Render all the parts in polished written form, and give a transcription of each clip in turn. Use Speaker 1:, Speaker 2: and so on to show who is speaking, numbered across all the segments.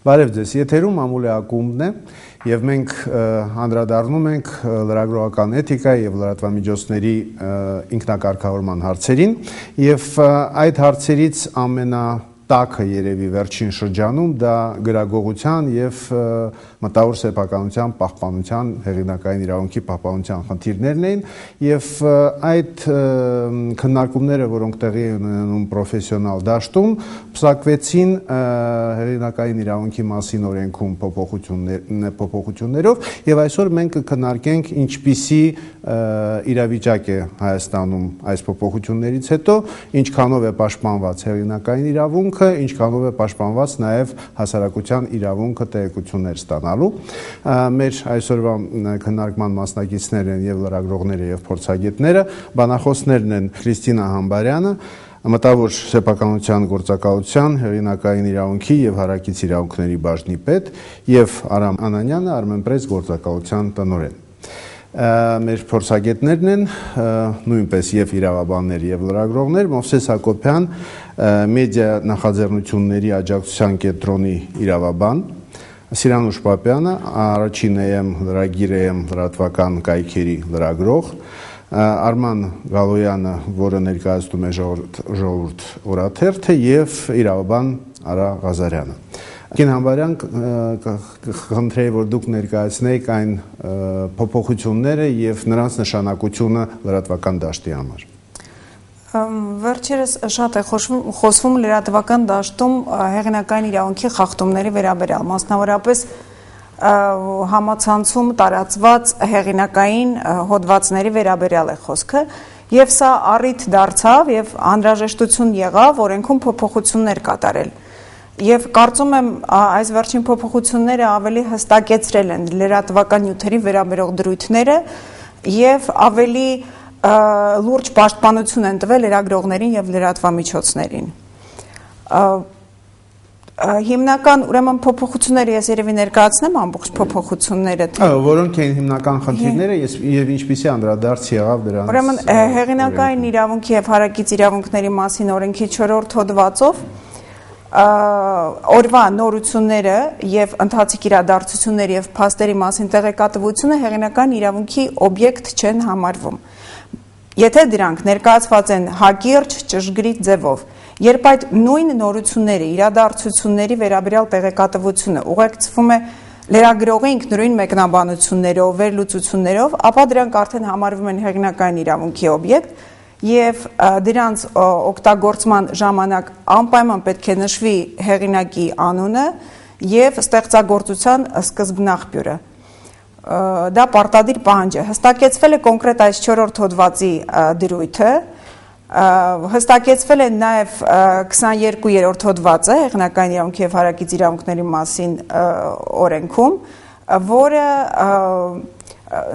Speaker 1: Բարև ձեզ, եթերում Ամուլի ակումբն է եւ մենք անդրադառնում ենք լրագրողական էթիկայի եւ լրատվամիջոցների ինքնակարգավորման հարցերին եւ այդ հարցերից ամենատակը երևի վերջին շրջանում դա գրագողության եւ մտավոր սեփականության պահպանության հեղինակային իրավունքի պահպանության խնդիրներն էին եւ այդ քննարկումները, որոնք տեղի ունենում պրոֆեսիոնալ դաշտում, փսակվեցին հեղինակային իրավունքի մասին օրենքում փոփոխություններով եւ այսօր մենք կքննարկենք ինչպիսի իրավիճակ է Հայաստանում այս փոփոխություններից հետո, ինչքանով է պաշտպանված հեղինակային իրավունքը, ինչքանով է պաշտպանված նաեւ հասարակության իրավունքը տեղեկություններ ստանալու։ Մեր այսօրվա քննարկման մասնակիցներն են եւ լրագրողները եւ փորձագետները, բանախոսներն են Քրիստինա Համբարյանը, մտավոր սեփականության գործակալության, հեղինակային իրավունքի եւ հարակից իրավունքների բաժնի պետ եւ Արամ Անանյանը, Armenpress գործակալության տնօրեն։ Մեր փորձագետներն են նույնպես եւ իրավաբաններ եւ լրագրողներ, Մովսես Հակոբյան, մեդիա նախաձեռնությունների աջակցության կենտրոնի իրավաբան, Սիրանուշ Պապյանը, առաջին AM լրագիր AM լրատվական կայքերի լրագրող, Արման Գալոյանը, որը ներկայացնում է Ժողովուրդ օրաթերթը եւ իրավաբան Արա Ղազարյանը։ Կին Համբարյան, կխնդրեի, որ դուք ներկայացնեիք այն փոփոխությունները եւ նրանց նշանակությունը լրատվական դաշտի համար։
Speaker 2: Վերջերս շատ է խոսվում լրատվական դաշտում հեղինակային իրավունքի խախտումների վերաբերյալ, մասնավորապես համացանցում տարածված հեղինակային հոդվածների վերաբերյալ է խոսքը, եւ սա առիթ դարձավ եւ անհրաժեշտություն եղավ օրենքում փոփոխություններ կատարել։ Եվ կարծում եմ այս վերջին փոփոխությունները ավելի հստակեցրել են լրատվական նյութերի վերաբերող դրույթները եւ ավելի լուրջ պաշտպանություն են տվել լրագրողներին եւ լրատվամիջոցներին։ Հիմնական ուրեմն փոփոխությունները ես երևի ներկայացնեմ ամբողջ փոփոխությունները,
Speaker 1: որոնք են հիմնական խնդիրները եւ ինչպիսի անդրադարձ եղավ դրանց։
Speaker 2: Ուրեմն հեղինակային իրավունքի եւ հարակից իրավունքների մասին օրենքի 4-րդ հոդվածով օրվա նորությունները եւ ընթացիկ իրադարձությունների եւ փաստերի մասին տեղեկատվությունը հեղինակային իրավունքի օբյեկտ չեն համարվում։ Եթե դրանք ներկայացված են հակիրճ ճշգրիտ ձևով, երբ այդ նույն նորությունները, իրադարձությունների վերաբերյալ տեղեկատվությունը ուղեկցվում է լրագրողի ինքնուրույն մեկնաբանություններով, վերլուծություններով, ապա դրանք արդեն համարվում են հեղինակային իրավունքի օբյեկտ եւ դրանց օգտագործման ժամանակ անպայման պետք է նշվի հեղինակի անունը եւ ստեղծագործության սկզբնաղբյուրը։ Դա պարտադիր պահանջ է։ Հստակեցվել է կոնկրետ այս 4-րդ հոդվածի դրույթը, հստակեցվել է նաև 22-րդ հոդվածը հեղինակային իրավունքի եւ հարակից իրավունքների մասին օրենքում, որը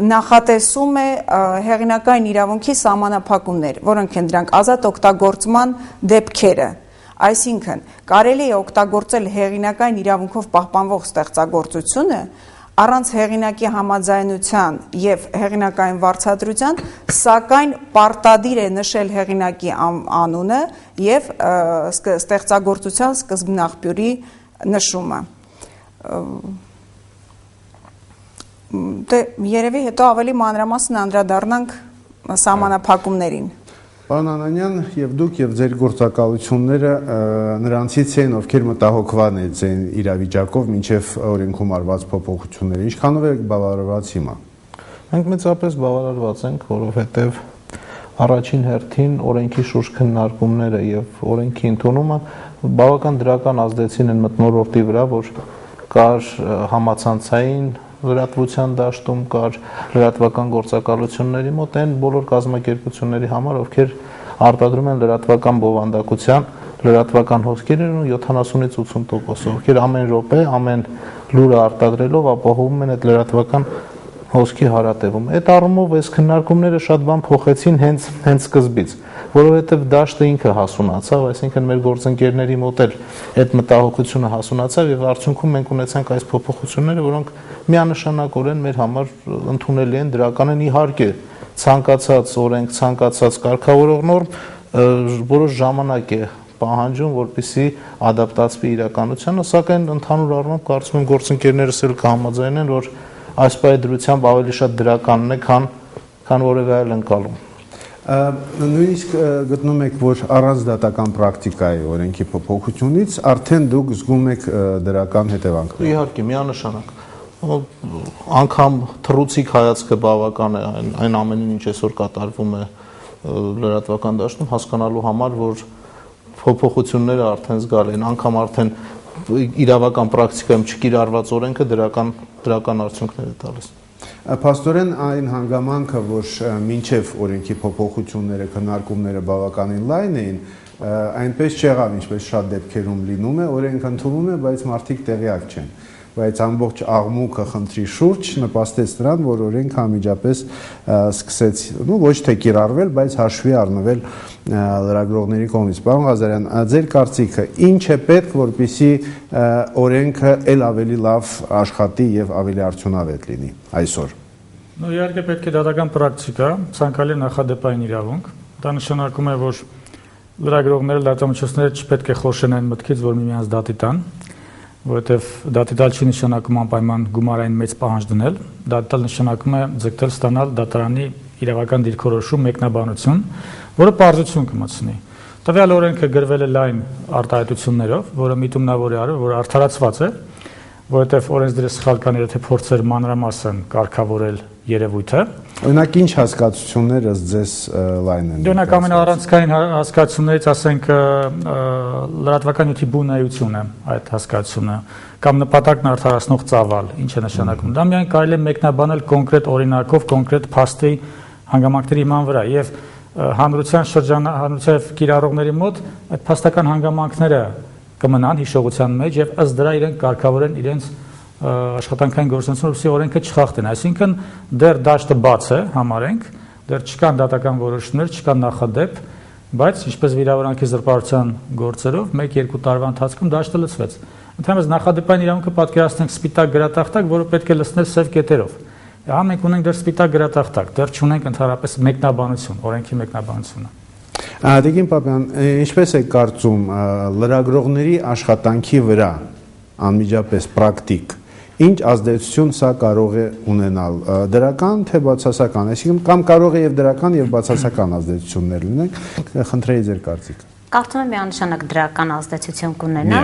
Speaker 2: նախատեսում է հեղինակային իրավունքի սահմանափակումներ, որոնք են դրանք ազատ օգտագործման դեպքերը։ Այսինքն, կարելի է օգտագործել հեղինակային իրավունքով պահպանվող ստեղծագործությունը առանց հեղինակի համաձայնության եւ հեղինակային վարձատրության, սակայն պարտադիր է նշել հեղինակի անունը եւ ստեղծագործության սկզբնաղբյուրի նշումը։ Դե երևի հետո ավելի մանրամասն անդրադառնանք սահմանափակումներին։
Speaker 1: Պարոն Անանյան, եւ դուք եւ ձեր գործակալությունները նրանցից են, ովքեր մտահոգված են իրավիճակով մինչեւ օրենքում արված փոփոխությունները, ինչքանով է բավարարված հիմա։
Speaker 3: Մենք մեծապես բավարարված ենք, որովհետեւ առաջին հերթին օրենքի շուրջ քննարկումները եւ օրենքի ընդունումը բավական դրական ազդեցություն են մթնոլորտի վրա, որ կար համացանցային լրատվության դաշտում, կար լրատվական գործակալությունների մոտ են բոլոր կազմակերպությունների համար, ովքեր արտադրում են լրատվական բովանդակության, լրատվական հոսքերն ու 70-ից 80%, ովքեր ամեն րոպե, ամեն լուրը արտադրելով ապահովում են այդ լրատվական հոսքի հարատևում։ Այդ առումով այս քննարկումները շատ բան փոխեցին հենց սկզբից, որովհետև դաշտը ինքը հասունացավ, այսինքն մեր գործընկերների մոտ էլ այդ մտահոգությունը հասունացավ եւ արդյունքում մենք ունեցանք այս փոփոխությունները, որոնք միանշանակորեն մեր համար ընդունելի են, դրական են, իհարկե ցանկացած օրենք, ցանկացած կարգավորող նորմ որոշ ժամանակ է պահանջում, որպեսզի ադապտացվի իրականությանը, սակայն ընդհանուր առմամբ կարծում եմ գործընկերներս էլ կհամաձայնեն, որ այս պայմանությամբ ավելի շատ դրականն է, քան որևէ այլ ընկալում։
Speaker 1: Նույնիսկ գտնում եք, որ առանց դատական պրակտիկայի օրենքի փոփոխությունից արդեն դուք զգում եք դրական հետևանքներ։
Speaker 3: Իհարկե, միանշանակ։ Անգամ թռուցիկ հայացքը բավական է այն ամենին, ինչ այսօր կատարվում է լրատվական դաշտում, հասկանալու համար, որ փոփոխությունները արդեն զգալի են, անգամ արդեն իրավական պրակտիկայում չկիրառված օրենքը դրական արդյունքներ է տալիս։
Speaker 1: Փաստորեն այն հանգամանքը, որ մինչև օրենքի փոփոխությունները, քննարկումները բավականին լայն էին, այնպես չեղավ, ինչպես շատ դեպքերում լինում է, օրենք ընդունվում է, բայց մարդիկ տեղյակ չեն։ Բայց ամբողջ աղմուկը խնդրի շուրջ նպաստեց նրան, որ օրենքը անմիջապես սկսեց ոչ թե կիրառվել, բայց հաշվի առնվել լրագրողների կողմից։ Պարոն Ղազարյան, ձեր կարծիքը ինչ է պետք, որպեսզի օրենքը ել ավելի լավ աշխատի եւ ավելի արդյունավետ լինի այսօր։
Speaker 4: Իհարկե պետք է դատական պրակտիկա, ցանկալի նախադեպային իրավունք։ Դա նշանակում է, որ լրագրողները, լրատվամիջոցները չպետք է խորշեն այն մտքից, որ միմյանց դատի տան, որովհետև դատի տալ չի նշանակում անպայման գումարային մեծ պահանջ դնել, դատի տալ նշանակում է ձգտել ստանալ դատարանի իրավական դիրքորոշում, մեկնաբանություն, որը պարզություն կմտցնի։ Տվյալ օրենքը գրվել է լայն արտահայտություններով, որը միտումնավոր է արվել, որը արդարացված է, որովհետև օրենսդրի սխալ կան, եթե փորձեր մանրամասն կարգավորել երևույթը։
Speaker 1: Օրինակ ինչ հասկացություններ ըստ ձեզ լայն են։
Speaker 4: Օրինակ ամենաառանցքային հասկացություններից ասենք լրատվական նյութի բունայությունը, այդ հասկացությունը, կամ նպատակն արդարացնող ծավալ, ինչ է նշանակում։ Դա միայն կարելի է մեկնաբանել կոնկրետ օրինակով, կոնկրետ փաստի հանգամանքների իման վրա եւ հանրության հանրության կիրառողների մոտ այդ փաստական հանգամանքները կմնան հիշողության մեջ եւ ըստ դրա իրենք կարգավորեն իրենց աշխատանքային գործունեությունը, որպեսզի օրենքը չխախտեն, այսինքն դեռ դաշտը բաց է, համարենք, դեռ չկան դատական որոշումներ, չկան նախադեպ, բայց ինչպես վիրավորանքի զրպարտության գործերով 1-2 տարվա ընթացքում դաշտը լցվեց։ Ընդհանրապես նախադեպային իրավունքը պատկերացնենք սպիտակ գրատախտակ, որը պետք է լցնել սև կետերով։ Հա մենք ունենք դեռ սպիտակ գրատախտակ, դեռ չունենք ընդհանրապես մեկնաբանություն, օրենքի մեկնաբանությունը։
Speaker 1: Տիկին Պապյան, ինչպես է կարծում լրագրողների աշխատանքի վրա անմիջապես պրակտիկ ինչ ազդեցություն սա կարող է ունենալ դրական թե բացասական, այսինքն կամ կարող է եւ դրական եւ բացասական ազդեցություններ լինեն, խնդրեի ձեր կարծիքը։
Speaker 5: Կարծում եմ միանշանակ դրական ազդեցություն կունենա,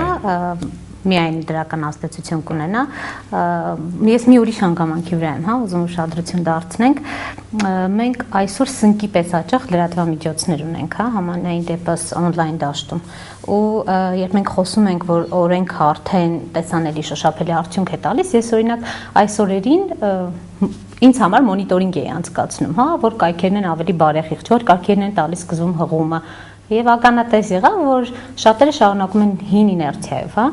Speaker 5: միայն դրական ազդեցություն կունենա։ Ես մի ուրիշ հանգամանքի վրա եմ, հա, ուզում ուշադրություն դարձնենք։ Մենք այսօր սնկի պես հաճախ լրատվամիջոցներ ունենք, հա, համանային դեպս on-line դաշտում։ Ու երբ մենք խոսում ենք, որ օրենքը արդեն տեսանելի շոշափելի արդյունք է տալիս, ես օրինակ այս օրերին ինձ համար մոնիտորինգ էի անցկացնում, հա, որ կայքերն են ավելի բարեխիղճ, որ կայքերն են տալիս սկզբում հղումը։ Եվ ականատես եղա, որ շատերը շարունակում են հին իներցիայով, հա,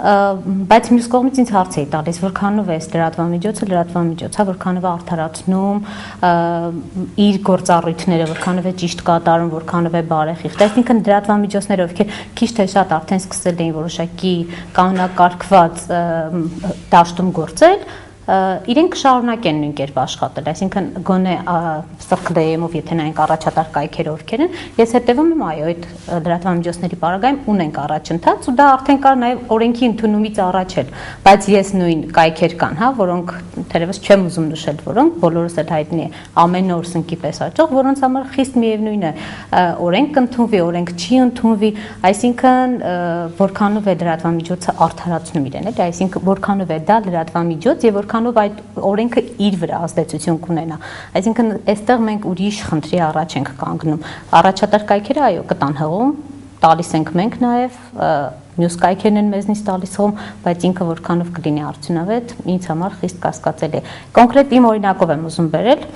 Speaker 5: բայց մյուս կողմից ինձ հարց էի տալիս, որքանով է լրատվամիջոցը, հա, որքանով է արդարացնում իր գործառույթները, որքանով է ճիշտ կատարում, որքանով է բարեխիղճ։ Այսինքն լրատվամիջոցները, ովքեր քիչ թե շատ արդեն սկսել էին որոշակի կանոնակարգված դաշտում գործել, իրենք կշարունակեն նույն կերպ աշխատել, այսինքն գոնե սրխլեյեմով, եթե նայենք առաջատար կայքերը ովքեր են, ես հետևում եմ այո, այդ լրատվամիջոցների պարագայում ունենք առաջընթաց ու դա արդեն կար նաև օրենքի ընդունումից առաջ էլ, բայց ես նույն կայքեր կան, հա, որոնք թերևս չեմ ուզում նշել, որոնք բոլորս էլ հայտնի է ամեն օր սնկի պես աճող, որոնց համար խիստ միևնույն է օրենք կընդունվի, օրենք չի ընդունվի, այսինքն որքանով է լրատվամիջոցը արդարացնում իրեն, էլի, այսինքն որքանով է դա լրատվամիջոց եւ որքանով այդ օրենքը իր վրա ազդեցություն կունենա։ Այսինքն այստեղ մենք ուրիշ խնդրի առաջ ենք կանգնում։ Առաջատար կայքերը այո կտան հղում, տալիս ենք մենք նաև, մյուս կայքերն են մեզնից տալիս հղում, բայց ինքը որքանով կլինի արդյունավետ, ինձ համար խիստ կասկածելի է։ Կոնկրետ իմ օրինակով եմ ուզում բերել,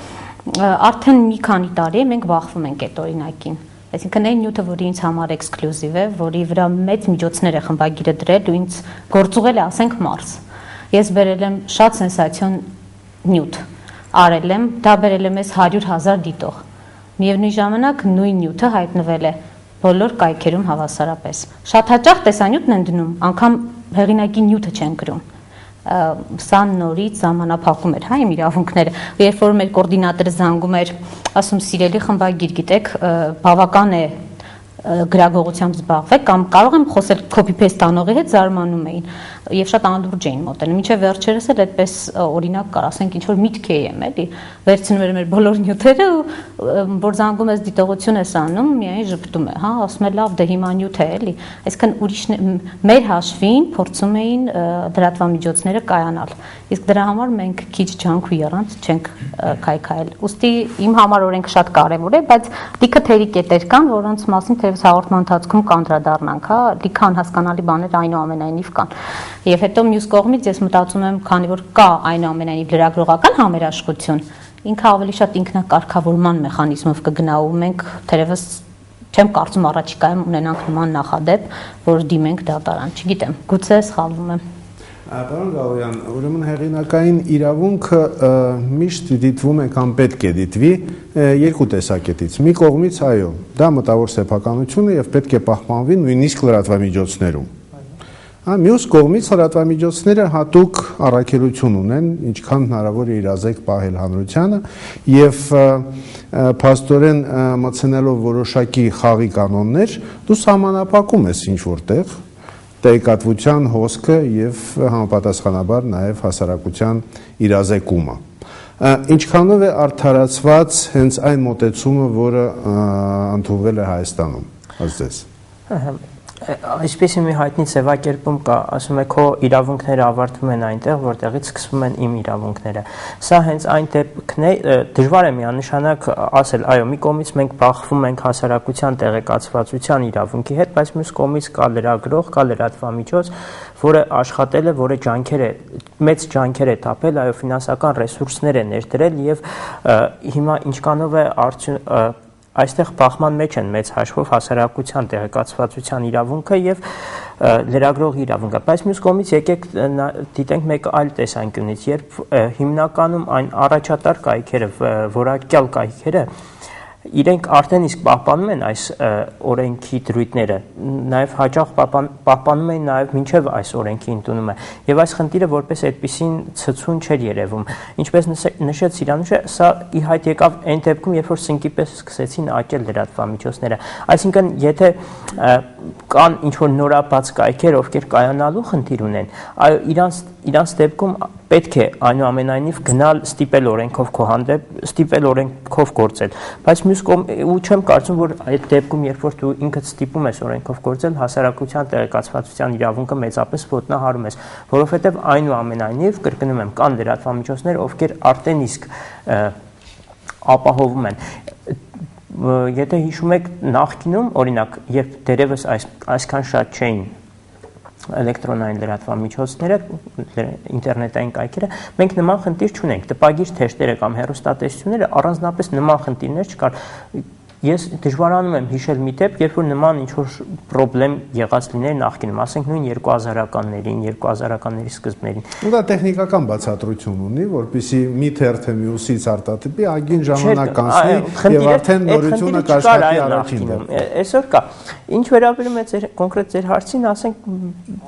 Speaker 5: արդեն մի քանի տարի է մենք բախվում ենք այդ օրինակին։ Այսինքն այն նյութը, որը ինձ համար էքսկլյուզիվ է, որի վրա մեծ միջոցներ է խմբագիրը դրել ու ինձ գործուղել է, ասենք, Մարս։ Ես բերել եմ շատ սենսացիոն նյութ, արել եմ, դա բերել եմ ես 100,000 դիտող։ Միևնույն ժամանակ նույն նյութը հայտնվել է բոլոր կայքերում հավասարապես։ Շատ հաճախ տեսանյութն են դնում, անգամ հեղինակի նյութը չեն գրում։ Սա նորից ժամանափակում էր, հա, իմ իրավունքները։ Երբ որ մեր կոորդինատորը զանգում էր, ասում սիրելի խմբագիր, գիտեք, բավական է գրագողությամբ զբաղվեք կամ կարող եմ խոսել copy-paste անողի հետ զարմանում էին եւ շատ անլուրջ էին մոտենում։ Մինչեւ վերջերս էլ այդպես օրինակ կար, ասենք ինչ որ միտք եմ, էլի, վերցնում էր մեր բոլոր նյութերը ու որ զանգում ես դիտողություն ես անում, միայն ժպտում է, հա, ասում է լավ, դե հիմա նյութ է, էլի։ Այսինքն ուրիշ մեր հաշվին փորձում էին լրատվամիջոցները կայանալ։ Իսկ դրա համար մենք քիչ ջանք ու եռանց չենք քայքայել։ Ուստի իմ համար օրենքը շատ կարևոր է, բայց լիքը թերի կետեր կան, որոնց մասին թերևս հաղորդման ընթացքում կանդրադառնանք, հա, լիքը անհասկանալի բաներ այնուամենայնիվ կան։ Եվ հետո մյուս կողմից ես մտածում եմ, քանի որ կա այնուամենայնիվ լրագրողական համերաշխություն, ինքը ավելի շատ ինքնակարգավորման մեխանիզմով կգնա ու մենք թերևս չեմ կարծում առաջիկայում ունենանք նման նախադեպ, որ դիմենք դատարան, չգիտեմ, գուցե սխալվում եմ։
Speaker 1: Պարոն Գալոյան, ուրեմն հեղինակային իրավունքը միշտ դիտվում է կամ պետք է դիտվի երկու տեսակետից։ Մի կողմից այո, դա մտավոր սեփականություն է եւ պետք է պահպանվի նույնիսկ լրատվամիջոցներում։ Մյուս կողմից լրատվամիջոցները հատուկ առաքելություն ունեն, ինչքան հնարավոր է իրազեկ պահել հանրությանը եւ փաստորեն մտցնելով որոշակի խաղի կանոններ, դու սահմանափակում ես ինչ որտեղ տեղեկատվության հոսքը եւ համապատասխանաբար նաեւ հասարակության իրազեկումը։ Ինչքանով է արդարացված հենց այն մոտեցումը, որը ընդունվել է Հայաստանում, ասես։
Speaker 6: Այսպեսի մի հայտնի ձևակերպում կա, ասում է քո իրավունքները ավարտվում են այնտեղ, որտեղից սկսվում են իմ իրավունքները։ Սա հենց այն դեպքն է, դժվար է միանշանակ ասել, այո, մի կողմից մենք բախվում ենք հասարակության տեղեկացվածության իրավունքի հետ, բայց մյուս կողմից կա լրագրող, կա լրատվամիջոց, որը աշխատել է, որը մեծ ջանքեր է տապել, այո, ֆինանսական ռեսուրսներ է ներդրել եւ հիմա ինչքանով է այստեղ բախման մեջ են մեծ հաշվով հասարակության տեղեկացվածության իրավունքը եւ լրագրողի իրավունքը, բայց մյուս կողմից եկեք դիտենք մեկ այլ տեսանկյունից, երբ հիմնականում այն առաջատար կայքերը, որակյալ կայքերը իրենք արդեն իսկ պահպանում են այս օրենքի դրույթները, նաև հաճախ պահպանում են նաև մինչև այս օրենքի ընդունումը, եւ այս խնդիրը որպես այդպիսին ցցուն չէր երևում։ Ինչպես նշեց Սիրանուշը, սա ի հայտ եկավ այն դեպքում, երբ որ սնկի պես սկսեցին աճել լրատվամիջոցները։ Այսինքն, եթե կան ինչ-որ նորաբաց կայքեր, ովքեր կայանալու խնդիր ունեն, այո, իրանց դեպքում պետք է այնուամենայնիվ գնալ ստիպել օրենքով քո հանդեպ, ստիպել օրենքով գործել, բայց մյուս կողմից ու չեմ կարծում, որ այդ դեպքում, երբ որ դու ինքդ ստիպում ես օրենքով գործել, հասարակության տեղեկացվածության իրավունքը մեծապես ոտնահարում ես, որովհետև այնուամենայնիվ, կրկնում եմ, կան լրատվամիջոցներ, ովքեր արդեն իսկ ապահովում են։ Եթե հիշում եք նախկինում, օրինակ, երբ դերևս այսքան շատ չէին էլեկտրոնային լրատվամիջոցները, ինտերնետային կայքերը, մենք նման խնդիր չունենք, տպագիր թեշտերը կամ հեռուստատեսությունները առանձնապես նման խնդիրներ չկար։ Ես դժվարանում եմ հիշել մի դեպք, երբ որ նման ինչ-որ պրոբլեմ եղած լիներ նախկինում, ասենք նույն 2000-ականներին, 2000-ականների սկզբներին։
Speaker 1: Դա տեխնիկական բացատրություն ունի, որպեսզի մի թերթը մյուսից արտատիպի ագին ժամանակ անցնի եւ արդեն նորությունը կաշխատի առաջին։
Speaker 6: Այսօր կա։ Ինչ վերաբերում է կոնկրետ ձեր հարցին, ասենք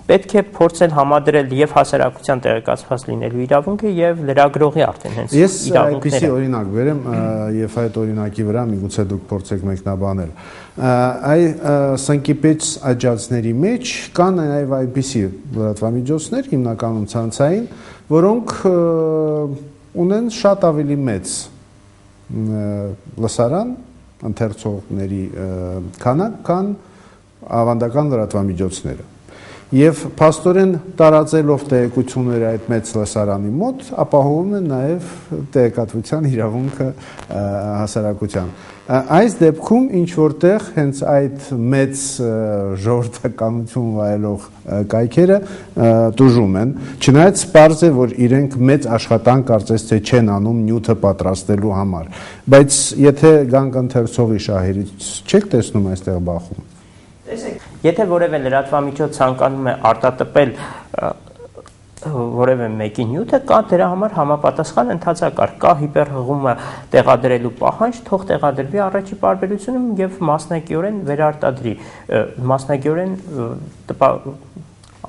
Speaker 6: պետք է փորձել համադրել եւ հասարակության տեղեկացված լինելու իրավունքը եւ լրագրողի արդեն հենց իրավունքները։ Ես
Speaker 1: այդպիսի օրինակ վերեմ եւ այդ օրինակի վրա միգուցե դուք փորձեք մեկնաբանել։ Այ սնկիպեծ աջածների մեջ կան նաեւ այդպիսի լրատվամիջոցներ, հիմնականում ցանցային, որոնք ունեն շատ ավելի մեծ լսարան, ընթերցողների քանակ, քան ավանդական լրատվամիջոցները։ Եվ փաստորեն տարածելով տեղեկությունները այդ մեծ լսարանի մոտ, ապահովում են նաև տեղեկատվության իրավունքը հասարակության։ Այս դեպքում ինչ որտեղ հենց այդ մեծ ժողովրդականություն վայելող կայքերը տուժում են, չնայած պարզ է, որ իրենք մեծ աշխատանք կարծես թե չեն անում նյութը պատրաստելու համար, բայց եթե գանք ընթերցողի շահերից չեք տեսնում այստեղ բախում։
Speaker 6: Եթե որևէ լրատվամիջոց ցանկանում է արտատպել որևէ մեկի նյութը, կա դրա համար համապատասխան ընթացակարգ, կա հիպերհղումը տեղադրելու պահանջ, թող տեղադրվի առաջի պարբերությունում եւ մասնակիորեն վերարտադրի, մասնակիորեն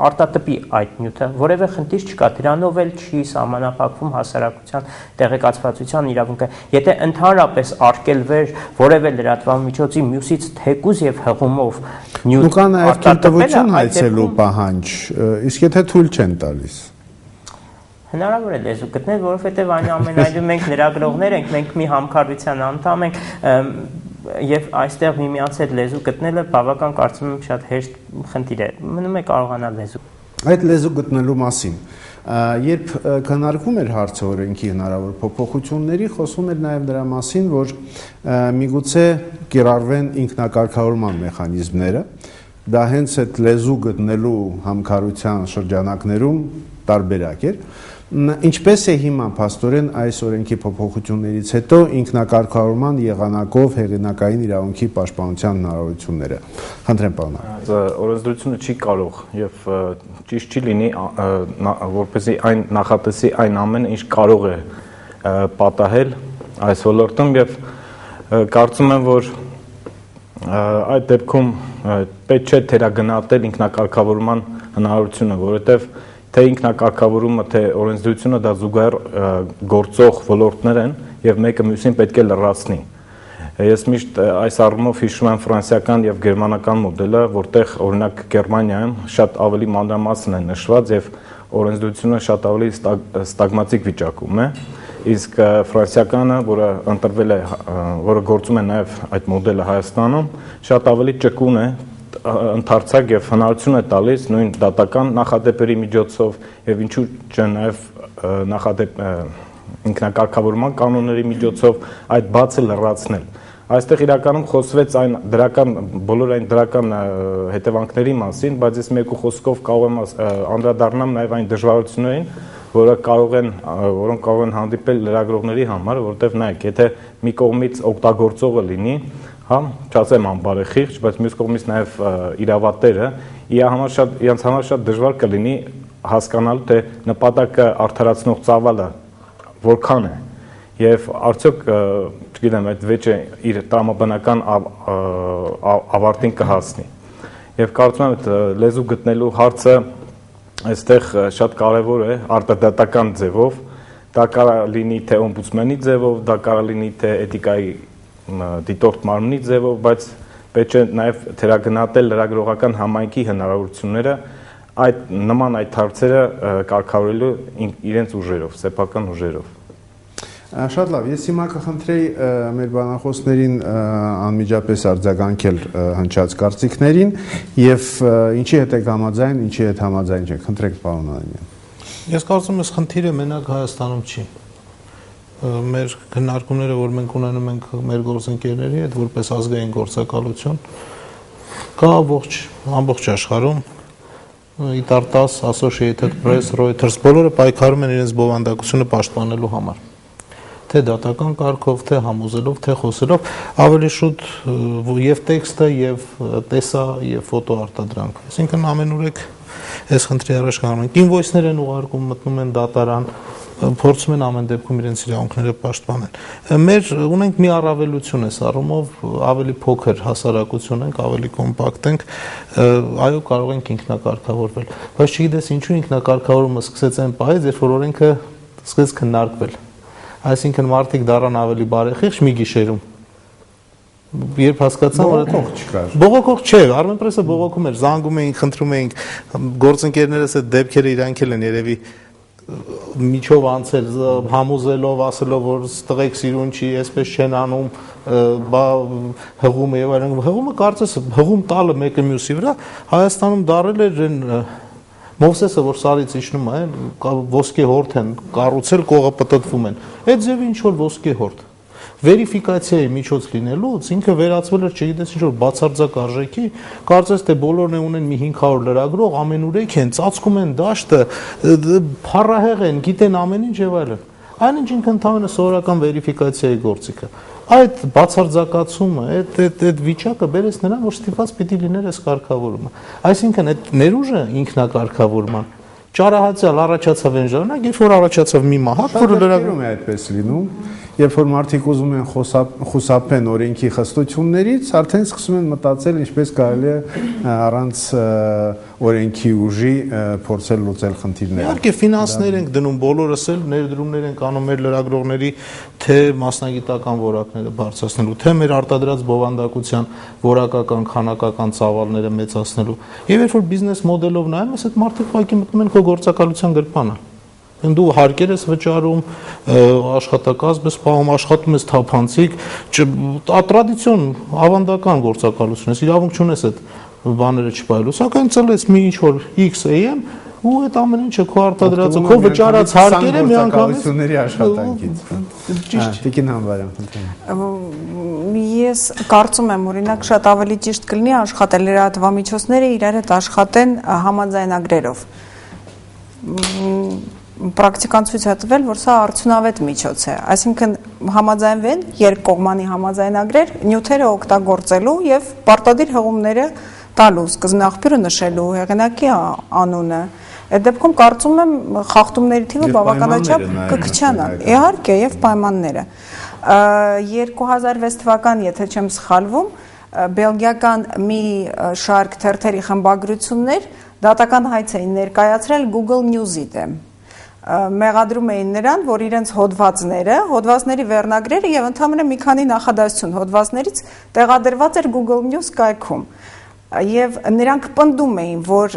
Speaker 6: արտատպի այդ նյութը, որևէ խնդիր չկա, դրանով էլ չի սահմանափակվում հասարակության տեղեկացվածության իրավունքը։ Եթե ընդհանրապես արգելվեր որևէ լրատվամիջոցի մյուսից թեկուզ եւ հղումով նյութ
Speaker 1: արտատպելը, հայցելու պահանջ, իսկ եթե թույլ չեն տալիս։
Speaker 6: Հնարավոր է լեզու գտնել, որովհետեւ այնուամենայնիվ մենք լրագրողներ ենք, մենք մի համքարության անդամ ենք, եւ այստեղ միմյանց հետ լեզու գտնելը բավական կարծում եմ շատ հեշտ խնդիր է։ Մնում է կարողանալ լեզու։
Speaker 1: Այդ լեզու գտնելու մասին, երբ քննարկվում էր հարցը օրենքի հնարավոր փոփոխությունների, խոսվում էր նաև դրա մասին, որ միգուցե կիրառվեն ինքնակարգավորման մեխանիզմները, դա հենց այդ լեզու գտնելու համքարության շրջանակներում տարբերակ էր։ Ինչպես է հիմա փաստորեն այս օրենքի փոփոխություններից հետո ինքնակարգավորման եղանակով հեղինակային իրավունքի պաշտպանության հնարավորությունները։ Խնդրեմ, պարոն։
Speaker 7: Օրենսդրությունը չի կարող եւ ճիշտ չի լինի, որպեսզի այն նախատեսի այն ամենը, ինչ կարող է պատահել այս ոլորտում եւ կարծում եմ, որ այդ դեպքում պետք չէ թերագնահատել ինքնակարգավորման հնարավորությունը, որովհետեւ թե ինքնակարգավորումը, թե օրենսդրությունը դա զուգահեռ գործող ոլորտներ են եւ մեկը մյուսին պետք է լրացնի։ Ես միշտ այս առումով հիշում եմ ֆրանսիական եւ գերմանական մոդելը, որտեղ օրինակ Գերմանիայում շատ ավելի մանրամասն է նշված եւ օրենսդրությունը շատ ավելի ստագմատիկ վիճակում է, իսկ ֆրանսիականը, որը ընտրվել է, որը գործում է նաեւ այդ մոդելը Հայաստանում, շատ ավելի ճկուն է, ընդարձակ եւ հնարություն է տալիս նույն դատական նախադեպերի միջոցով եւ ինչու՞ չէ նաեւ նախադեպ ինքնակարգավորման կանոնների միջոցով այդ բացը լրացնել։ Այստեղ իրականում խոսվեց այն դրական բոլոր այն դրական հետևանքների մասին, բայց ես մեկու խոսքով կարող եմ անդրադառնամ նաեւ այն դժվարություններին, որոնք կարող են հանդիպել լրագրողների համար, որովհետեւ նայեք, եթե մի կողմից օգտագործողը լինի, հա, չասեմ անբարեխիղճ, բայց մյուս կողմից նաև իրավատերը, իրանց համար շատ դժվար կլինի հասկանալու, թե նպատակը արդարացնող ծավալը որքան է եւ արդյոք, չգիտեմ, այդ վեճը իր տրամաբանական ավարտին կհասնի։ Եվ կարծում եմ, այդ լեզու գտնելու հարցը այստեղ շատ կարեւոր է արտադատական ձևով, դա կարող լինի թե օմբուդսմենի ձևով, դա կարող լինի թե էթիկայի դիտորդ մարմնի ձևով, բայց պետք է նաև թերագնահատել լրագրողական համայնքի հնարավորությունները նման այդ հարցերը կարգավորելու իրենց ուժերով, սեփական ուժերով։
Speaker 1: Շատ լավ, ես հիմա կխնդրեի մեր բանախոսներին անմիջապես արձագանքել հնչած կարծիքներին եւ ինչի հետ եք համաձայն, ինչի հետ համաձայն չեք, խնդրեք պարոն Անանյան։
Speaker 3: Ես կարծում եմ, խնդիրը մենակ Հայաստանում չի։ Մեր քննարկումները, որ մենք ունենում ենք մեր գործընկերների հետ որպես ազգային գործակալություն, կա ամբողջ աշխարհում Իդարտաս, Associated Press, Reuters բոլորը պայքարում են իրենց բովանդակությունը պաշտպանելու համար։ Թե դատական կարգով, թե համոզելով, թե խոսելով, ավելի շուտ եւ տեքստը, եւ տեսա, եւ ֆոտո արտադրանք։ Այսինքն ամենուրեք այս խնդրի առաջ կանգնում են։ Ինվոյսներ են ուղարկում, մտնում են դատարան, փորձում են ամեն դեպքում իրենց իրավունքները պաշտպանել։ Մեր ունենք մի առավելություն այս առումով, ավելի փոքր հասարակություն ենք, ավելի կոմպակտ ենք, այո, կարող ենք ինքնակարգավորվել, բայց չգիտես ինչու ինքնակարգավորումը սկսեց այն պահից, երբ որ օրենքը սկսեց քննարկվել։ Այսինքն մարդիկ դառան ավելի բարեխիղճ մի գիշերում։ Երբ հասկացան, որ բողոքող չէ, Armenpress-ը բողոքում էր, զանգում էին, խնդրում էին, գործընկերներս այդ դեպքերը իրանք են երևի միջով անցել, համոզելով, ասելով, որ տղեկ սիրուն չի, այսպես չեն անում, բա հղումը եւ այլն։ Հղումը կարծես հղում տալը մեկը մյուսի վրա Հայաստանում դարել էր այն Մովսեսը, որ սարից իջնում է, ոսկե հորդ են կառուցել, կողը պտտվում են։ Այդ ձևի ինչ որ ոսկե հորդ։ Վերիֆիկացիայի միջոց լինելուց ինքը վերածվել էր, չգիտես ինչ որ բացարձակ արժեքի, կարծես թե բոլորն ունեն մի 500 լրագրող, ամենուրեք են, ծածկում են դաշտը, փառահեղ են, գիտեն ամեն ինչ եւ այլն։ Այնինչ ինքը ընդհանրապես սովորական վերիֆիկացիայի գործիք է։ Այդ բացարձակացումը, այդ վիճակը բերեց նրան, որ ստիպված պիտի լիներ այս կարգավորումը։ Այսինքն այդ ներուժը ինքնակարգավորման ճարահացյալ առաջացավ այն ժամանակ, երբ որ առաջացավ մի մահակ, որը լրագրում
Speaker 1: է այդպես լինում։ երբ որ մարդիկ ուզում են խուսափեն օրենքի խստություններից, արդեն սկսում են մտածել ինչպես կարելի է առանց օրենքի ուժի փորձել լուծել խնդիրները։
Speaker 3: Իհարկե ֆինանսներ ենք դնում, բոլորս էլ ներդրումներ ենք անում մեր լրագրողների թե մասնագիտական որակները բարձրացնելու, թե մեր արտադրած բովանդակության որակական, քանակական ծավալները մեծացնելու։ Եվ երբ որ բիզնես մոդելով նայում ես, այդ մարդիկ ուղղակի մտնում են քո գործակալության գրպանը։ Դու հարկեր ես վճարում, աշխատակազմ ես պահում, աշխատում ես թափանցիկ, տրադիցիոն ավանդական գործակալություն ես, իրավունք չունես այդ բաները չպայելու, սակայն ծլես մի ինչ-որ X AM ու այդ ամեն ինչը քո արտադրածը, քո վճարած հարկերը միանգամից
Speaker 1: աշխատանքից։ Ճիշտ։ Տիկին Համբարյան,
Speaker 2: ես կարծում եմ, օրինակ շատ ավելի ճիշտ կլինի աշխատել լրատվամիջոցները իրար հետ աշխատեն համաձայնագրերով։ Պրակտիկան ցույց է տվել, որ սա արդյունավետ միջոց է, այսինքն համաձայնվեն երկկողմանի համաձայնագրեր նյութերը օգտագործելու եւ պարտադիր հղումները տալու, սկզբնաղբյուրը նշելու, հեղինակի անունը։ Այդ դեպքում կարծում եմ խախտումների թիվը բավականաչափ կքչանա։ Իհարկե, եւ պայմանները։ 2006 թվական, եթե չեմ սխալվում, բելգիական մի շարք թերթերի խմբագրություններ դատական հայց էին ներկայացրել Google News-ի դեմ։ Մեղադրում էին նրան, որ իրենց հոդվածների վերնագրերը եւ ընդհանրապես մի քանի նախադասություն հոդվածներից տեղադրված էր Google News կայքում։ Եվ նրանք պնդում էին, որ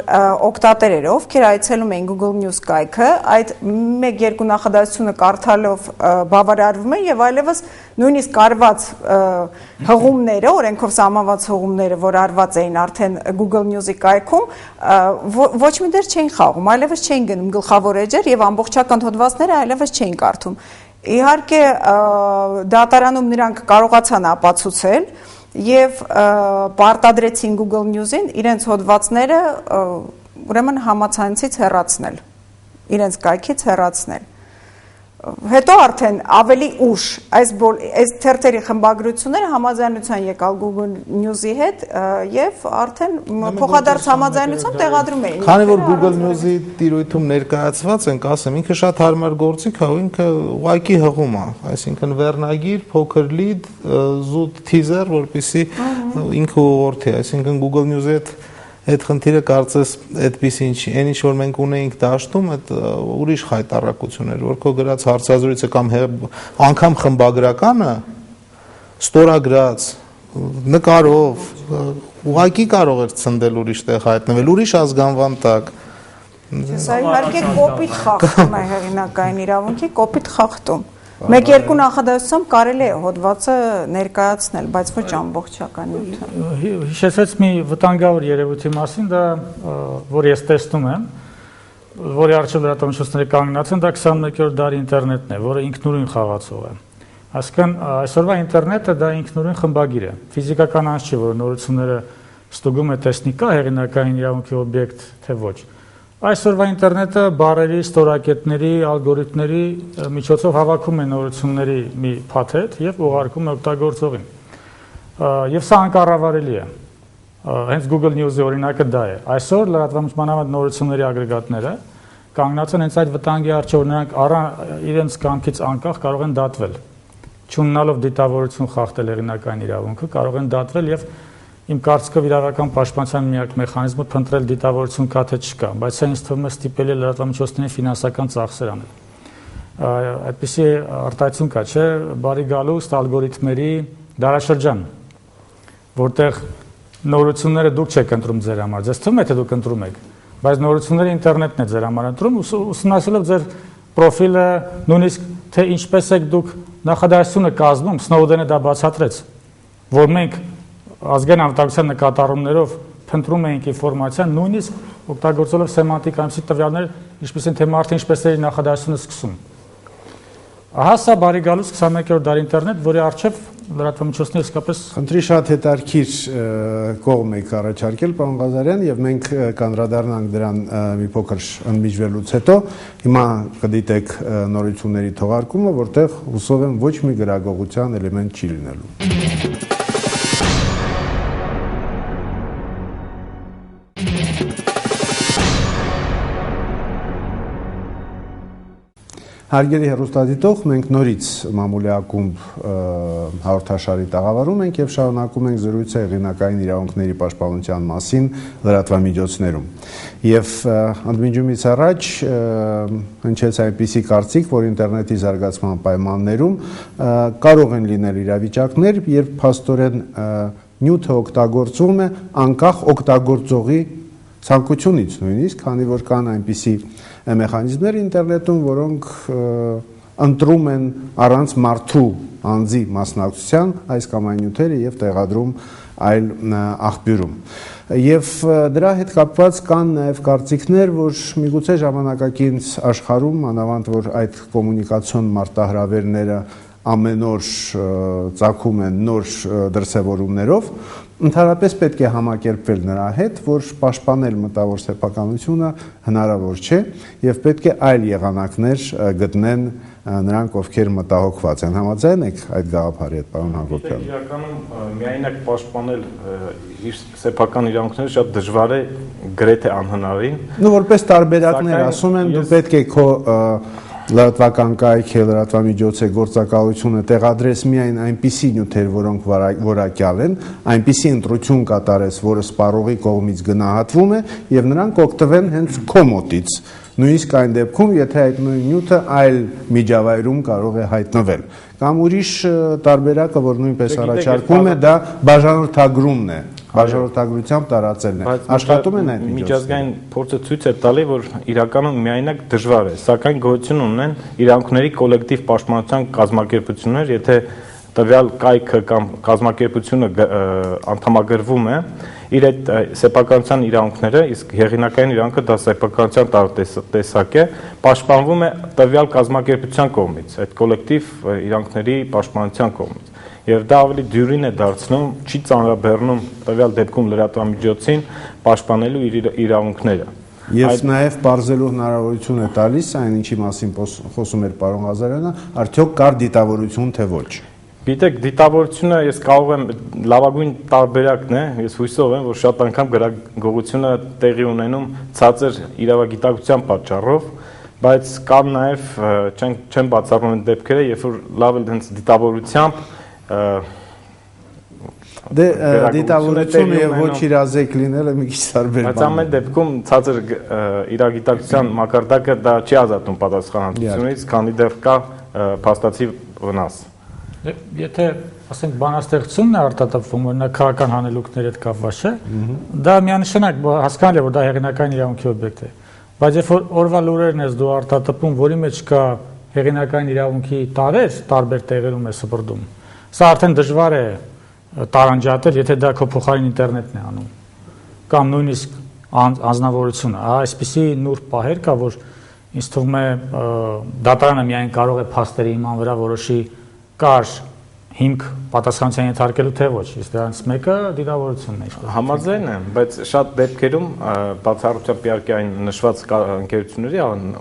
Speaker 2: օգտատերերը, ովքեր այցելում էին Google News կայքը, այդ 1-2 նախադասությունը կարդալով բավարարվում են եւ այլևս նույնիսկ արված հղումները, օրենքով սահմանված հղումները, որ արված էին արդեն Google News-ի կայքում, ոչ մի դեր չէին խաղում, այլևս չէին գնում գլխավոր էջեր եւ ամբողջական հոդվածները այլևս չէին կարդում։ Իհարկե, դատարանում նրանք կարողացան ապացուցել եւ պարտադրեցին Google News-ին իրենց հոդվածները ուրեմն համացանցից հեռացնել, իրենց կայքից հեռացնել։ Հետո արդեն ավելի ուշ այս թերթերի խմբագրությունները համաձայնության եկալ Google News-ի հետ եւ արդեն փոխադարձ համաձայնությամբ տեղադրում էին։
Speaker 3: Քանի որ Google News-ի տիրույթում ներկայացված ենք, ասեմ, ինքը շատ հարմար գործիք է, ինքը ուղղակի հղում է, այսինքն վերնագիր, փոքր լիդ, զուտ թիզեր, որպեսզի ինքը ուղղորդի, այսինքն Google News-ի հետ այդ խնդիրը կարծես այդպեսին չի, այն ինչ որ մենք ունեինք դաշտում, այդ ուրիշ խայտառակություն էր, որ քո գրած հարցազրույցը կամ անգամ խմբագրականը ստորագրած նկարով ուղղակի կարող էր ցնդել ուրիշ տեղ հայտնվել, ուրիշ ազգանվան տակ։
Speaker 2: Սա իհարկե կոպիտ խախտում է հեղինակային իրավունքի, կոպիտ խախտում։ 1-2 նախադասությամբ կարելի է հոդվածը ներկայացնել, բայց ոչ ամբողջական նյութը։
Speaker 4: Հիշեցրեց մի վտանգավոր երևույթի մասին, դա որ ես տեսնում եմ, որի առջև լրատվամիջոցները կանգնած են, դա 21-րդ դարի ինտերնետն է, որը ինքնուրույն խաղացող է։ Այսինքն այսօրվա ինտերնետը դա ինքնուրույն խմբագիր է։ Ֆիզիկական անձ չի, որ նորությունները ստուգում է տեխնիկա, հեղինակային իրավունքի օբյեկտ, թե ոչ։ Այսօրվա ինտերնետը բառերի, ստորակետների, ալգորիթմների միջոցով հավաքում է նորությունների մի փաթեթ եւ ուղարկում է օգտագործողին։ Եվ սա անկառավարելի է։ Հենց Google News-ի օրինակը դա է։ Այսօր լրատվամիջոցների նորությունների ագրեգատները կանգնած են հենց այդ վտանգի առջև, որ նրանք իրենց կամքից անկախ կարող են դատվել։ Չունենալով դիտավորություն խախտել հեղինակային իրավունքը, կարող են դատվել եւ իմ կարծիքով իրավական պաշտպանության միակ մեխանիզմը փնտրել դիտավորություն կա թե չկա, բայց սա ինձ թվում է ստիպելի լրատվամիջոցների ֆինանսական ծախսեր անել։ Այդպիսի արտահայտություն կա, չէ, բարի գալուստ ալգորիթմերի դարաշրջան, որտեղ նորությունները դուք չեք ընտրում ձեր համար, ձեզ թվում է թե դուք ընտրում եք, բայց նորությունները ինտերնետն է ձեր համար ընտրում, ուսումնասիրելով ձեր պրոֆիլը, նույնիսկ թե ինչպես եք դուք նախադասությունը կազմում, Սնոուդենը դա բացատրեց, որ մենք ազգային անվտանգության նկատառումներով փնտրում էինք ինֆորմացիան, նույնիսկ օգտագործելով սեմանտիկ այնպիսի տվյալներ, ինչպես են թե մարդը ինչպես է նախադասությունը սկսում։ Ահա սա բարի գալուց 21-րդ դարի ինտերնետ, որի առջև լրատվամիջոցները իսկապես
Speaker 1: խնդրի շատ հետաքրքիր կողմ եք առաջարկել, պարոն Ղազարյան, եւ մենք կանդրադառնանք դրան մի փոքր ընդմիջվելուց հետո։ Հիմա կդիտեք նորությունների թողարկումը, որտեղ հուսով եմ ոչ մի գրագողության էլեմենտ չի լինելու։ Հարգելի հեռուստադիտող, մենք նորից մամուլի ակումբ հաղորդաշարի տաղավարում ենք եւ շարունակում ենք զրույցը հեղինակային իրավունքների պաշտպանության մասին լրատվամիջոցներում։ Եվ ընդմիջումից առաջ հնչեց այնպիսի կարծիք, որ ինտերնետի զարգացման պայմաններում կարող են լինել իրավիճակներ, երբ փաստորեն նյութը օգտագործվում է անկախ օգտագործողի ցանկությունից նույնիսկ, քանի որ կան այնպիսի մեխանիզմներ ինտերնետում, որոնք ընտրում են առանց մարդու անձի մասնակցության այս կամ այն նյութերը եւ տեղադրում այլ աղբյուրում։ Եվ դրա հետ կապված կան նաեւ կարծիքներ, որ միգուցե ժամանակակին աշխարհում, մանավանդ որ այդ կոմունիկացիոն մարտահրավերները ամեն օր ծագում են նոր դրսևորումներով, ընդհանրապես պետք է համակերպվել նրա հետ, որ պաշտպանել մտավոր սեփականությունը հնարավոր չէ եւ պետք է այլ եղանակներ գտնեն նրանք, ովքեր մտահոգված են։ Համաձայն եք այդ գաղափարի հետ, պարոն Հակոբյան։
Speaker 7: Իրականում միայնակ պաշտպանել իր սեփական իրավունքները շատ դժվար է, գրեթե անհնարին։
Speaker 1: Նու որպես տարբերակներ ասում են, դու պետք է քո լրատվական կայքի լրատվամիջոցի գործակալությունը տեղադրես միայն այնպիսի նյութեր, որոնք որակյալ են, այնպիսի ընտրություն կատարես, որը սպառողի կողմից գնահատվում է, եւ նրանք օգտվեն հենց քո մոտից։ Նույնիսկ այն դեպքում, եթե այդ նույն նյութը այլ միջավայրում կարող է հայտնվել։ Կամ ուրիշ տարբերակը, որ նույնպես առաջարկվում է, դա բաժանորդագրումն է, բաժանորդագրությամբ տարածելն է։ Աշխատում են այդ
Speaker 7: միջազգային փորձը ցույց է տալի, որ իրականում միայնակ դժվար է, սակայն գոյություն ունեն իրավունքների կոլեկտիվ պաշտպանության կազմակերպություններ, եթե տվյալ կայքը կամ կազմակերպությունը անդամագրվում է, իր այդ սեփականության իրավունքները, իսկ հեղինակային իրավունքը դա սեփականության տեսակ է, պաշտպանվում է տվյալ կազմակերպության կողմից, այդ կոլեկտիվ իրավունքների պաշտպանության կողմից։ Եվ դա ավելի դյուրին է դարձնում, չի ծանրաբեռնում տվյալ դեպքում լրատվամիջոցին պաշտպանելու իր իրավունքները։
Speaker 1: Եվ նաև բարձելու հնարավորություն է տալիս այն, ինչի մասին խոսում էր պարոն Ղազարյանը, արդյոք կար դիտավորություն թե ոչ։
Speaker 7: Գիտեք, դիտավորությունը ես կարող եմ լավագույն տարբերակն է, ես հույսով եմ, որ շատ անգամ գրագողությունը տեղի ունենում ցածր իրավագիտակցության պատճառով, բայց կան նաև չեն բացառվում այն դեպքերը, երբ որ լավ էլ հենց դիտավորությամբ
Speaker 1: դիտավորությունը եւ ոչ իրազեկ լինելը մի քիչ տարբեր բան է։
Speaker 7: Բայց ամեն դեպքում ցածր իրավագիտակցության մակարդակը դա չի ազատում պատասխանատվությունից, քանի դեռ կա փաստացի վնաս։
Speaker 4: Եթե ասենք բանաստեղծությունն է արտադեպվում, օրինակ քաղաքական հանելուկների հետ կապված չէ, դա միանշանակ հասկանալի է, որ դա հեղինակային իրավունքի օբյեկտ է։ Բայց երբ որ օրվա լուրերն ես դու արտադեպում, որի մեջ կա հեղինակային իրավունքի տարեր, տարբեր տեղերում է սփռդում, սա արդեն դժվար է տարանջատել, եթե դա քո փոխարին ինտերնետն է անում, կամ նույնիսկ անձնավորությունը։ Այսպիսի նուրբ պահեր կա, որ ինձ թվում է դատարանը միայն կարող է փաստերի հիման վրա որոշի կար հիմք պատասխանատվության ենթարկելու թե ոչ, իսկ դրանից մեկը դիտավորությունն է։
Speaker 7: Համաձայն եմ, բայց շատ դեպքերում բացառությամբ իհարկե այն նշված ընկերությունների,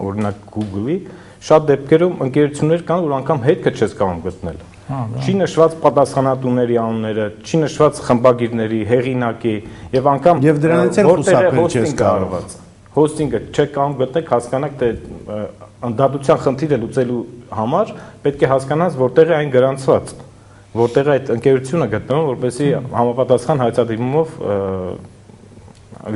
Speaker 7: օրինակ Google-ի, շատ դեպքերում ընկերություններ կան, որ անգամ հետքը չես կարող գտնել։ Չի նշված պատասխանատուների անունները, չի նշված խմբագիրների, հեղինակի եւ անգամ
Speaker 1: եւ դրանից էլ խուսափել չես կարող։
Speaker 7: Հոստինգը չեք կարող գտնել, հասկանաք, թե անդադության խնդիրը լուծելու համար պետք է հասկանաս որտեղ է այն գրանցված, որտեղ է այդ ընկերությունը գտնվում, որպեսզի համապատասխան հայցադիմումով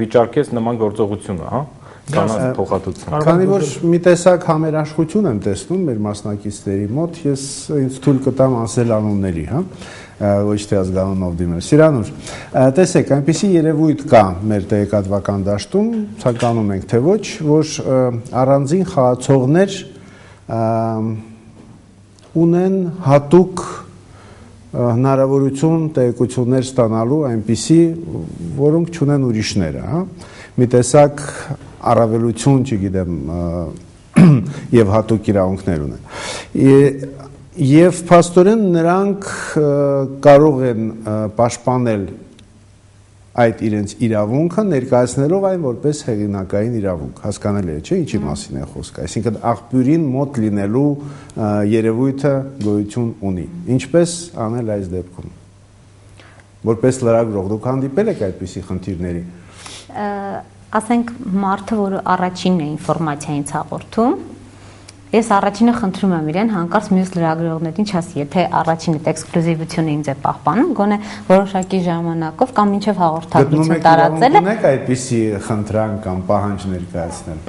Speaker 7: վիճարկես նման գործողությունը, հա։
Speaker 1: Քանի որ մի տեսակ համերաշխություն եմ տեսնում մեր մասնակիցների մոտ, ես ինձ թույլ կտամ ասել անունների, հա, ոչ թե ազգանունով դիմել։ Սիրանուր, տեսեք, այնպիսի երևույթ կա մեր տեղեկատվական դաշտում, ցանկանում ենք թե ոչ, որ առանձին խաղացողներ ունեն հատուկ հնարավորություն տեղեկություններ ստանալու այնպիսի, որոնք չունեն ուրիշները, հա։ Մի տեսակ առավելություն, չգիտեմ, եւ հատուկ իրավունքներ ունեն։ Եվ փաստորեն նրանք կարող են պաշտպանել այդ իրենց իրավունքը ներկայացնելով այն որպես հեղինակային իրավունք, հասկանալի է, չէ՞, ինչի մասին է խոսքը, այսինքն աղբյուրին մոտ լինելու երևույթը գոյություն ունի։ Ինչպես անել այս դեպքում։ Որպես լրագրող դուք հանդիպել եք այդպիսի խնդիրների։
Speaker 5: Ասենք մարդը, որը առաջինն է ինֆորմացիային հաղորդում, ես առաջինը խնդրում եմ իրեն հանկարծ մյուս լրագրողներին չասի, եթե առաջինը էքսկլյուզիվությունը ինձ է պահպանում, գոնե որոշակի ժամանակով կամ մինչև հաղորդագրություն տարածելը։
Speaker 1: Ունեք այդպիսի խնդրանք կամ պահանջ ներկայացնել։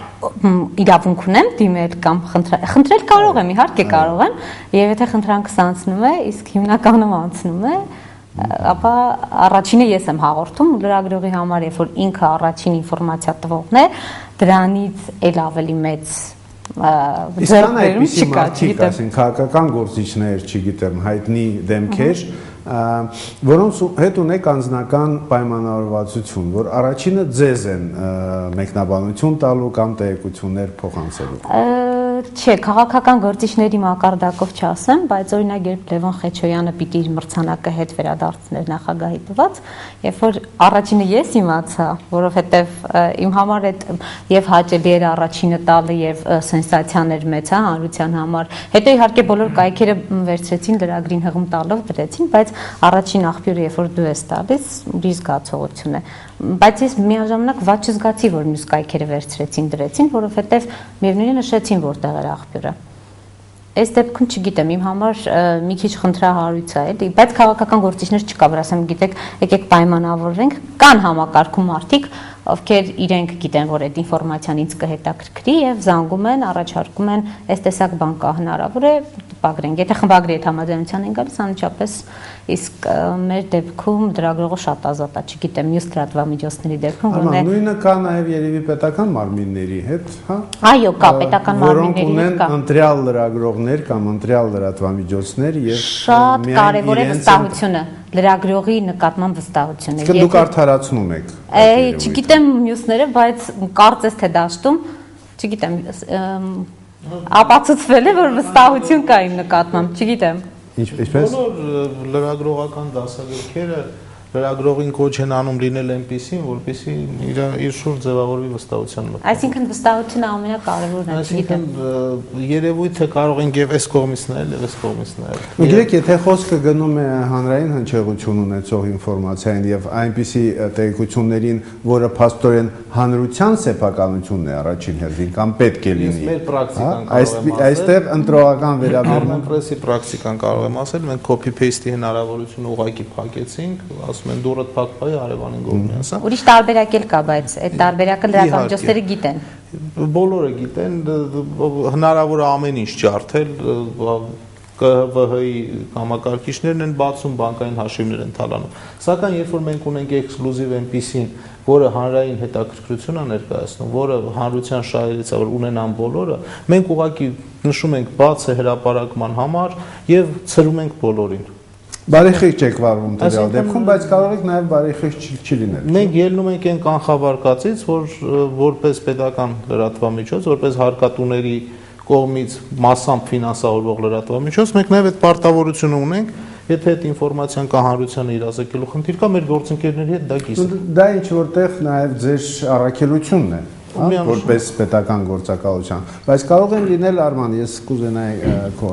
Speaker 5: Իրավունք ունեմ դիմել կամ խնդրել կարող եմ, իհարկե կարող եմ, եւ եթե խնդրանքս անցնում է, իսկ հիմնականում անցնում է, ապա առաջինը ես եմ հաղորդում լրագրողի համար, երբ որ ինքը առաջին ինֆորմացիա տվողն է, դրանից էլ ավելի մեծ
Speaker 1: Իսկան այդպիսի մարդիկ, ասենք քաղաքական գործիչներ, չգիտեմ, հայտնի դեմքեր, որոնց հետ ունեք անձնական պայմանավորվածություն, որ առաջինը ձեզ են մեկնաբանություն տալու կամ տեղեկություններ փոխանցելու։
Speaker 5: Չէ, քաղաքական գործիչների մակարդակով չասեմ, բայց օրինակ երբ Լևոն Խեչոյանը պիտի իր մրցանակը հետ վերադարձներ նախագահի տված, երբ որ առաջինը ես իմացա, որովհետև իմ համար այդ եւ հաճելի էր առաջինը տալը եւ սենսացիան էր մեծ, հա, հանրության համար։ Հետո իհարկե բոլոր կայքերը վերցրեցին լրագրին հղում տալով դրեցին, բայց առաջին աղբյուրը երբ որ դու ես տալիս, ուրիշ զգացողություն է։ Բայց ես միաժամանակ ված չզգացի, որ մյուս կայքերը վերցրեցին դրեցին, որովհետև միևնույնն է նշեցին որտեղ էր աղբյուրը։ Այս դեպքում չգիտեմ, իմ համար մի քիչ խնդրահարույց է, էլի, բայց քաղաքական գործիչներ չկա, որ ասեմ, գիտեք, եկեք պայմանավորվենք, կան համակարգում մարդիկ, ովքեր իրենք գիտեն, որ այդ ինֆորմացիան ինձ կհետաքրքրի եւ զանգում են, առաջարկում են, այս տեսակ բան կա, հնարավոր է տպագրենք։ Եթե խմբագրի հետ համաձայնության են գալիս, անմիջապես, իսկ մեր դեպքում լրագրողը շատ ազատ է, չգիտեմ, մյուս լրատվամիջոցների դեպքում
Speaker 1: գոնե նույնը կա նաեւ երևի պետական մարմինների հետ, հա։
Speaker 5: Այո, կա պետական մարմինների հետ կա։
Speaker 1: Որոնք ունեն ընտրյալ լրագրողներ կամ ընտրյալ լրատվամիջոցներ եւ
Speaker 5: շատ կարեւոր է վստահությունը, լրագրողի նկատմամբ վստահությունը։
Speaker 1: Իսկ դուք արդարացնում եք։
Speaker 5: Չգիտեմ մյուսները, բայց կարծես թե դաշտում, չգիտեմ, ապացուցվել է, որ վստահություն կա իմ նկատմամբ, չգիտեմ։
Speaker 1: Ինչպես։
Speaker 3: Բոլոր լրագրողական դասագրքերը լրագրողին կոչ են անում լինել այնպեսին, որպեսզի իր շուրջ ձևավորվի վստահության մտքեր։
Speaker 5: Այսինքն վստահությունը ամենակարևորն է,
Speaker 3: Այսինքն երևույթ է կարող ենք եւ այս կողմից նայել եւ այս կողմից նայել։
Speaker 1: Գիտեք, եթե խոսքը գնում է հանրային հնչեղություն ունեցող ինֆորմացիային եւ այնպիսի տեղեկություններին, որը փաստորեն հանրության սեփականությունն է առաջին հերթին կամ պետք է լինի։
Speaker 3: Մեր պրակտիկան կարող եմ ասել։
Speaker 1: Այստեղ ընտրողական վերաբերմունք
Speaker 3: Պրեսի պրակտիկան կարող եմ ասել, մենք copy paste-ի հնարավորությունը ուղղակի փակեցինք, ասում են դուրդ փակվայի Արևանին գողնի, ասա։
Speaker 5: Ուրիշ տարբերակ էլ կա, բայց այդ տարբերակը լրատվամիջոցները գիտեն։
Speaker 3: Բոլորը գիտեն, հնարավոր է ամեն ինչ ջարդել, ԿՀՎՀ-ի համակարգիչներն են բացում, բանկային հաշիվներ են թալանում։ Սակայն երբ որ մենք ունենք էքսկլյուզիվ այնպիսին, որը հանրային հետաքրքրություն է ներկայացնում, որը հանրության շահերից է, որ ունենան բոլորը, մենք ուղղակի նշում ենք բաց է հրապարակման համար եւ ցրում ենք բոլորին։
Speaker 1: Բարեխիղճ եք վարվում տվյալ դեպքում, բայց կարող եք նաև բարեխիղճ չլինել։
Speaker 3: Մենք ելնում ենք այն կանխավարկածից, որ որպես պետական լրատվամիջոց, որպես հարկատուների կողմից մասամբ ֆինանսավորվող լրատվամիջոց, մենք նաև այդ պարտավորությունը ունենք, եթե այդ ինֆորմացիան կա հանրությանը իրազեկելու խնդիր կա, մեր գործընկերների հետ դա կիսը։
Speaker 1: Դա ինչ որտեղ նաև ձեր առաքելությունն է, որպես պետական գործակալության, բայց կարող են լինել Արման, ես կուզենայի քո,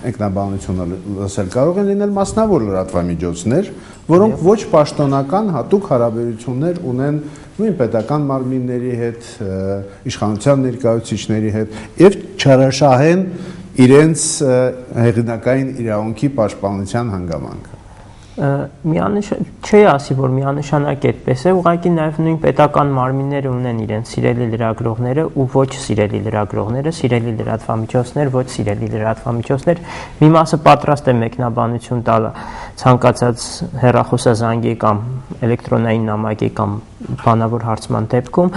Speaker 1: ինքնաբանությունը լսել, կարող են լինել մասնավոր լրատվամիջոցներ, որոնք ոչ պաշտոնական հատուկ հարաբերություններ ունեն նույն պետական մարմինների հետ, իշխանության ներկայացուցիչների հետ եւ չարաշահեն իրենց հեղինակային իրավունքի պաշտպանության հանգամանքը։
Speaker 6: Չի ասի, որ միանշանակ այդպես է, ուղղակի նաև նույն պետական մարմինները ունեն իրենց սիրելի լրագրողները ու ոչ սիրելի լրագրողները, սիրելի լրատվամիջոցներ, ոչ սիրելի լրատվամիջոցներ, մի մասը պատրաստ է մեկնաբանություն տալ ցանկացած հեռախոսազանգի կամ էլեկտրոնային նամակի կամ բանավոր հարցման դեպքում,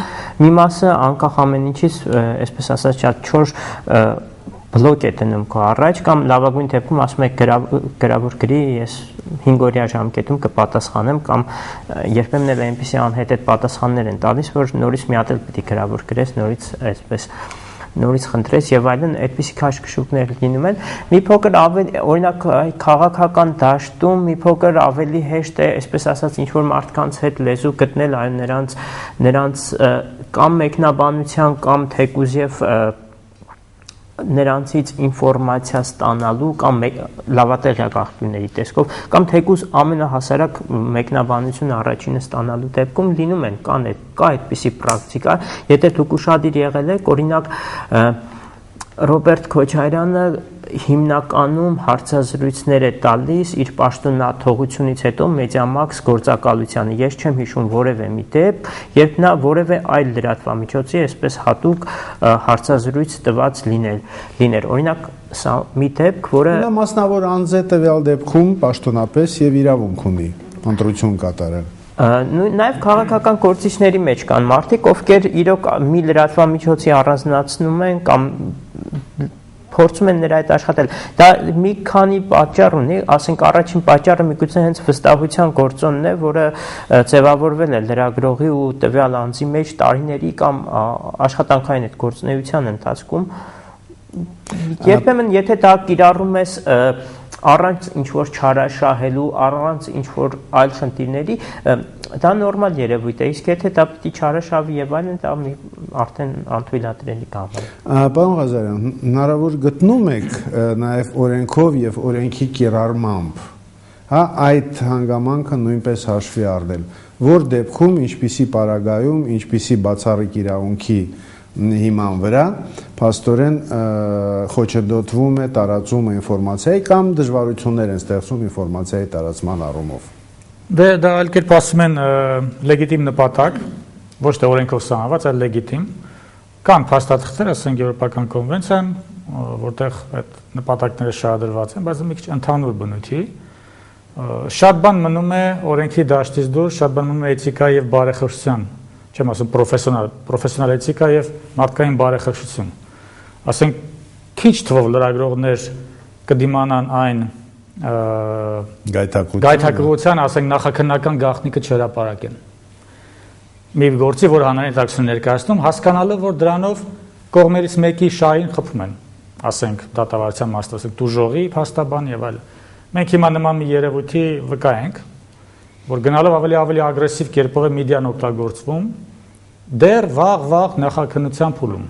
Speaker 6: մի մասը անկախ ամեն ինչից, այսպես ասած, շատ չոր բլոկ է դնում քո առաջ կամ լավագույն դեպքում ասում եք գրավոր գրի ես 5 օրյա ժամկետում կպատասխանեմ կամ երբեմն էլ այնպեսի անհետեթ պատասխաններ են տալիս որ նորից մի հատ էլ պիտի գրավոր գրես նորից այսպես նորից խնդրես եւ այլն այդպիսի քաշքշուկներ լինում են մի փոքր ավելի օրինակ քաղաքական դաշտում մի փոքր ավելի հեշտ է այսպես ասած ինչ որ մարդկանց հետ լեզու գտնել այլ նրանց կամ մեկնաբանության կամ թեկուզ եւ նրանցից ինֆորմացիա ստանալու կամ լավատեղյակ աղբյուրների տեսքով կամ թեկուզ ամենահասարակ մեկնաբանությունը առաջինը ստանալու դեպքում լինում են կա այդպիսի պրակտիկա եթե դուք ուշադիր եղել եք օրինակ Ռոբերտ Քոչարյանը հիմնականում հարցազրույցներ է տալիս իր պաշտոնաթողությունից հետո Մեդիամաքս գործակալությանը։ Ես չեմ հիշում որևէ մի դեպք, երբ նա որևէ այլ լրատվամիջոցի այսպես հատուկ հարցազրույց տված լիներ։ Օրինակ, սա մի դեպք, որը
Speaker 1: նա մասնավոր անձ է տվյալ դեպքում պաշտոնապես եւ իրավունք ունի ընտրություն կատարել։
Speaker 6: Նաև քաղաքական գործիչների մեջ կան մարդիկ, ովքեր իրոք մի լրատվամիջոցի առանձնացնում են կամ փորձում են նրա հետ աշխատել։ Դա մի քանի պատճառ ունի, ասենք առաջին պատճառը միգուցե հենց վստահության գործոնն է, որը ձևավորվել է լրագրողի ու տվյալ անձի մեջ տարիների կամ աշխատանքային այդ գործունեության ընթացքում։ Երբեմն եթե դա կիրառում ես առանց ինչ-որ չարաշահելու, առանց ինչ-որ այլ խնդիրների, դա նորմալ երևույթ է, իսկ եթե դա պիտի չարաշահվի եւ այլն, դա արդեն անթույլատրելի կապ է։
Speaker 1: Պարոն Ղազարյան, հնարավոր գտնում եք նաեւ օրենքով եւ օրենքի կիրառմամբ, հա, այդ հանգամանքը նույնպես հաշվի առնել, որ դեպքում ինչպիսի պարագայում, ինչպիսի բացառիկ իրավունքի հիման վրա փաստորեն խոչընդոտվում է, տարածում է ինֆորմացիայի կամ դժվարություններ են ստեղծում ինֆորմացիայի տարածման առումով։
Speaker 4: Դե դա այլ կերպ ասում են լեգիտիմ նպատակ, ոչ թե օրենքով սահմանված, այլ լեգիտիմ։ Կան փաստաթղթեր, ասենք Եվրոպական կոնվենցիան, որտեղ այդ նպատակները շահադրված են, բայց մի քիչ ընդհանուր բնույթի։ Շատ բան մնում է օրենքի դաշտից դուրս, շատ բան մնում է էթիկա եւ բարեխոսության, չեմ ասում պրոֆեսիոնալ էթիկա եւ մարդկային բարեխոսություն։ Ասենք քիչ թվով լրագրողներ կդիմանան այն գայթակղության, ասենք նախաքննական գաղտնիքը չհրապարակեն։ Մի գործի, որ հանրային տաքսին ներկայացնում, հասկանալով, որ դրանով կողմերից մեկի շահին խփում են, ասենք դատավարության մասնասենք դուժողի, փաստաբան եւ այլն։ Մենք հիմա նման մի երևույթի վկա ենք, որ գնալով ավելի ագրեսիվ կերպով է մեդիան օգտագործվում դեռ վաղ նախաքննության փուլում։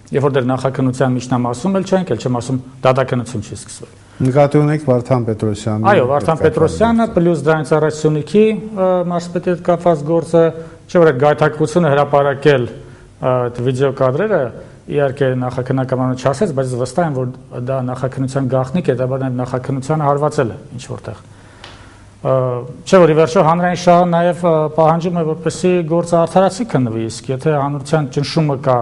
Speaker 4: Երբ որ դեռ նախաքննության միջնամասում էլ չենք, էլ չեմ ասում դատաքննություն չի սկսվել։
Speaker 1: Նկատի ունեք Վարդան Պետրոսյանը։
Speaker 4: Այո, Վարդան Պետրոսյանը պլյուս դրանից առաջ Սյունիքի մարզպետի հետ կապված գործը, չէ՞ որ այդ գայթակղությունը հրապարակել այդ վիդեոկադրերը իհարկե նախաքննական չասեց, բայց վստահ եմ, որ դա նախաքննության գաղտնիք է, դա բան նախաքննությանը հարվածել է ինչ որտեղ։ Չէ՞ որ ի վերջո հանրային շահը նաև պահանջում է, որպեսզի գործը արդարացի քննվի, իսկ եթե հանրության ճնշումը կա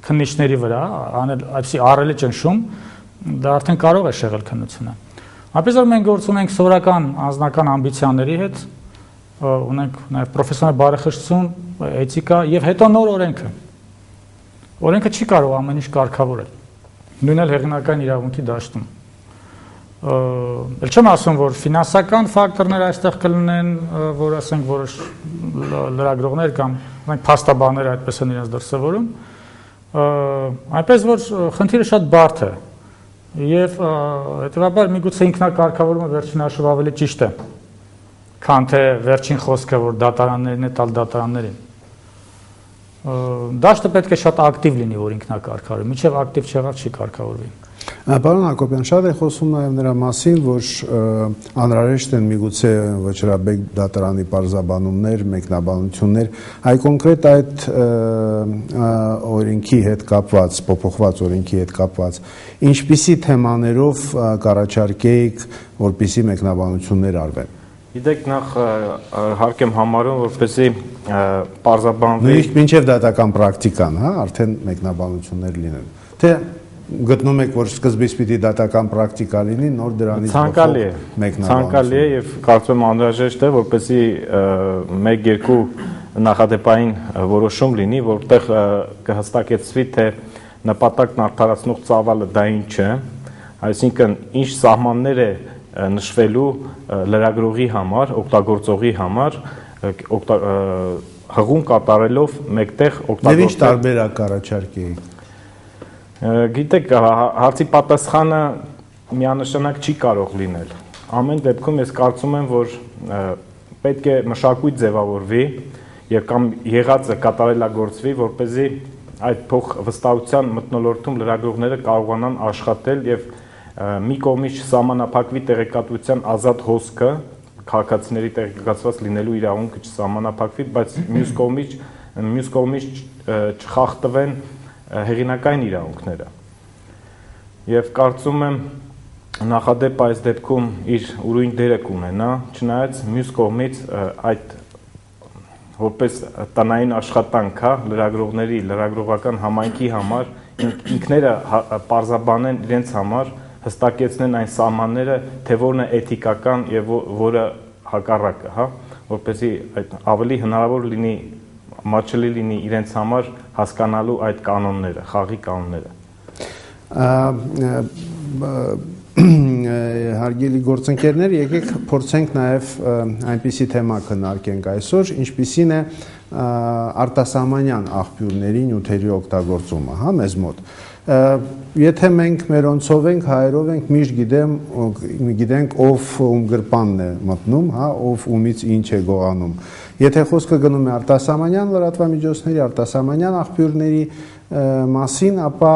Speaker 4: քննիչների վրա, այսպիսի առելի ճնշում, դա արդեն կարող է շեղել քննությունը։ Այնպես որ մենք գործում ենք սովորական անձնական ամբիցիաների հետ, ունենք նաև պրոֆեսիոնալ բարեխոսություն, էթիկա եւ հետո նոր օրենքը։ Օրենքը չի կարող ամեն ինչ կարգավորել։ Նույնն էլ հեղինակային իրավունքի դաշտում։ Էլ չեմ ասում, որ ֆինանսական ֆակտորներ այստեղ կլինեն, որ ասենք որոշ լրագրողներ կամ փաստաբաններ այդպես են իրենց դրսևորում, այնպես որ խնդիրը շատ բարդ է եւ հետեւաբար միգուցե ինքնակարգավորումը վերջին հաշվով ավելի ճիշտ է, քան թե վերջին խոսքը, որ դատարաններն է տալ դատարաններին։ Դաշտը պետք է շատ ակտիվ լինի, որ ինքնակարգավորվի, մինչև ակտիվ չեղավ չի կարգավորվի։
Speaker 1: Պարոն Հակոբյան, շատ է խոսում նաև նրա մասին, որ անհրաժեշտ են միգուցե Վճռաբեկ դատարանի պարզաբանումներ, մեկնաբանություններ, այ կոնկրետ այդ օրենքի հետ կապված, փոփոխված օրենքի հետ կապված, ինչպիսի թեմաներով կառաջարկեիք, որպիսի մեկնաբանություններ արվեն։
Speaker 7: Գիտեք, նախ հարկ եմ համարում, որպեսզի պարզաբանվի
Speaker 1: մինչև դատական պրակտիկան, հա, արդեն մեկնաբանություններ լինեն։ Թե գտնում եք, որ սկզբից պիտի դատական պրակտիկա լինի, նոր դրանից
Speaker 7: ցանկալի է եւ կարծում եմ անհրաժեշտ է, որպեսզի 1-2 նախադեպային որոշում լինի, որտեղ կհստակեցվի, թե նպատակն արդարացնող ծավալը դա ինչ է, այսինքն ինչ սահմաններ է նշվելու լրագրողի համար, օգտագործողի համար, հղում կատարելով մեկտեղ օգտագործել։
Speaker 1: Եվ ինչ տարբերակ առաջարկեի։
Speaker 7: Գիտեք, հարցի պատասխանը միանշանակ չի կարող լինել։ Ամեն դեպքում ես կարծում եմ, որ պետք է մշակույթ ձևավորվի եւ կամ եղածը կատարելագործվի, որպեսզի այդ փոխվստահության մթնոլորտում լրագրողները կարողանան աշխատել եւ մի կողմից չսահմանափակվի տեղեկատվության ազատ հոսքը, քաղաքացիների տեղեկացված լինելու իրավունքը չսահմանափակվի, բայց մյուս կողմից չխախտվեն հեղինակային իրավունքները։ եւ կարծում եմ նախադեպ այս դեպքում իր ուրույն դերը կունենա, չնայած մյուս կողմից այդ որպես տնային աշխատանք է լրագրողների, լրագրողական համայնքի համար ինքները պարզաբանեն իրենց համար, հստակեցնեն այն սահմանները, թե որն է էթիկական եւ որը հակառակը, հա, որպեսզի այդ ավելի հնարավոր լինի, մատչելի լինի իրենց համար հասկանալու այդ կանոնները, խաղի կանոնները։
Speaker 1: Հարգելի գործընկերներ, եկեք փորձենք նաև այնպիսի թեմա քննարկենք այսօր, ինչպիսին է արտասահմանյան աղբյուրների նյութերի օգտագործումը, հա, մեզ մոտ։ Եթե մենք մերոնցով ենք, հայերով ենք, միշտ գիտենք ով ում գրպանն է մտնում, հա, ով ումից ինչ է գողանում։ Եթե խոսքը գնում է արտասահմանյան լրատվամիջոցների, արտասահմանյան աղբյուրների մասին, ապա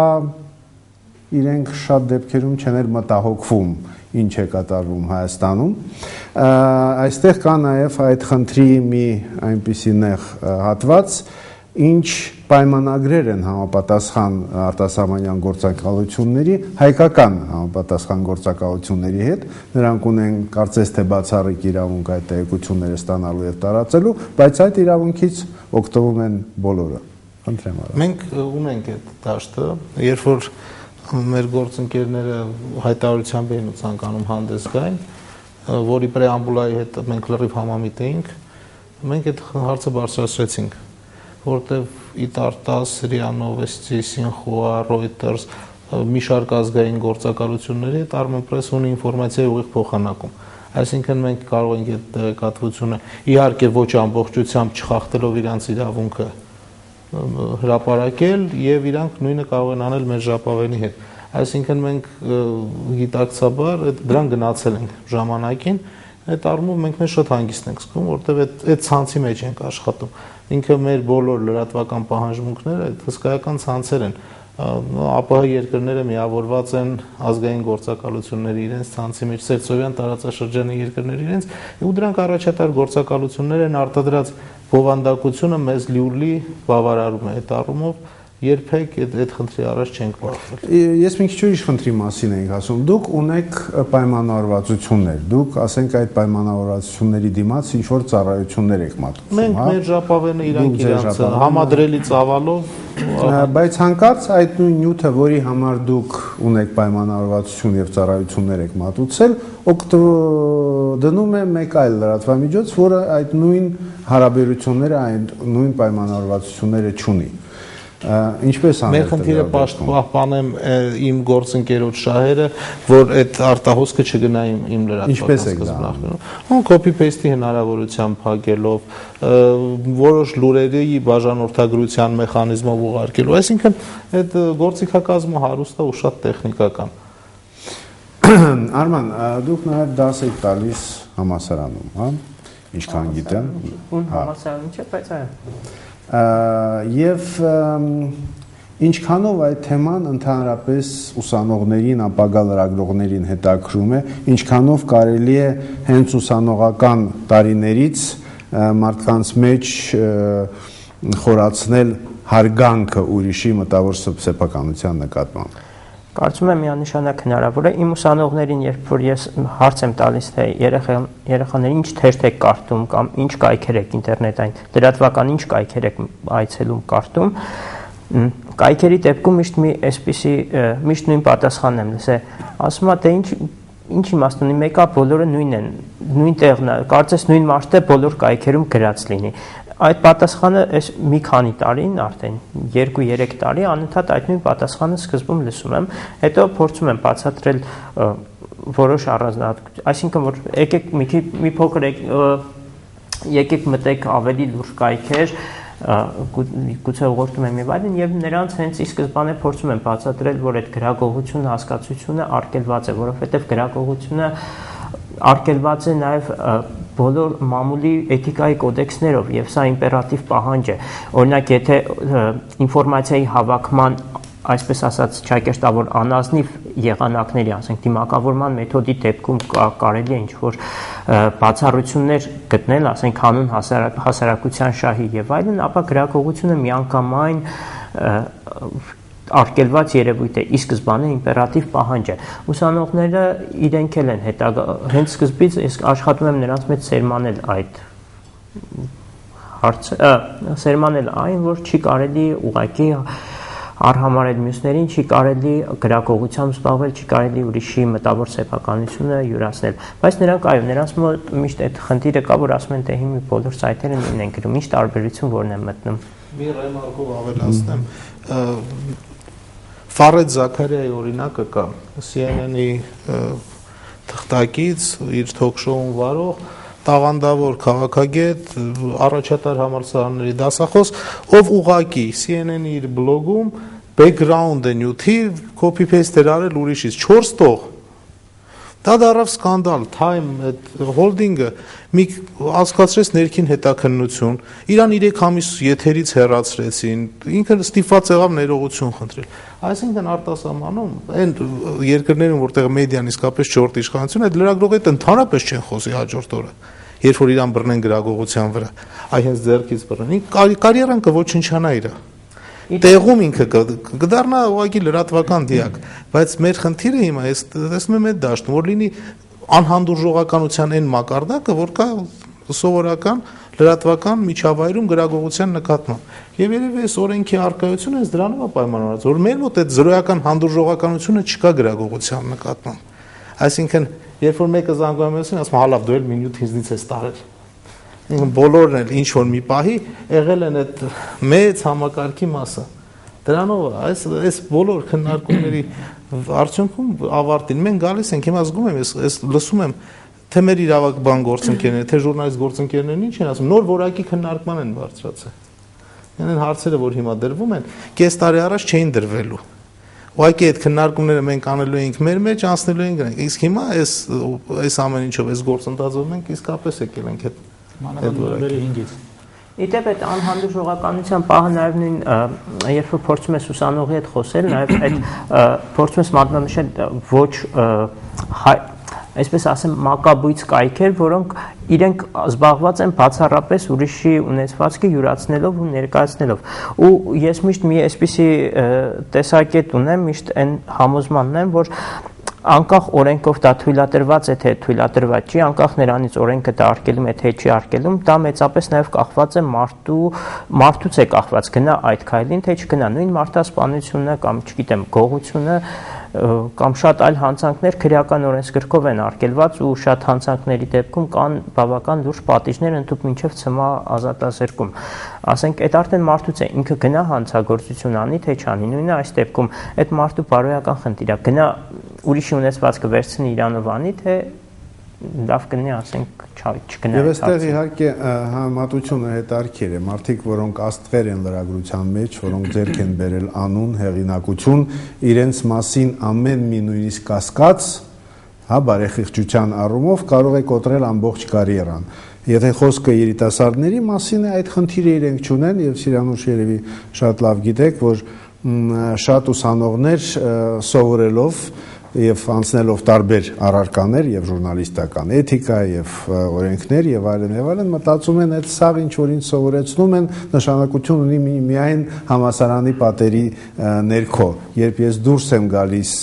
Speaker 1: իրենք շատ դեպքերում չեն մտահոգվում ինչ է կատարվում Հայաստանում։ Այստեղ կա նաև այդ խնդրի մի այնպիսի նեղ հատված, ինչ պայմանագրեր են համապատասխան արտասահմանյան գործակալությունների, հայկական համապատասխան գործակալությունների հետ, նրանք ունեն կարծես թե բացառիկ իրավունք այդ տեղեկությունները ստանալու եւ տարածելու, բայց այդ իրավունքից օգտվում են բոլորը։ Խնդրեմ արա։
Speaker 3: Մենք ունենք այդ դաշտը, երբ որ մեր գործընկերները հայտարարությամբ էին ցանկանում հանդես գային, որի պրեամբուլայի հետ մենք լրիվ համամիտ էինք, մենք այդ հարցը բարձրացրեցինք, որտեղ ITAR-10, RIA Novosti, Xinhua, Reuters, մի շարք ազգային գործակալությունների հետ Armenpress ունի ինֆորմացիայի ուղիղ փոխանակում։ Այսինքն մենք կարող ենք այդ տեղեկատվությունը իհարկե ոչ ամբողջությամբ չխախտելով իրանց իրավունքը հրապարակել եւ իրանք նույնը կարող են անել մեր ժապավենի հետ։ Այսինքն մենք գիտակցաբար դրան գնացել ենք ժամանակին, այդ առումով մենք մեզ շատ հանգիստ ենք զգում, որովհետեւ այդ ցանցի մեջ ենք աշխատում։ Ինքը մեր բոլոր լրատվական պահանջմունքները այդ հսկայական ցանցեր են։ ԱՊՀ երկրները միավորված են ազգային գործակալությունների իրենց ցանցի մեջ, Սերտսովյան տարածաշրջանի երկրների իրենց, ու դրանք առաջատար գործակալություններ են արտադրած բովանդակությունը մեզ լիուրլի բավարարում է այդ առումով երբեք այդ խնդրի առաջ չենք բախվել։
Speaker 1: Ես մի քիչ ուրիշ խնդրի մասին էինք ասում։ Դուք ունեք պայմանավորվածություններ, դուք ասենք այդ պայմանավորվածությունների դիմաց ինչ որ ծառայություններ եք մատուցում,
Speaker 3: հա։ Մենք մեր ժապավենը իրանք իրանց համադրելի ծավալով,
Speaker 1: բայց հանկարծ այդ նույն նյութը, որի համար դուք ունեք պայմանավորվածություն եւ ծառայություններ եք մատուցել, դնում է մեկ այլ լրատվամիջոց, որը այդ նույն հարաբերությունները, այդ նույն պայմանավորվածությունները չունի։ Ինչպես անել։
Speaker 3: Մեր խնդիրը պահպանեմ իմ գործընկերոջ շահերը, որ այդ արտահոսքը չգնա իմ լրատվական սկզբնախմբում։ Copy paste-ի հնարավորությամբ փակելով, որոշ լուրերի բաժանորդագրության մեխանիզմով ուղարկելու, այսինքն այդ գործիքակազմը հարուստ է ու շատ տեխնիկական։
Speaker 1: Արման, դուք նաև դաս եք տալիս համալսարանում, հա, ինչքան գիտեմ։
Speaker 6: Համալսարանում չէ, բայց այո։
Speaker 1: Եվ ինչքանով այդ թեման ընդհանրապես ուսանողներին, ապագա լրագրողներին հետաքրում է, ինչքանով կարելի է հենց ուսանողական տարիներից մարդկանց մեջ խորացնել հարգանքը ուրիշի մտավոր սեփականության նկատմամբ։
Speaker 6: Կարծում եմ միանշանակ հնարավոր է իմ ուսանողներին, երբ որ ես հարց եմ տալիս, թե երեխաներին ինչ թերթ եք կարդում կամ ինչ կայքեր եք ինտերնետային, լրատվական ինչ կայքեր եք այցելում կարդում, կայքերի դեպքում միշտ նույն պատասխանն եմ լսել, ասում եմ, թե ինչ իմաստ ունի, մեկը բոլորը նույնն են, նույն տեղն է, կարծես նույն մարդը բոլոր կայքերում գրած լինի։ Այդ պատասխանը այս մի քանի տարին, արդեն 2-3 տարի անընդհատ այդ նույն պատասխանը սկզբում լսում եմ, հետո փորձում եմ բացատրել որոշ առանձնահատկություն, այսինքն որ եկեք մի փոքր եկեք մտեք ավելի լուրջ կայքեր, գուցե ուղղորդում եմ եւ այլն, եւ նրանց հենց ի սկզբանե փորձում եմ բացատրել, որ այդ գրագողություն հասկացությունը արգելված է, որովհետեւ գրագողությունը արգելված է նաև բոլոր մամուլի էթիկայի կոդեքսներով եւ սա իմպերատիվ պահանջ է։ Օրինակ, եթե ինֆորմացիայի հավաքման, այսպես ասած, ճակերտավոր անազնիվ եղանակների, ասենք դիմակավորման մեթոդի դեպքում կարելի է ինչ-որ բացառություններ գտնել, ասենք հանուն հասարակության շահի եւ այլն, ապա գրագողությունը միանգամայն արգելված երևույթ է, ի սկզբանե իմպերատիվ պահանջ է։ Ուսանողները իրենք էլ են հենց սկզբից ես աշխատում եմ նրանց մեջ սերմանել այդ հարցը, սերմանել այն, որ չի կարելի ուղղակի արհամարել մյուսներին, չի կարելի գրագողությամբ զբաղվել, չի կարելի ուրիշի մտավոր սեփականությունը յուրացնել։ Բայց նրանք այո, նրանց մոտ միշտ այդ խնդիրը կա, որ ասում են թե հիմա բոլոր սայթերը նույնն են գրում, ինչ տարբերություն որն է մտնում։
Speaker 3: Մի ռեմարկով ավելացնեմ, Ֆարեդ Զաքարիայի օրինակը կա, CNN-ի թղթակից իր թոք-շոուն վարող տաղանդավոր քաղաքագետ, առաջատար համալսարանների դասախոս, ով ուղակի CNN-ի իր բլոգում background-ը նյութի copy-paste էր արել ուրիշից 4 տող։ Դա դարավ սկանդալ, Time Holding-ը մի հասկացրեց ներքին հետաքննություն, իրան 3 ամիս եթերից հեռացրեցին, ինքը ստիպված եղավ ներողություն խնդրել։ Այսինքն արտասահմանում այն երկրներում, որտեղ մեդիան իսկապես չորտ իշխանություն է, լրագրողը ընդհանրապես չեն խոսի հաջորդ օրը, երբ որ իրան բռնեն գրագողության վրա, այ հենց ձեռքից բռնեն, կարիերան կոչնչանա իր։ Տեղում ինքը կդառնա ուղղակի լրատվական դիակ, բայց մեր խնդիրը հիմա ես տեսնում եմ այդ դաշտում, որ լինի անհանդուրժողականության այն մակարդակը, որ կա սովորական լրատվական միջավայրում գրագողության նկատմամբ։ Եվ երևի այս օրենքի արկայությունը հենց դրանով է պայմանավորված, որ մեր մոտ այդ զրոյական հանդուրժողականությունը չկա գրագողության նկատմամբ։ Այսինքն, երբ որ մեկը զանգում է ասում, հալավ դու էլ մի նյութ ինձնից ես տարել։ Բոլորն էլ ինչ որ մի պահի եղել են այդ մեծ համակարգի մասը։ Դրանով այս բոլոր քննարկումների արդյունքում ավարտին մենք գալիս ենք, հիմա զգում եմ, ես լսում եմ թե մեր իրավաբան գործընկերները, թե ժուրնալիստ գործընկերներն ինչ են ասում, նոր որակի քննարկման են բարձրացել։ Այն հարցերը, որ հիմա դրվում են, կես տարի առաջ չէին դրվելու։ Ուղղակի այդ քննարկումները մենք անելու ենք մեր մեջ, անցնելու ենք գրանք։ Իսկ հիմա այս ամեն ինչով, այս գործընթացով մենք իսկապես եկել ենք այդ
Speaker 4: մանավանդ 5-ից։
Speaker 6: Իդեպ այդ անհանդուրժողականության պահը նաև նույն երբ որ փորձում ես ուսանողի հետ խոսել, նաև այդ փորձում ես մատնանշել ոչ այսպես ասեմ մակաբույց կայքեր, որոնք իրենք զբաղված են բացառապես ուրիշի ունեցվածքը յուրացնելով ու ներկայացնելով։ Ու ես միշտ մի այսպիսի տեսակետ ունեմ, միշտ այն համոզմանն եմ, որ անկախ օրենքով դա թույլատրված է թե թույլատրված չի, անկախ նրանից օրենքը դա արգելում է թե չի արգելում, դա մեծապես նաև կախված է մարդուց է կախված, գնա այդ քայլին թե չգնա, նույն մարդասպանությունը կամ չգիտեմ գողությունը կամ շատ այլ հանցանքներ քրեական օրենսգրքով են արգելված ու շատ հանցանքների դեպքում կան բավական լուրջ պատիժներ ընդհանուր մինչև ցմահ ազատազրկում։ Ասենք այդ արդեն մարդուց է, ինքը գնա հանցագործություն անի թե չանի, նույնը այս դեպքում այդ մարդու բարոյական խնդիր է, գնա ուրիշի ունեցվածքը վերցնի իրանով անի, թե լավ կնի ասենք չգնա։
Speaker 1: Եվ այստեղ իհարկե համատությունը հետարքեր է, մարդիկ, որոնք աստղեր են լրագրության մեջ, որոնք ձեռք են բերել անուն, հեղինակություն, իրենց մասին ամեն մի նույնիսկ կասկած, հա, բարեխիղճության առումով կարող է կոտրել ամբողջ կարիերան։ Եթե խոսքը երիտասարդների մասին է, այդ խնդիրը իրենք չունեն եւ Սիրանուշ երևի շատ լավ գիտեք, որ շատ ուսանողներ սովորելով եւ անցնելով տարբեր առարկաներ եւ ժուրնալիստական էթիկա եւ օրենքներ եւ այլն մտածում են այդ սաղ ինչ որ ինձ սովորեցնում են նշանակություն ունի միայն համասարանի պատերի ներքո, երբ ես դուրս եմ գալիս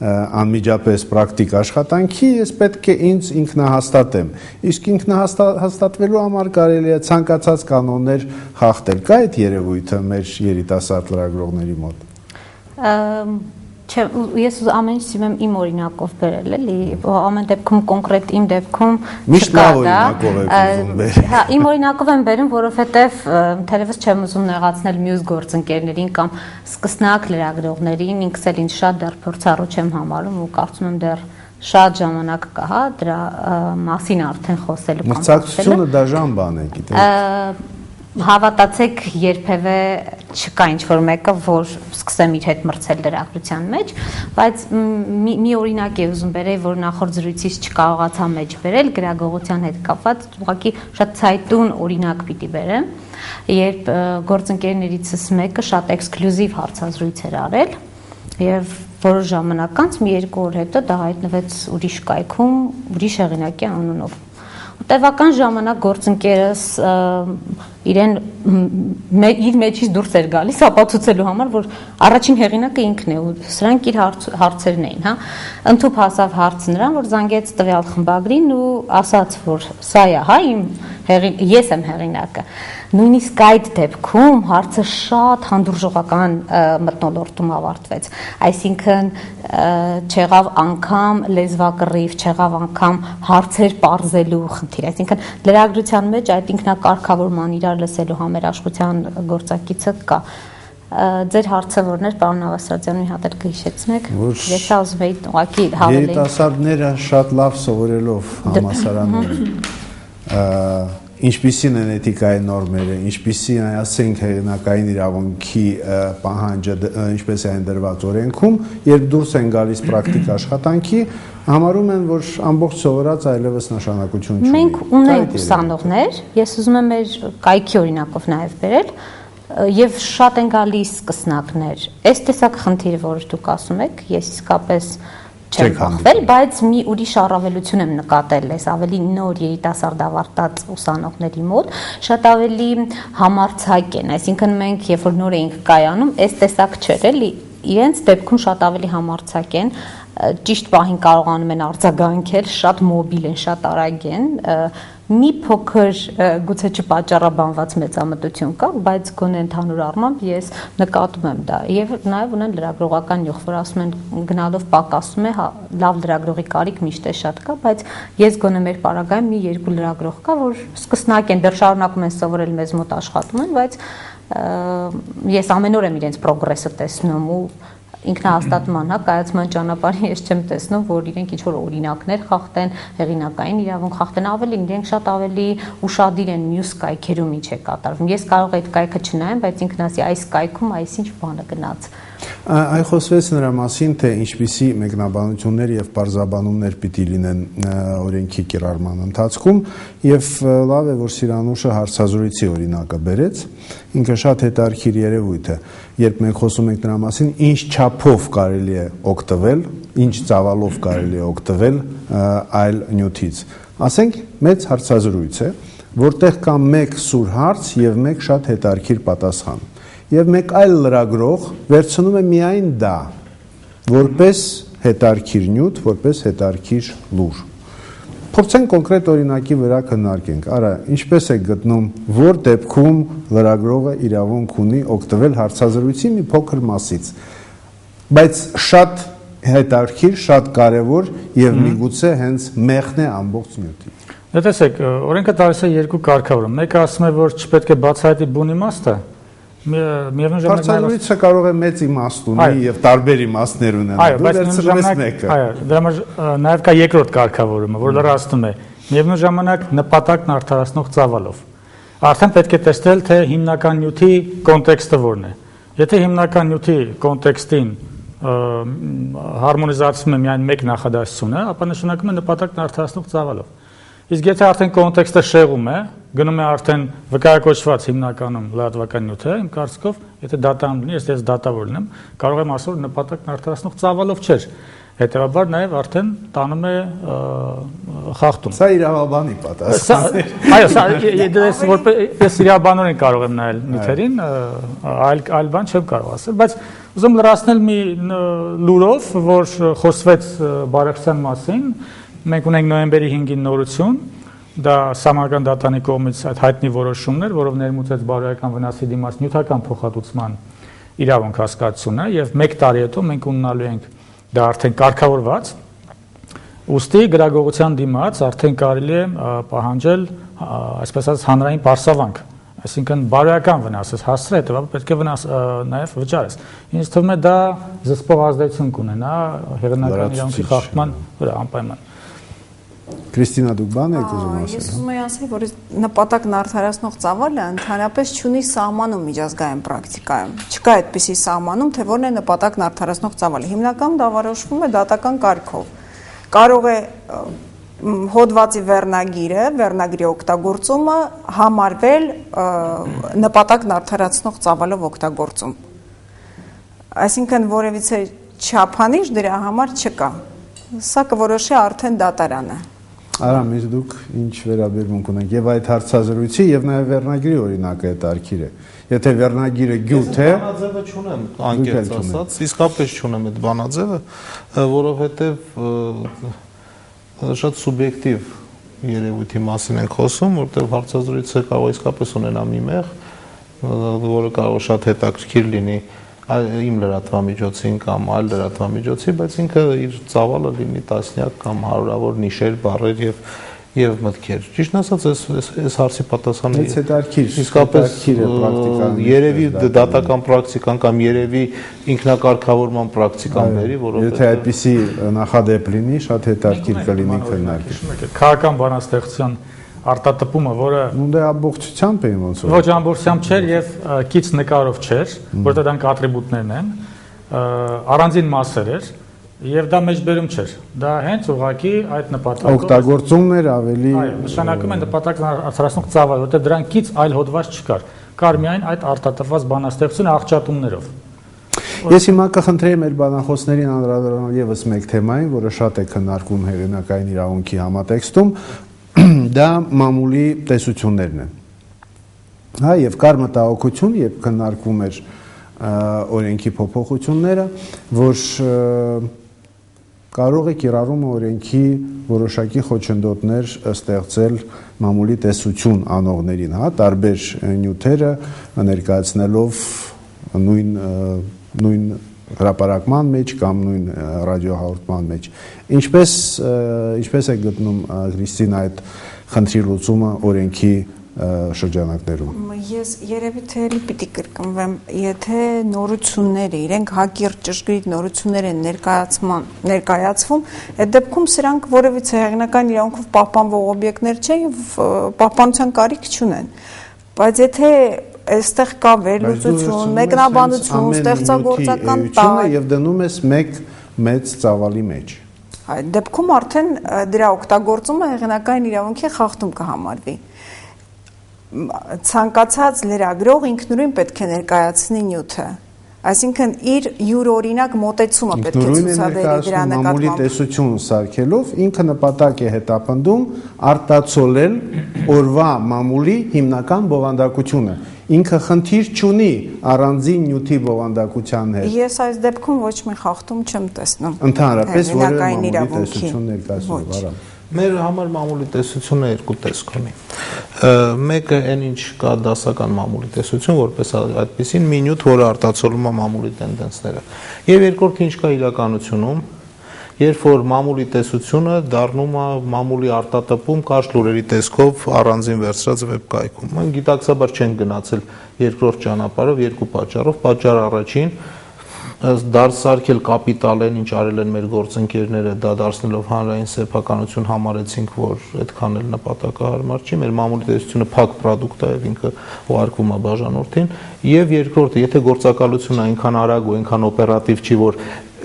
Speaker 1: անմիջապես պրակտիկ աշխատանքի, ես պետք է ինձ ինքնահաստատեմ։ Իսկ ինքնահաստատվելու համար կարելի է ցանկացած կանոններ խախտել։ Կա այդ երևույթը մեր երիտասարդ լրագրողների մոտ։
Speaker 5: Ես ամեն ինչ սիրում եմ իմ օրինակով բերել, էլի, ամեն դեպքում կոնկրետ իմ դեպքում
Speaker 1: միշտ լավ օրինակով եք ուզում բերել։
Speaker 5: Հա, իմ օրինակով եմ բերում, որովհետև թերևս չեմ ուզում նեղացնել մյուս գործընկերներին կամ սկսնակ լրագրողներին, ինքս էլ ինձ շատ դեռ փորձառու չեմ համարում ու կարծում եմ դեռ շատ ժամանակ կա, հա, դրա մասին արդեն խոսելու կամ
Speaker 1: մրցակցությունը դաժան բան է, գիտեք։
Speaker 5: Հավատացեք, երբևէ չկա ինչ-որ մեկը, որ սկսեմ իր հետ մրցել լրագրության մեջ, բայց մի օրինակ է ուզում բերել, որ նախորդ զրույցից չկարողացա մեջ բերել, գրագողության հետ կապված, ուղղակի շատ ցայտուն օրինակ պիտի բերեմ, երբ գործընկերներիցս մեկը շատ էքսկլյուզիվ հարցազրույց էր արել, եւ որոշ ժամանակ անց մի երկու օր հետո դա հայտնվեց ուրիշ կայքում, ուրիշ հեղինակի անունով։ Տևական ժամանակ գործընկերս իրեն իր մեջից դուրս էր գալիս ապացուցելու համար, որ առաջին հեղինակը ինքն է ու սրանք իր հարցերն էին, հա։ Ընդհուպ հասավ հարցը նրան, որ զանգեց տվյալ խմբագրին ու ասաց, որ սա է, հա, ես եմ հեղինակը։ Նույնիսկ այդ դեպքում հարցը շատ հանդուրժողական մթնոլորտում ավարտվեց, այսինքն չեղավ անգամ լեզվակռիվ, չեղավ անգամ հարցեր պարզելու խնդիր, այսինքն լրագրության մեջ այդ ինքնակարգավորման իրար լսելու համերաշխության գործակիցը կա։ Ձեր հարցը որն էր, պարոն Նավասարդյան, մի հատ էլ կհիշեցնեք, ես ուզում էի ուղղակի հավելել։
Speaker 1: Երիտասարդները շատ լավ սովորելով համալսարանում ինչպիսին են էթիկայի նորմերը, ինչպիսին է, ասենք, հեղինակային իրավունքի պահանջը, ինչպես է դրված օրենքում, երբ դուրս են գալիս պրակտիկ աշխատանքի, համարում են, որ ամբողջ սովորած այլևս նշանակություն չունի։
Speaker 5: Մենք ունենք ուսանողներ, ես ուզում եմ մեր կայքի օրինակով նաև բերել, եւ շատ են գալիս սկսնակներ։ Այս տեսակ խնդիրը, որ դուք ասում եք, ես իսկապես չեմ բախվել, բայց մի ուրիշ առավելություն եմ նկատել, այս ավելի նոր երիտասարդ ավարտած ուսանողների մոտ, շատ ավելի համարձակ են, այսինքն մենք երբ որ նոր էինք կայանում, այս տեսակ չէր, էլի, իրենց դեպքում շատ ավելի համարձակ են, ճիշտ պահին կարողանում են արձագանքել, շատ մոբիլ են, շատ արագ են, մի փոքր գուցե չպատճառաբանված մեծամտություն կա, բայց գոնե ընդհանուր առմամբ ես նկատում եմ դա եւ նաեւ ունեն լրագրողական յուղ, որ ասում են գնալով պակասում է, լավ լրագրողի կարիք միշտ է շատ կա, բայց ես գոնե մեր պարագայում մի երկու լրագրող կա, որ սկսնակ են, դեռ շարունակում են սովորել մեզ մոտ աշխատում են, բայց ես ամեն օր եմ իրենց պրոգրեսը տեսնում ու ինքնահաստատման, հա, կայացման ճանապարհին ես չեմ տեսնում, որ իրենք ինչ-որ օրինակներ խախտեն, հեղինակային իրավունք խախտեն, ավելին իրենք շատ ավելի ուշադիր են մյուս կայքերում ինչ է կատարվում։ Ես կարող եմ այդ կայքը չնայեմ, բայց ինքն ասի այս կայքում այսինչ բանը գնաց։
Speaker 1: Այ խոսվեց նրա մասին, թե ինչպիսի մեկնաբանություններ եւ պարզաբանումներ պիտի լինեն օրենքի կիրառման ընթացքում, եւ լավ է, որ Սիրանուշը հարցազրույցի օրինակը բերեց, ինքը շատ հետաքրքիր երևույթ է, երբ մենք խոսում ենք նրա մասին, ինչ չափով կարելի է օգտվել, ինչ ծավալով կարելի է օգտվել այլ նյութից։ Ասենք, մեծ հարցազրույց է, որտեղ կա մեկ սուր հարց եւ մեկ շատ հետաքրքիր պատասխան։ Եվ մեկ այլ լրագրող վերցնում է միայն դա, որպես հետաքրքիր նյութ, որպես հետաքրքիր լուր։ Փորձենք կոնկրետ օրինակի վրա քննարկենք։ Արա, ինչպես է գտնում, որ դեպքում լրագրողը իրավունք ունի օգտվել հարցազրույցի մի փոքր մասից, բայց շատ հետաքրքիր, շատ կարևոր եւ միգուցե հենց մեղն է ամբողջ նյութի։
Speaker 4: Դե տեսեք, օրենքը տալիս է երկու կարգավորում։ Մեկը ասում է, որ չպետք է բացահայտի բուն իմաստը, միևնույն ժամանակ
Speaker 1: հարցազրույցը կարող է մեծ իմաստ ունի եւ տարբեր իմաստներ ունենալ։ Դու վերցնում ես մեկը։
Speaker 4: Այո, դրա համար նաեւ կա երկրորդ կարգավորումը, որ լրացնում է միևնույն ժամանակ նպատակն արդարացնող ծավալով։ Արդեն պետք է տեսնել, թե հիմնական նյութի կոնտեքստը որն է։ Եթե հիմնական նյութի կոնտեքստին հարմոնիզացվում է միայն մեկ նախադասությունը, ապա նշանակում է նպատակն արդարացնող ծավալով։ Իսկ եթե արդեն կոնտեքստը շեղում է, գնում է արդեն վկայակոչված հիմնականում լրատվական նյութը, իմ կարծիքով, եթե դատան լինի, ես դատավոր լինեմ, կարող եմ ասել, որ նպատակն արդարացնող ծավալով չէր։ Հետևաբար նաև արդեն տանում է խախտում։
Speaker 1: Սա իրավաբանի պատասխանն է։
Speaker 4: Այո, ես իրավաբանորեն կարող եմ նայել նյութերին, այլ բան չեմ կարող ասել, բայց ուզում լրացնել մի լուրով, որ խոսվեց բարեփոխության մասին, մենք ունենք նոյեմբերի 5-ին նորություն, դա Սահմանադրական դատանի կողմից այդ հայտնի որոշումներ, որով ներմուծեց բարոյական վնասի դիմաց նյութական փոխհատուցման իրավունք հասկացությունը եւ 1 տարի հետո մենք ունենալու ենք դա արդեն կարգավորված, ուստի գրագողության դիմաց արդեն կարելի է պահանջել, այսպես ասած, հանրային պարսավանք, այսինքն բարոյական վնասը հասցրել, հետեւաբար պետք է վնաս նաեւ վճարես։ Ինձ թվում է դա զսպող ազդեցություն կունենա հեղինակային իրավունքի խախտման վրա անպայման։
Speaker 1: Քրիստինա, դուք բան եք ուզում ասել։
Speaker 2: Ես ուզում եմ ասել, որ նպատակն արդարացնող ծավալը ընդհանրապես չունի սահմանում միջազգային պրակտիկայում։ Չկա այդպիսի սահմանում, թե որն է նպատակն արդարացնող ծավալը։ Հիմնականում դա որոշվում է դատական կարգով։ Կարող է հոդվածի վերնագիրը, վերնագրի օգտագործումը համարվել նպատակն արդարացնող ծավալով օգտագործում։ Այսինքն որևիցե չափանիշ դրա համար չկա։ Սա կորոշի արդեն դատարանը։
Speaker 1: Արամ, իսկ դուք ինչ վերաբերմունք ունեք եւ այդ հարցազրույցի եւ նաեւ վերնագրի օրինակը հետարքիր է։ Եթե վերնագիրը գյուտ է,
Speaker 3: բանաձևը չունեմ, անկեղծ ասած, իսկապես չունեմ այդ բանաձևը, որովհետեւ շատ սուբյեկտիվ երևույթի մասին ենք խոսում, որտեղ հարցազրույցը կարող է իսկապես ունենա մի մեղ, որը կարող է շատ հետաքրքիր լինի իմ լրատվամիջոցին կամ այլ լրատվամիջոցի, բայց ինքը իր ծավալը լինի տասնյակ կամ հարյուրավոր նիշեր, բառեր եւ մտքեր։ Ճիշտ ասած, այս հարցի պատասխանը իսկապես երևի դատական պրակտիկան կամ երևի ինքնակարգավորման պրակտիկան բերի, որովհետեւ
Speaker 1: եթե այդպիսի նախադեպ լինի, շատ հետաքրքիր կլինի քննարկել։
Speaker 4: Քաղաքական բանաստեղծության արտատպումը, որը
Speaker 1: դե ամբողջությամբ է ոնց որ
Speaker 4: ոչ ամբողջությամբ չէր եւ քիչ նկարով չէր, որտեղ դրանք ատրիբուտներն են, առանձին մասեր էր եւ դա մեջբերում չէր։ Դա հենց ուղղակի այդ նպատակով
Speaker 1: օգտագործումներ ավելի
Speaker 4: նշանակում են նպատակն արդարացնող ծավալ, որտեղ դրանքից այլ հոդված չկար։ Կար միայն այդ արտատպված բանաստեղծությունը աղճատումներով։
Speaker 1: Ես հիմա կխնդրեի մեր բանախոսներին անդրադառնալ եւս մեկ թեմային, որը շատ է քննարկվում հեղինակային իրավունքի համատեքստում, դա մամուլի տեսություններն են։ Հա, եւ կար մտահոգություն, երբ քննարկվում էր օրենքի փոփոխությունները, որ կարող է կիրառումը օրենքի որոշակի խոչընդոտներ ստեղծել մամուլի տեսություն անողներին, հա, տարբեր նյութերը ներկայացնելով նույն հրապարակման մեջ կամ նույն ռադիոհաղորդման մեջ։ Ինչպես է գտնում Քրիստին այդ խնդրի լուծումը օրենքի շրջանակներում։
Speaker 2: Ես երևի թե էլի պիտի կրկնվեմ, եթե նորությունները իրենք հակիրճ ճշգրիտ նորություններ են ներկայացվում, այդ դեպքում սրանք որևիցե հեղինակային իրավունքով պահպանվող օբյեկտներ չեն եւ պահպանության կարիք չունեն։ Բայց եթե այստեղ կա վերլուծություն, մեկնաբանություն, ստեղծագործական տար
Speaker 1: եւ դնում ես մեկ մեծ ծավալի մեջ։
Speaker 2: Այդ դեպքում արդեն դրա օգտագործումը հեղինակային իրավունքի խախտում կհամարվի։ Ցանկացած լրագրող ինքնուրույն պետք է ներկայացնի նյութը, այսինքն իր յուրօրինակ մոտեցումը պետք է ցուցաբերի դրա նկատմամբ։
Speaker 1: Մամուլի տեսություն սարքելով ինքը նպատակ է հետապնդում արտացոլել օրվա մամուլի հիմնական բովանդակությունը։ Ինքը խնդիր չունի առանձին նյութի բովանդակության հետ։
Speaker 2: Ես այս դեպքում ոչ մի խախտում չեմ տեսնում։
Speaker 1: Ընդհանրապես որևէ մամուլի տեսություն ներկայացնող առամ։
Speaker 3: Մեր համար մամուլի տեսությունը երկու տեսք ունի։ Մեկը այն ինչ կա դասական մամուլի տեսություն, որպես այդպեսին մի նյութ, որը արտացոլում է մամուլի տենդենսները։ Եվ երկրորդը ինչ կա իրականությունում, երբ որ մամուլի տեսությունը դառնում է մամուլի արտատպում կարճ լուրերի տեսքով առանձին վերցրած վեբկայքում։ Մենք գիտակցաբար չենք գնացել երկրորդ ճանապարհով երկու պատճառով։ Պատճառ առաջին դարձարկել կապիտալեն, ինչ արել են մեր գործընկերները, դա դարձնելով հանրային սեփականություն համարեցինք, որ այդքան էլ նպատակահարմար չի, մեր մամուլի տեսությունը փակ պրոդուկտ է եւ ինքը ուղարկվում է բաժանորդին, եւ երկրորդը, եթե գործակալությունը այնքան արագ ու այնքան օպերատիվ չի, որ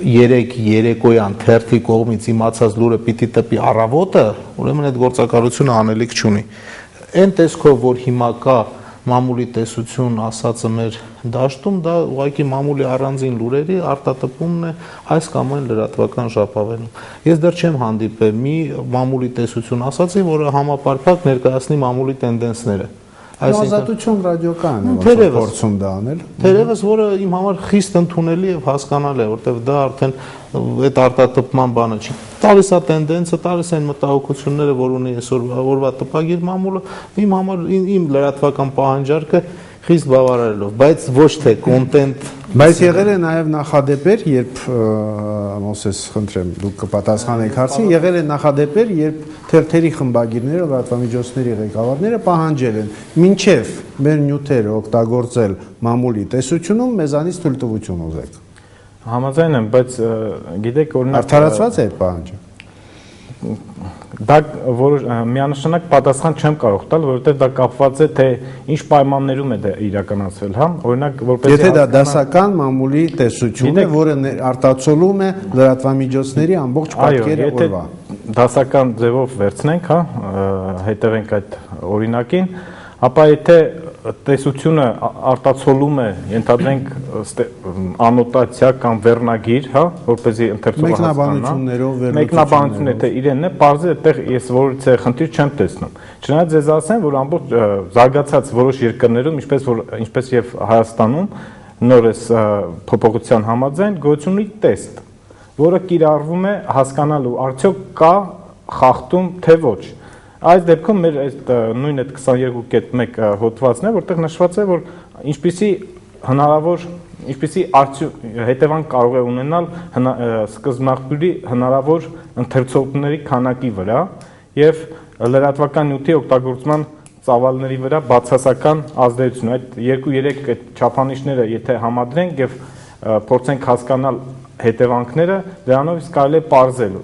Speaker 3: 3 երեկոյան թերթի կողմից իմացած լուրը պիտի տպի առավոտը, ուրեմն այդ գործակալությունը անելիք չունի։ Այն տեսքով, որ հիմա կա մամուլի տեսություն ասածը մեր դաշտում, դա ուղղակի մամուլի առանձին լուրերի արտատպումն է այս կամ այն լրատվական ժապավենում։ Ես դեռ չեմ հանդիպել մի մամուլի տեսություն ասածի, որը համապարփակ ներկայացնի մամուլի տենդենսները։
Speaker 1: Ազատություն ռադիոկայան է փորձում դա անել։
Speaker 3: Թերևս որը իմ համար խիստ ընդունելի եւ հասկանալի է, որտեղ դա արդեն այդ արտատպման բանը չի։ Տալիս է տենդենսը, տալիս են մտահոգությունները, որ ունի այսօր օրվա տպագիր մամուլը, իմ համար իմ լրատվական պահանջարկը խիստ բավարարելով, բայց ոչ թե կոնտենտ։
Speaker 1: Բայց եղել է նաև նախադեպեր, երբ Մոսես, խնդրեմ, դուք կպատասխանեք հարցին, եղել է նախադեպեր, երբ թերթերի խմբագիրները, լրատվամիջոցների ղեկավարները պահանջել են մինչև մեր նյութերը օգտագործել մամուլի տեսությունում, մեզանից թույլտվություն ուզեք։
Speaker 7: Համաձայն եմ, բայց գիտեք, օրինակ
Speaker 1: արդարացված է այդ պահանջը։
Speaker 7: Դա միանշանակ պատասխան չեմ կարող տալ, որովհետև դա կապված է թե ինչ պայմաններում է դա իրականացվել, հա, օրինակ որպես
Speaker 1: եթե դա դասական մամուլի տեսություն է, որը արտացոլում է լրատվամիջոցների ամբողջ պատկերը օրվա։
Speaker 7: Դասական ձևով վերցնենք, հա, հետևենք այդ օրինակին, ապա եթե տեսությունը արտացոլում է, ենթադրենք անոտացիա կամ վերնագիր, հա, որպեսզի ընթերցողը
Speaker 1: մեկնաբանություններով
Speaker 7: մեկնաբանությունը թե իրենն է, բարձր այդտեղ ես որից է խնդիր չեմ տեսնում։ Չնայած ձեզ ասեմ, որ ամբողջ զարգացած որոշ երկրներում, ինչպես եւ Հայաստանում, նորից փոփոխության համաձայն գոյություն ունի տեստ, որը կիրառվում է հասկանալու արդյոք կա խախտում թե ոչ։ Այս դեպքում մեր այդ նույն այդ 22.1 հոդվածն է, որտեղ նշված է, որ ինչպիսի հետևանք կարող է ունենալ սկզբնաղբյուրի հնարավոր ընթերցողների քանակի վրա եւ լրատվական նյութի օգտագործման ծավալների վրա բացասական ազդեցություն։ Այդ 2-3 այդ չափանիշները եթե համադրենք եւ փորձենք հասկանալ հետևանքները, դրանով իսկ կարելի է պարզել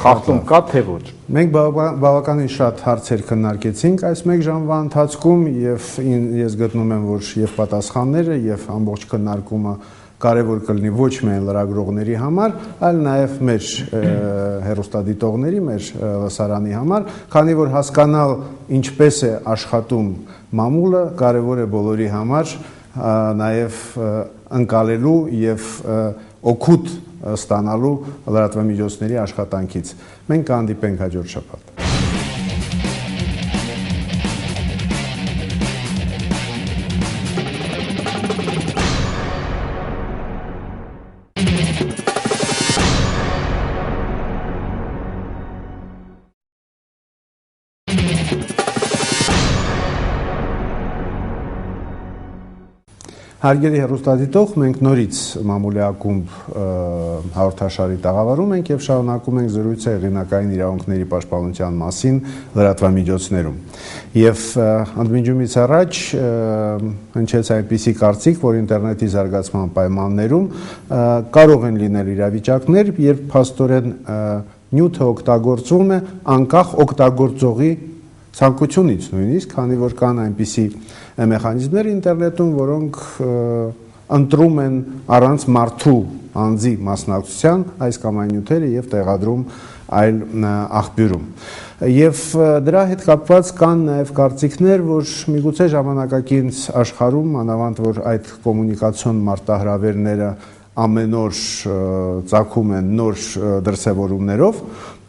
Speaker 7: խախտում կա թե ոչ։
Speaker 1: Մենք բավականին շատ հարցեր քննարկեցինք այս մեկ ժամվա ընթացքում եւ ես գտնում եմ, որ եւ պատասխանները եւ ամբողջ քննարկումը կարևոր կլինի ոչ միայն լրագրողների համար, այլ նաեւ մեր հեռուստադիտողների, մեր լսարանի համար, քանի որ հասկանալ ինչպես է աշխատում մամուլը կարևոր է բոլորի համար, նաեւ ընկալելու եւ օգուտ ստանալու լրատվամիջոցների աշխատանքից։ Մենք կհանդիպենք հաջորդ շաբաթ։ Հարգելի հեռուստադիտող, մենք նորից մամուլի ակումբ հաղորդաշարի տաղավարում ենք եւ շարունակում ենք զրույցը հեղինակային իրավունքների պաշտպանության մասին լրատվամիջոցներում։ Եվ ընդմիջումից առաջ հնչեց այնպիսի կարծիք, որ ինտերնետի զարգացման պայմաններում կարող են լինել իրավիճակներ, երբ փաստորեն նյութը օգտագործվում է անկախ օգտագործողի ցանկությունից նույնիսկ, քանի որ կան այնպիսի մեխանիզմներ ինտերնետում, որոնք ընտրում են առանց մարդու անձի մասնակցության այս կամ այն նյութերը եւ տեղադրում այլ աղբյուրում։ Եվ դրա հետ կապված կան նաեւ կարծիքներ, որ միգուցե ժամանակակից աշխարհում, մանավանդ որ այդ կոմունիկացիոն մարտահրավերները ամեն օր ծագում են նոր դրսևորումներով,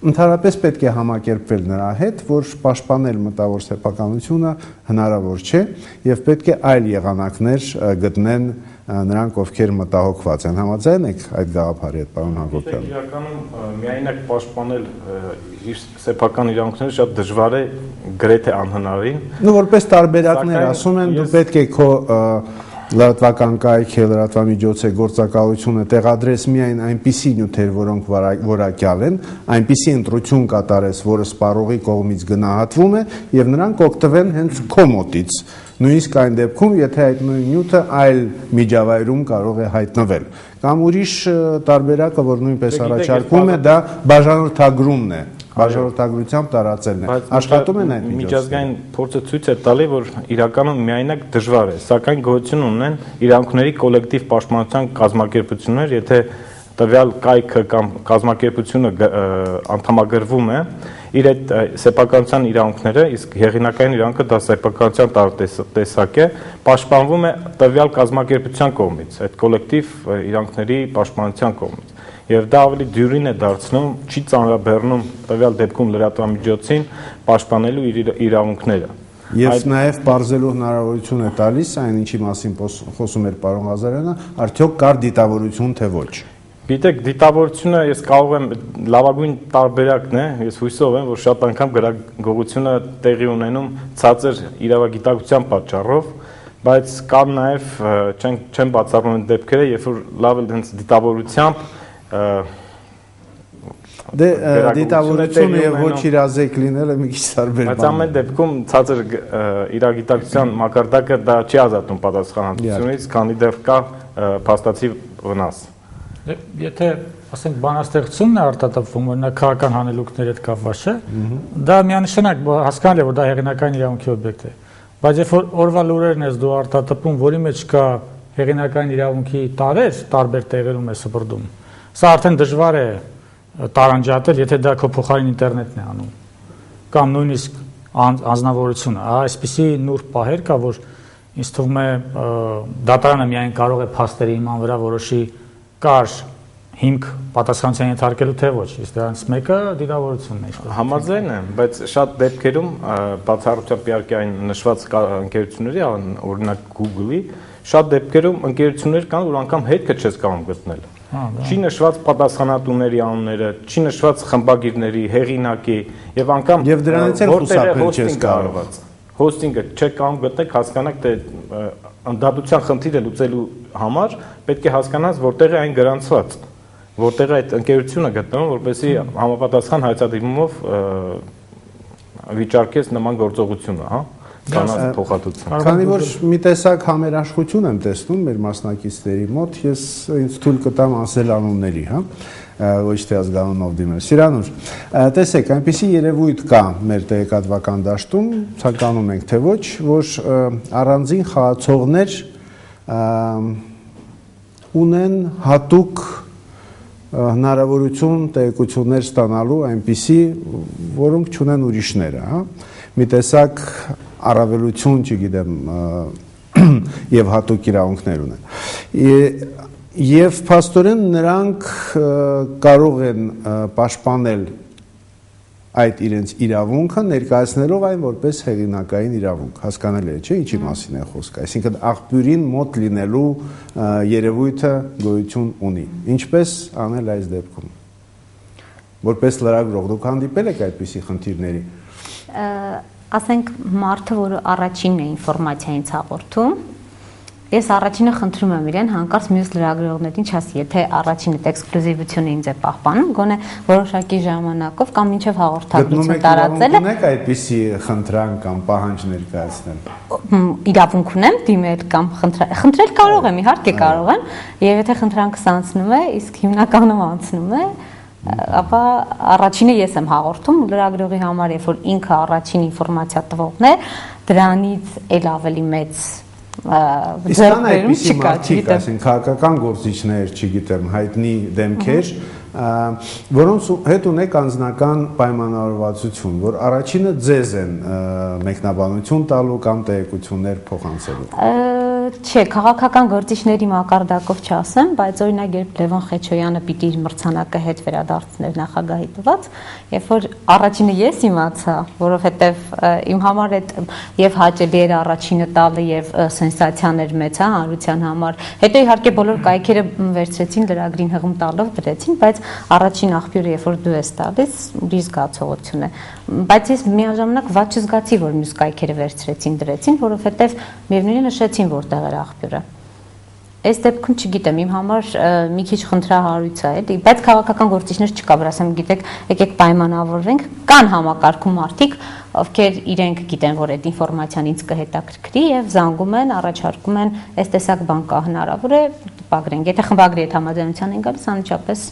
Speaker 1: ընդհանրապես պետք է համակերպվել նրա հետ, որ պաշտպանել մտավոր սեփականությունը հնարավոր չէ եւ պետք է այլ եղանակներ գտնեն նրանք, ովքեր մտահոգված են։ Համաձայն եք այդ գաղափարի հետ, պարոն Հակոբյան։
Speaker 7: Իրականում միայնակ պաշտպանել իր սեփական իրավունքները շատ դժվար է, գրեթե անհնարին։
Speaker 1: Նու որպես տարբերակներ ասում են, դու պետք է քո լրատվական կայք է, լրատվամիջոց է գործակալությունը տեղադրես միայն այնպիսի նյութեր, որոնք որակյալ են, այնպիսի ընտրություն կատարես, որը սպառողի կողմից գնահատվում է եւ նրանք օգտվեն հենց քո մոտից։ Նույնիսկ այն դեպքում, եթե այդ նույն նյութը այլ միջավայրում կարող է հայտնվել։ Կամ ուրիշ տարբերակը, որ նույնպես առաջարկվում է, դա բաժանորդագրումն է։ Բաժանորդագրությամբ տարածելն է։ Աշխատում են այդ միջոցները։
Speaker 7: Միջազգային փորձը ցույց է տալի, որ իրականում միայնակ դժվար է, սակայն գոյություն ունեն իրավունքների կոլեկտիվ պաշտպանության կազմակերպություններ, եթե տվյալ կայքը կամ կազմակերպությունը անդամագրվում է, իր այդ սեփականության իրավունքները, իսկ հեղինակային իրավունքը դա սեփականության տարատեսակ է, պաշտպանվում է տվյալ կազմակերպության կողմից, այդ կոլեկտիվ իրավունքների պաշտպանության կողմից։ Եվ դա ավելի դյուրին է դարձնում, չի ծանրաբեռնում տվյալ դեպքում լրատվամիջոցին պաշտպանելու իր իրավունքները։
Speaker 1: Եվ նաև բարձելու հնարավորություն է տալիս այն, ինչի մասին խոսում էր պարոն Ղազարյանը, արդյոք կար դիտավորություն թե ոչ։
Speaker 7: Գիտեք, դիտավորությունը ես կարող եմ լավագույն տարբերակն է, ես հույսով եմ, որ շատ անգամ գրագողությունը տեղի ունենում ցածր իրավագիտակցության պատճառով, բայց կան նաև չեն բացառվում դեպքերը, երբ որ լավ հենց դիտավորությամբ
Speaker 1: դիտավորությունը եւ ոչ իրազեկ լինելը մի քիչ տարբեր բան է։
Speaker 7: Բայց ամեն դեպքում ցածր իրագիտակցության մակարդակը դա չի ազատում պատասխանատվությունից, քանի դեռ կա փաստացի վնաս։
Speaker 4: Եթե ասենք բանաստեղծությունն է արտադրվում, օրինակ քաղաքական հանելուկների հետ կապված չէ, դա միանշանակ հասկանալի է, որ դա հեղինակային իրավունքի օբյեկտ է։ Բայց երբ որ օրվա լուրերն ես դու արտադրում, որի մեջ կա հեղինակային իրավունքի տարեր, տարբեր տեղերում է սփռդում, սա արդեն դժվար է տարանջատել, եթե դա քո փոխարին ինտերնետն է անում։ Կամ նույնիսկ անձնավորությունը, այսպիսի նուրբ պահեր կա, որ ինձ թվում է դատարանը միայն կարող է փաստերի հիման վրա որոշի կար հիմք պատասխանատվության ենթարկելու թե ոչ, իսկ դրանից մեկը դիտավորությունն է։
Speaker 7: Համաձայն եմ, բայց շատ դեպքերում բացառությամբ իհարկե այն նշված ընկերությունների, օրինակ Google-ի, շատ դեպքերում ընկերություններ կան, որ անգամ հետքը չես կարող գտնել։ Չի նշված պատասխանատուների անունները, չի նշված խմբագիրների, հեղինակի եւ անգամ
Speaker 1: եւ դրանից էլ խուսափել չես կարող։
Speaker 7: Հոստինգը չեք կարող գտնել, հասկանաք, թե անդադության խնդիրը լուծելու համար պետք է հասկանաս որտեղ է այն գրանցված, որտեղ է այդ ընկերությունը գտնվում, որպեսզի համապատասխան հայտարարումով վիճարկես նման գործողությունը, հա, կանանց փոխհատուցում։
Speaker 1: Քանի որ մի տեսակ համերաշխություն եմ տեսնում մեր մասնակիցների մոտ, ես ինձ թույլ կտամ ասել անունների, հա, ոչ թե ազգանունով դիմել։ Սիրանուր, տեսեք, այնպիսի երևույթ կա մեր տեղեկատվական դաշտում, ցանկանում ենք թե ոչ, որ առանձին խաղացողներ ունեն հատուկ հնարավորություն տեղեկություններ ստանալու այնպիսի, որոնք չունեն ուրիշները, հա, մի տեսակ առավելություն, չգիտեմ, եւ հատուկ իրավունքներ ունեն։ Եվ փաստորեն նրանք կարող են պաշտպանել այդ իրենց իրավունքը ներկայացնելով այն որպես հեղինակային իրավունք, հասկանալի է, չէ՞, ինչի մասին է խոսքը, այսինքն աղբյուրին մոտ լինելու երևույթը գոյություն ունի։ Ինչպես անել այս դեպքում։ Որպես լրագրող դուք հանդիպել եք այդպիսի խնդիրների։
Speaker 5: Ասենք մարդը, որը առաջինն է ինֆորմացիային հաղորդում, ես առաջինը խնդրում եմ իրեն հանկարծ մյուս լրագրողներին չասի, եթե առաջինը էքսկլյուզիվությունը ինձ է պահպանում, գոնե որոշակի ժամանակով կամ մինչև հաղորդագրություն տարածելը։
Speaker 1: Ունեք այդպիսի խնդրան կամ պահանջ ներկայացնել։
Speaker 5: Իրավունք ունեմ դիմել կամ խնդրել կարող եմ, իհարկե կարող եմ, եւ եթե խնդրանքս անցնում է, իսկ հիմնականում անցնում է, ապա առաջինը ես եմ հաղորդում լրագրողի համար, երբ որ ինքը առաջին ինֆորմացիա տվողն է, դրանից էլ ավելի մեծ
Speaker 1: ձեռքբերում չկա, չգիտեմ, քաղաքական գործիչներ, չգիտեմ, հայտնի դեմքեր, որոնց հետ ունեք անձնական պայմանավորվածություն, որ առաջինը ձեզ են մեկնաբանություն տալու կամ տեղեկություններ փոխանցելու։
Speaker 5: Չէ, քաղաքական գործիչների մակարդակով չասեմ, բայց օրինակ երբ Լևոն Խեչոյանը պիտի իր մրցանակը հետ վերադարձներ նախագահի տված, երբ որ առաջինը ես իմացա, որովհետև իմ համար այդ եւ հաճելի էր առաջինը տալը եւ սենսացիան էր մեծ, հա, հանրության համար։ Հետո իհարկե բոլոր կայքերը վերցրեցին լրագրին հղում տալով դրեցին, բայց առաջին աղբյուրը երբ որ դու ես տալիս, ուրիշ զգացողություն է։ Բայց ես միաժամանակ ված չզգացի, որ մյուս կայքերը վերցրեցին դրեցին, որովհետև միևնույնը նշեցին որտեղ էր աղբյուրը։ Այս դեպքում չգիտեմ, իմ համար մի քիչ խնդրահարույց է, էլի, բայց քաղաքական գործիչներ չկա, որ ասեմ, գիտեք, եկեք պայմանավորվենք, կան համակարգում մարդիկ, ովքեր իրենք գիտեն, որ այդ ինֆորմացիան ինձ կհետաքրքրի եւ զանգում են, առաջարկում են, այս տեսակ բան կա, հնարավոր է տպագրենք։ Եթե խմբագրի հետ համաձայնության են գալիս, անմիջապես,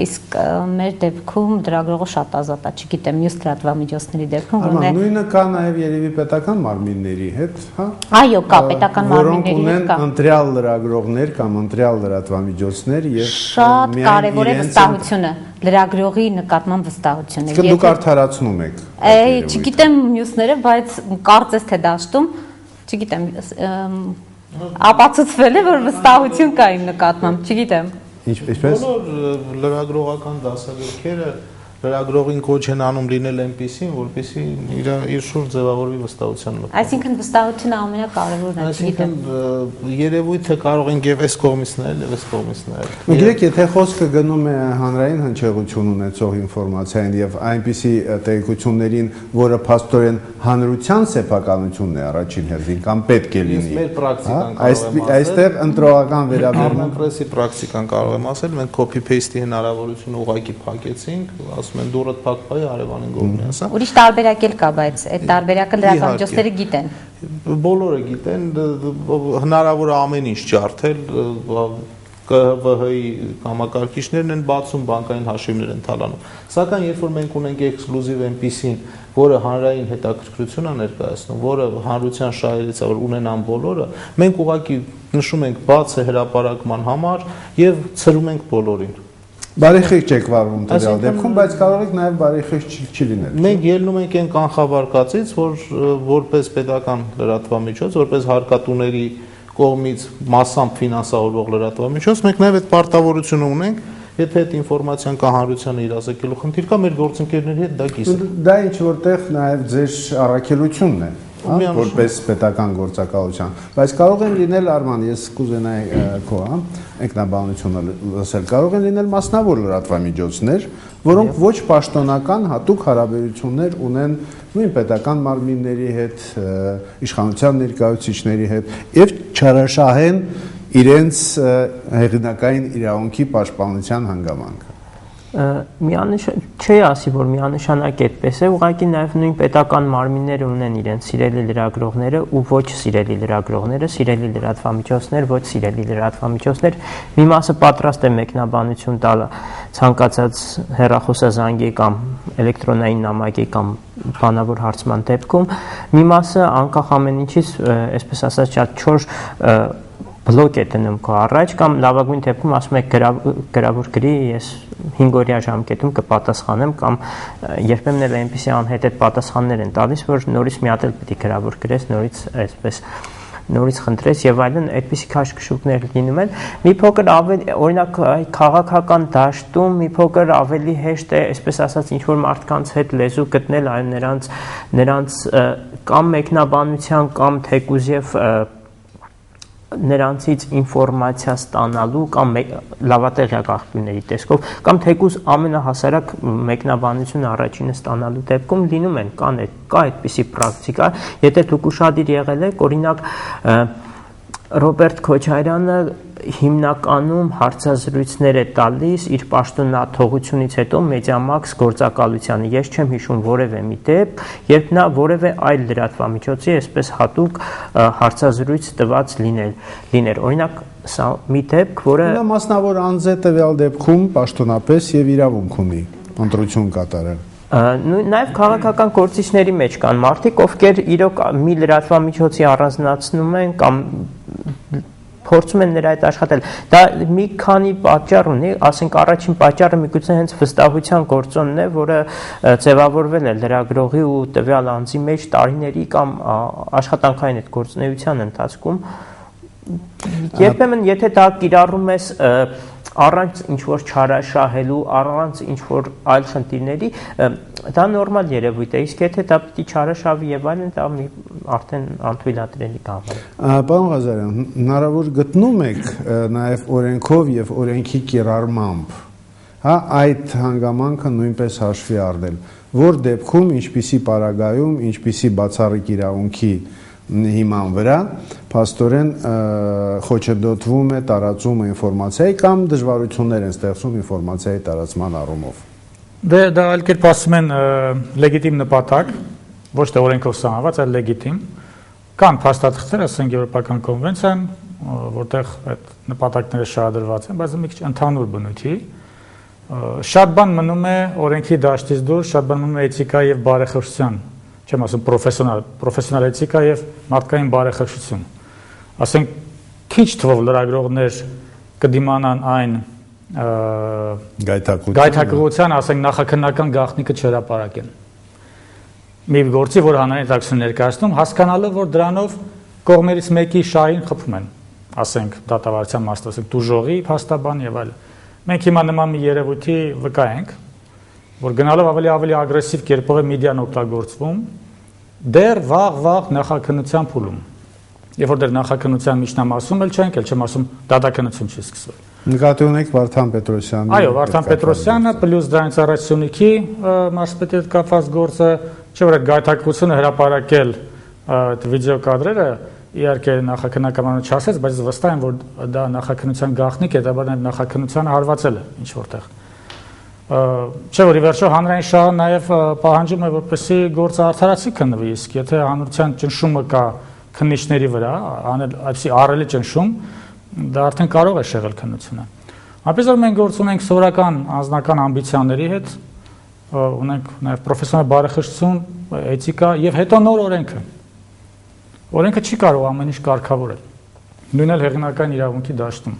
Speaker 5: իսկ մեր դեպքում լրագրողը շատ ազատ է, չգիտեմ, մյուս լրատվամիջոցների դեպքում
Speaker 1: գոնե նույնը կա նաեւ երևի պետական մարմինների հետ, հա։
Speaker 5: Այո, կա պետական մարմինների հետ կա։
Speaker 1: Որոնք ունեն ընտրյալ լրագրողներ կամ ընտրյալ լրատվամիջոցներ եւ
Speaker 5: շատ կարեւոր է վստահությունը, լրագրողի նկատմամբ վստահությունը։
Speaker 1: Իսկ դուք արդարացնում եք։
Speaker 5: Չգիտեմ մյուսները, բայց կարծես թե դաշտում, չգիտեմ, ապացուցվել է, որ վստահություն կա իմ նկատմամբ, չգիտեմ։
Speaker 1: Ինչպես։
Speaker 3: Բոլոր լրագրողական դասագրքերը լրագրողին կոչ են անում լինել այնպեսին, որպեսզի իր շուրջ ձևավորվի վստահության մտքով։
Speaker 5: Այսինքն վստահությունը ամենակարևորն է, չգիտեմ։
Speaker 3: Երևույթը կարող ենք եւ այս կողմից նայել, եւ այս կողմից նայել։
Speaker 1: Գիտեք, եթե խոսքը գնում է հանրային հնչեղություն ունեցող ինֆորմացիային եւ այնպիսի տեղեկություններին, որը փաստորեն հանրության սեփականությունն է առաջին հերթին կամ պետք է լինի։
Speaker 3: Մեր պրակտիկան կարող եմ ասել։
Speaker 1: Այստեղ ընտրողական վերաբերմունք
Speaker 3: պրեսի պրակտիկան կարող եմ ասել, մենք copy paste-ի հնարավորությունը ուղղակի փակեցինք, ասում են դուրդ փակվայի Արևանին գողնի ասա։
Speaker 5: Ուրիշ տարբերակ էլ կա, բայց այդ տարբերակը լրատվամիջոցները գիտեն։
Speaker 3: Բոլորը գիտեն, հնարավոր է ամեն ինչ ջարդել, ԿՀՎՀ-ի համակարգիչներն են բացում, բանկային հաշիվներ են թալանում։ Սակայն երբ որ մենք ունենք էքսկլյուզիվ այնպիսին, որը հանրային հետաքրքրություն է ներկայացնում, որը հանրության շահերից է, որ ունենան բոլորը, մենք ուղղակի նշում ենք բաց է հրապարակման համար եւ ցրում ենք բոլորին։
Speaker 1: Բարեխիղճ եք վարվում տվյալ դեպքում, բայց կարող եք նաև բարեխիղճ չլինել։
Speaker 3: Մենք ելնում ենք այն կանխավարկածից, որ որպես պետական լրատվամիջոց, որպես հարկատուների կողմից massամբ ֆինանսավորվող լրատվամիջոց, մենք նաև այդ պարտավորությունը ունենք, եթե այդ ինֆորմացիան կա հանրությանը իրազեկելու խնդիր կա, մեր գործընկերների հետ դա կիսել։
Speaker 1: Դա ինչ որտեղ նաև ձեր առաքելությունն է, որպես պետական գործակալության, բայց կարող են լինել Արման, ես կուզենայի քո ինքնաբանությունը լսել, կարող են լինել մասնավոր լրատվամիջոցներ, որոնք ոչ պաշտոնական հատուկ հարաբերություններ ունեն նույն պետական մարմինների հետ, իշխանության ներկայացուցիչների հետ եւ չարաշահեն իրենց հեղինակային իրավունքի պաշտպանության հանգամանքը։
Speaker 6: Չի ասի, որ միանշանակ այդպես է, ուղղակի նաև նույն պետական մարմինները ունեն իրենց սիրելի լրագրողները ու ոչ սիրելի լրագրողները, սիրելի լրատվամիջոցներ, ոչ սիրելի լրատվամիջոցներ։ Մի մասը պատրաստ է մեկնաբանություն տալ ցանկացած հեռախոսազանգի կամ էլեկտրոնային նամակի կամ բանավոր հարցման դեպքում, մի մասը անկախ ամեն ինչից, այսպես ասած, շատ չոր բլոկ է դնում քո առաջ կամ լավագույն դեպքում ասում եք գրավոր գրի ես 5 օրյա ժամկետում կպատասխանեմ կամ երբեմն էլ այնպիսի անհետեթ պատասխաններ են տալիս, որ նորից մի հատ էլ պետք է գրավոր գրես, նորից այսպես նորից խնդրես եւ այլն, այդպիսի քաշքշուկներ լինում են։ Մի փոքր ավելի օրինակ քաղաքական դաշտում մի փոքր ավելի հեշտ է, այսպես ասած, ինչ որ մարդկանց հետ լեզու գտնել այլ նրանց կամ մեկնաբանության կամ թեկուզ եւ նրանցից ինֆորմացիա ստանալու կամ լավատեղյակ աղբյուրների տեսքով կամ թեկուզ ամենահասարակ մեկնաբանությունը առաջինը ստանալու դեպքում լինում են կա այդպիսի պրակտիկա, եթե դուք ուշադիր եղել եք, օրինակ Ռոբերտ Քոչարյանը հիմնականում հարցազրույցներ է տալիս իր պաշտոնաթողությունից հետո Մեդիամաքս գործակալությանը։ Ես չեմ հիշում որևէ մի դեպք, երբ նա որևէ այլ լրատվամիջոցի այսպես հատուկ հարցազրույց տված լիներ։ Օրինակ, սա մի դեպք, որը
Speaker 1: նա մասնավոր անձ է տվյալ դեպքում պաշտոնապես եւ իրավունք ունի ընտրություն կատարել։
Speaker 6: Նաև քաղաքական գործիչների մեջ կան մարդիկ, ովքեր իրոք մի լրատվամիջոցի առանձնացնում են կամ փորձում են նրա հետ աշխատել։ Դա մի քանի պատճառ ունի, ասենք առաջին պատճառը միգուցե հենց վստահության գործոնն է, որը ձևավորվել է լրագրողի ու տվյալ անձի մեջ տարիների կամ աշխատանքային այդ գործունեության ընթացքում։ Երբեմն եթե դա կիրառում ես առանց ինչ-որ չարաշահելու, առանց ինչ-որ այլ խնդիրների, դա նորմալ երևույթ է, իսկ եթե դա պիտի չարաշահվի եւ այլն, դա արդեն անթույլատրելի կան։
Speaker 1: Պարոն Ղազարյան, հնարավոր գտնում եք նաեւ օրենքով եւ օրենքի կիրառմամբ, այդ հանգամանքը նույնպես հաշվի առնել, որ դեպքում ինչպիսի պարագայում, ինչպիսի բացառիկ իրավունքի հիման վրա փաստորեն խոչընդոտվում է տարածում ինֆորմացիայի կամ դժվարություններ են ստեղծում ինֆորմացիայի տարածման առումով։
Speaker 4: Դա այլ կերպ ասում են լեգիտիմ նպատակ, ոչ թե օրենքով սահմանված, այլ լեգիտիմ։ Կան փաստաթղթեր, ասենք Եվրոպական կոնվենցիան, որտեղ այդ նպատակները շահադրված են, բայց մի քիչ ընդհանուր բնույթի։ Շատ բան մնում է օրենքի դաշտից դուրս, շատ բան մնում է էթիկա եւ բարեխոսության, չեմ ասում պրոֆեսիոնալ էթիկա եւ մարդկային բարեխոսություն։ Ասենք քիչ թվով լրագրողներ կդիմանան այն գայթակղության, ասենք նախաքննական գաղտնիքը չհրապարակեն։ Մի գործի, որ հանրային հետաքրքրություն ներկայացնում, հասկանալով, որ դրանով կողմերից մեկի շահին խփում են, ասենք դատավարության մասով, ասենք դուժողի, փաստաբան եւ այլն։ Մենք հիմա նման մի երևույթի վկա ենք, որ գնալով ավելի ագրեսիվ կերպով է մեդիան օգտագործվում, դեռ վաղ նախաքննության փուլում։ Երբ որ դեռ նախաքննության միջնամասում էլ չենք, չեմ ասում դատաքննություն չի սկսվել։
Speaker 1: Նկատի ունեք Վարդան Պետրոսյանը։
Speaker 4: Այո, Վարդան Պետրոսյանը պլյուս դրանից առաջ Սյունիքի մարզպետի հետ կապված գործը, չէ՞ որ այդ գայթակղությունը հրապարակել այդ վիդեոկադրերը իհարկե նախաքննականորեն չասեց, բայց վստահ եմ, որ դա նախաքննության գաղտնիք է, դա նաև նախաքննությանը հարվածել է ինչ որտեղ։ Չէ՞ որ ի վերջո հանրային շահը նաև պահանջում է, որպեսզի գործը արդարացի քննվի, իսկ եթե հանրության ճնշումը կա քննիչների վրա, այսպիսի ահռելի ճնշում, դա արդեն կարող է շեղել քննությունը։ Այնպես որ մենք գործ ունենք սովորական անձնական ամբիցիաների հետ, ունենք նաև պրոֆեսիոնալ բարեխոսություն, էթիկա եւ հետո նոր օրենքը։ Օրենքը չի կարող ամեն ինչ կարգավորել։ Նույնն էլ հեղինակային իրավունքի դաշտում։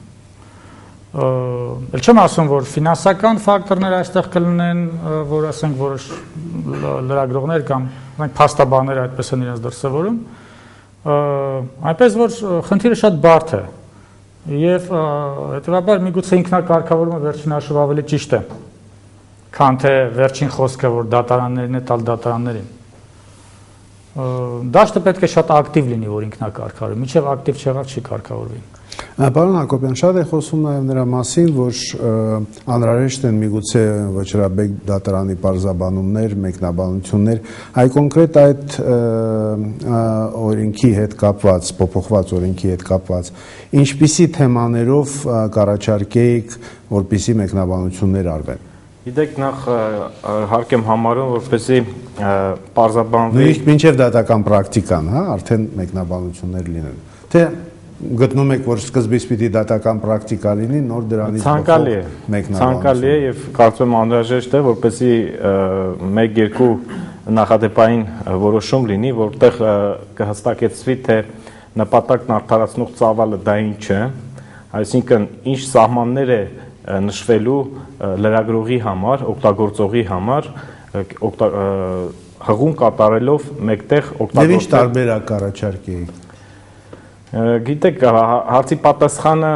Speaker 4: Էլ չեմ ասում, որ ֆինանսական ֆակտորներ այստեղ կլինեն, որ ասենք որոշ լրագրողներ կամ փաստաբաններ այդպես են իրենց դրսևորում, այնպես որ խնդիրը շատ բարդ է եւ հետեւաբար միգուցե ինքնակարգավորումը վերջին հաշվով ավելի ճիշտ է, քան թե վերջին խոսքը, որ դատարաններն է տալ դատարաններին։ Դաշտը պետք է շատ ակտիվ լինի, որ ինքնակարգավորվի, մինչև ակտիվ չեղավ չի կարգավորվի։
Speaker 1: Պարոն Հակոբյան, շատ է խոսում նաև նրա մասին, որ անհրաժեշտ են միգուցե Վճռաբեկ դատարանի պարզաբանումներ, մեկնաբանություններ, այ կոնկրետ այդ օրենքի հետ կապված, փոփոխված օրենքի հետ կապված, ինչպիսի թեմաներով կառաջարկեիք, որպիսի մեկնաբանություններ արվեն։
Speaker 7: Գիտեք, նախ հարկ եմ համարում, որպեսզի պարզաբանվի
Speaker 1: նույնիսկ մինչև դատական պրակտիկան, հա, արդեն մեկնաբանություններ լինեն։ Թե գտնում եք, որ սկզբից պիտի դատական պրակտիկա լինի, նոր դրանից
Speaker 7: ցանկալի է եւ կարծում եմ անհրաժեշտ է, որպեսզի 1-2 նախադեպային որոշում լինի, որտեղ կհստակեցվի, թե նպատակն արդարացնող ծավալը դա ինչ է, այսինքն ինչ սահմաններ է նշվելու լրագրողի համար, օգտագործողի համար, հղում կատարելով մեկտեղ օգտագործել։
Speaker 1: Եվ ինչ տարբերակ կառաջարկեիք։
Speaker 7: Գիտեք, հարցի պատասխանը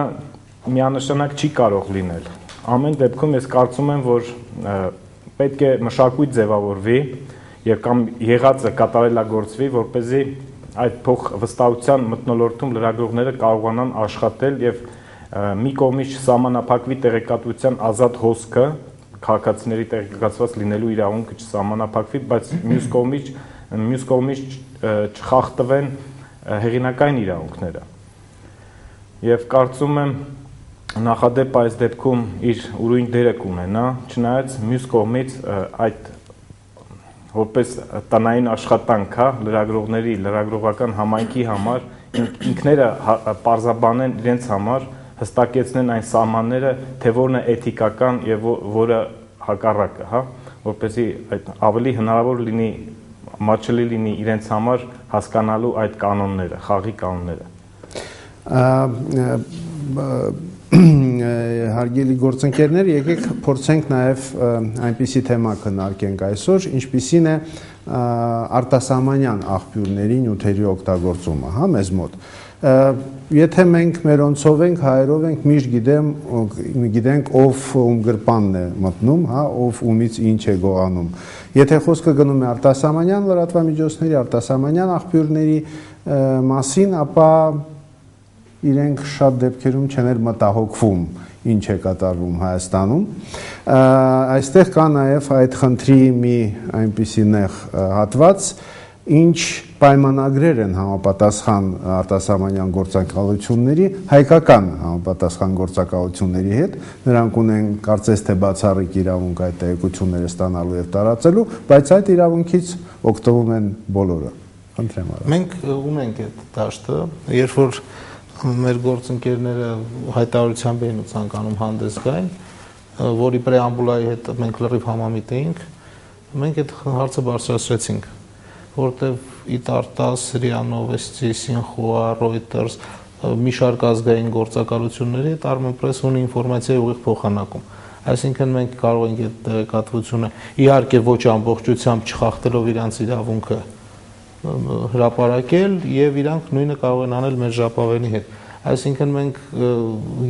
Speaker 7: միանշանակ չի կարող լինել։ Ամեն դեպքում ես կարծում եմ, որ պետք է մշակույթ ձևավորվի եւ կամ եղածը կատարելագործվի, որպեսզի այդ փոխվստահության մթնոլորտում լրագրողները կարողանան աշխատել եւ մի կողմից չսահմանափակվի տեղեկատվության ազատ հոսքը, քաղաքացիների տեղեկացված լինելու իրավունքը չսահմանափակվի, բայց մյուս կողմից չխախտվեն հեղինակային իրավունքները։ Եվ կարծում եմ նախադեպը այս դեպքում իր ուրույն դերը կունենա, չնայած մյուս կողմից այդ որպես տնային աշխատանք, հա, լրագրողների, լրագրողական համայնքի համար ինքները պարզաբանեն իրենց համար, հստակեցնեն այն սահմանները, թե որն է էթիկական եւ որը հակառակը, հա, որպեսզի այդ ավելի հնարավոր լինի, մատչելի լինի իրենց համար հասկանալու այդ կանոնները, խաղի կանոնները։
Speaker 1: Հարգելի գործընկերներ, եկեք փորձենք նաև այնպիսի թեմա քննարկենք այսօր, ինչպիսին է արտասահմանյան աղբյուրների նյութերի օգտագործումը, հա, մեզ մոտ։ Եթե մենք մերոնցով ենք, հայերով ենք, միշտ գիտենք ով ում գրպանն է մտնում, հա, ով ումից ինչ է գողանում։ Եթե խոսքը գնում է արտասահմանյան լրատվամիջոցների, արտասահմանյան աղբյուրների մասին, ապա իրենք շատ դեպքերում չեն էլ մտահոգվում ինչ է կատարվում Հայաստանում։ Այստեղ կա նաև այդ խնդրի մի այնպիսի նեղ հատված, ինչ պայմանագրեր են համապատասխան արտասահմանյան գործակալությունների, հայկական համապատասխան գործակալությունների հետ, նրանք ունեն կարծես թե բացառիկ իրավունք այդ տեղեկությունները ստանալու եւ տարածելու, բայց այդ իրավունքից օգտվում են բոլորը։ Խնդրեմ արդ։
Speaker 3: Մենք ունենք այդ դաշտը, երբ որ մեր գործընկերները հայտարարությամբ էին ու ցանկանում հանդես գային, որի պրեամբուլայի հետ մենք լրիվ համամիտ էինք, մենք այդ հարցը բարձրացրեցինք, որտեվ Իտարտաս, ՌԻԱ Նովոստի, Սինխուա, Reuters, մի շարք ազգային գործակալությունների հետ Armenpress ունի ինֆորմացիայի ուղիղ փոխանակում։ Այսինքն մենք կարող ենք այդ տեղեկատվությունը իհարկե ոչ ամբողջությամբ չխախտելով իրանց իրավունքը հրապարակել եւ իրանք նույնը կարող են անել մեր ժապավենի հետ։ Այսինքն մենք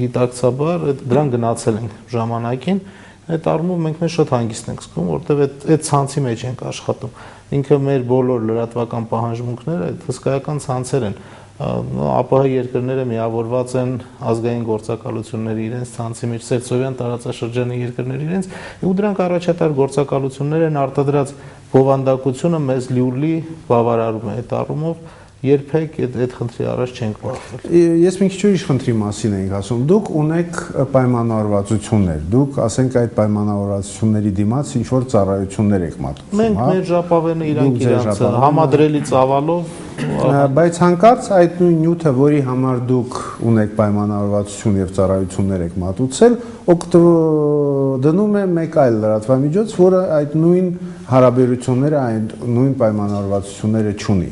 Speaker 3: գիտակցաբար դրան գնացել ենք ժամանակին, այդ առումով մենք մեզ շատ հանգիստ ենք զգում, որտեվ այդ ցանցի մեջ ենք աշխատում։ Ինքը մեր բոլոր լրատվական պահանջմունքները այդ հսկայական ցանցեր են։ ԱՊՀ երկրները միավորված են ազգային գործակալությունների իրենց ցանցի մեջ, Սերտսովյան տարածաշրջանի երկրների իրենց, ու դրանք առաջատար գործակալություններ են արտադրած բովանդակությունը մեզ լիուրլի բավարարում է այդ առումով երբեք այդ խնդրի առաջ չենք բախվել։
Speaker 1: Ես մի քիչ ուրիշ խնդրի մասին էինք ասում։ Դուք ունեք պայմանավորվածություններ, դուք ասենք այդ պայմանավորվածությունների դիմաց ինչ որ ծառայություններ եք մատուցում,
Speaker 3: մենք մեր ժապավենը իրանք համադրելի ծավալով,
Speaker 1: բայց հանկարծ այդ նույն նյութը, որի համար դուք ունեք պայմանավորվածություն եւ ծառայություններ եք մատուցել, դնում է մեկ այլ լրատվամիջոց, որը այդ նույն հարաբերությունները, այդ նույն պայմանավորվածությունները չունի։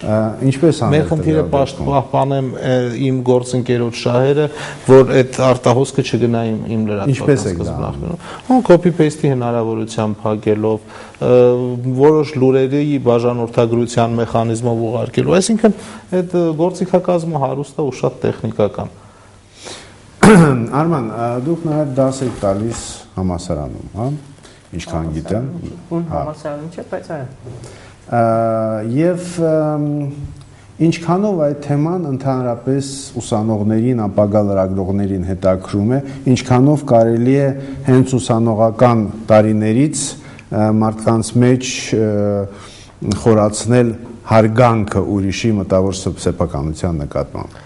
Speaker 1: ինչպես անել։
Speaker 3: Մեր խնդիրը պահպանեմ իմ գործընկերոջ շահերը, որ այդ արտահոսքը չգնա իմ լրատվական սկզբնախմբերում։ Copy paste-ի հնարավորությամբ փակելով, որոշ լուրերի բաժանորդագրության մեխանիզմով ուղարկելու, այսինքն այդ գործիքակազմը հարուստ է ու շատ տեխնիկական։
Speaker 1: Արման, դուք նաև դաս եք տալիս համալսարանում, հա, ինչքան գիտեմ։
Speaker 6: Համալսարանում չէ, բայց այո։
Speaker 1: Եվ ինչքանով այդ թեման ընդհանրապես ուսանողներին, ապագա լրագրողներին հետաքրում է, ինչքանով կարելի է հենց ուսանողական տարիներից մարդկանց մեջ խորացնել հարգանքը ուրիշի մտավոր սեփականության նկատմամբ։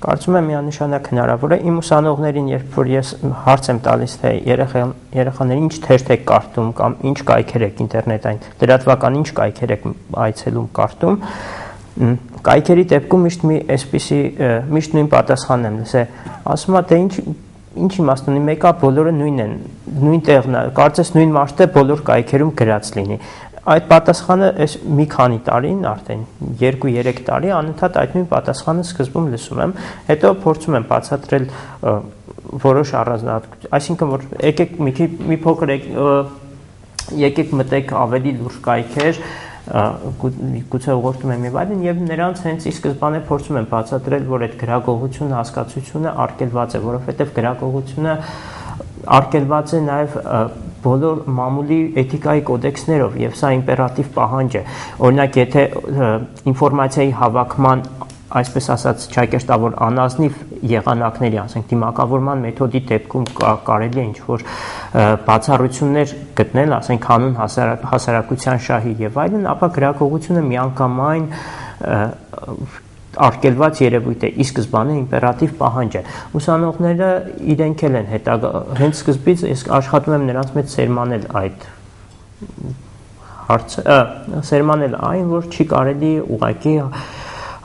Speaker 6: Կարծում եմ միանշանակ հնարավոր է իմ ուսանողներին, երբ որ ես հարց եմ տալիս, թե երեխաներին ինչ թերթ եք կարդում կամ ինչ կայքեր եք ինտերնետային, լրատվական ինչ կայքեր եք այցելում կարդում, կայքերի դեպքում միշտ նույն պատասխանն եմ լսել, ասում եմ, թե ինչ իմաստ ունի, մեկը բոլորը նույնն են, նույն տեղն է, կարծես նույն մարդը բոլոր կայքերում գրած լինի։ Այդ պատասխանը այս մի քանի տարին, արդեն 2-3 տարի անընդհատ այդ նույն պատասխանը սկզբում լսում եմ, հետո փորձում եմ բացատրել որոշ առանձնահատկություն, այսինքն որ եկեք մի փոքր եկեք մտեք ավելի լուրջ կայքեր, գուցե ուղղորդում եմ եւ այլն, եւ նրանց հենց ի սկզբանե փորձում եմ բացատրել, որ այդ գրագողությունը հասկացությունը արգելված է, որովհետեւ գրագողությունը արգելված է նաև բոլոր մամուլի էթիկայի կոդեքսներով եւ սա իմպերատիվ պահանջ է։ Օրինակ, եթե ինֆորմացիայի հավաքման, այսպես ասած, ճակերտավոր անազնիվ եղանակների, ասենք դիմակավորման մեթոդի դեպքում կարելի է ինչ-որ բացառություններ գտնել, ասենք հանուն հասարակության շահի եւ այլն, ապա գրագողությունը միանգամայն արգելված երևույթ է, ի սկզբանե իմպերատիվ պահանջ է։ Ուսանողները իրենք էլ են հենց սկզբից ես աշխատում եմ նրանց մեջ սերմանել այդ հարցը, սերմանել այն, որ չի կարելի ուղղակի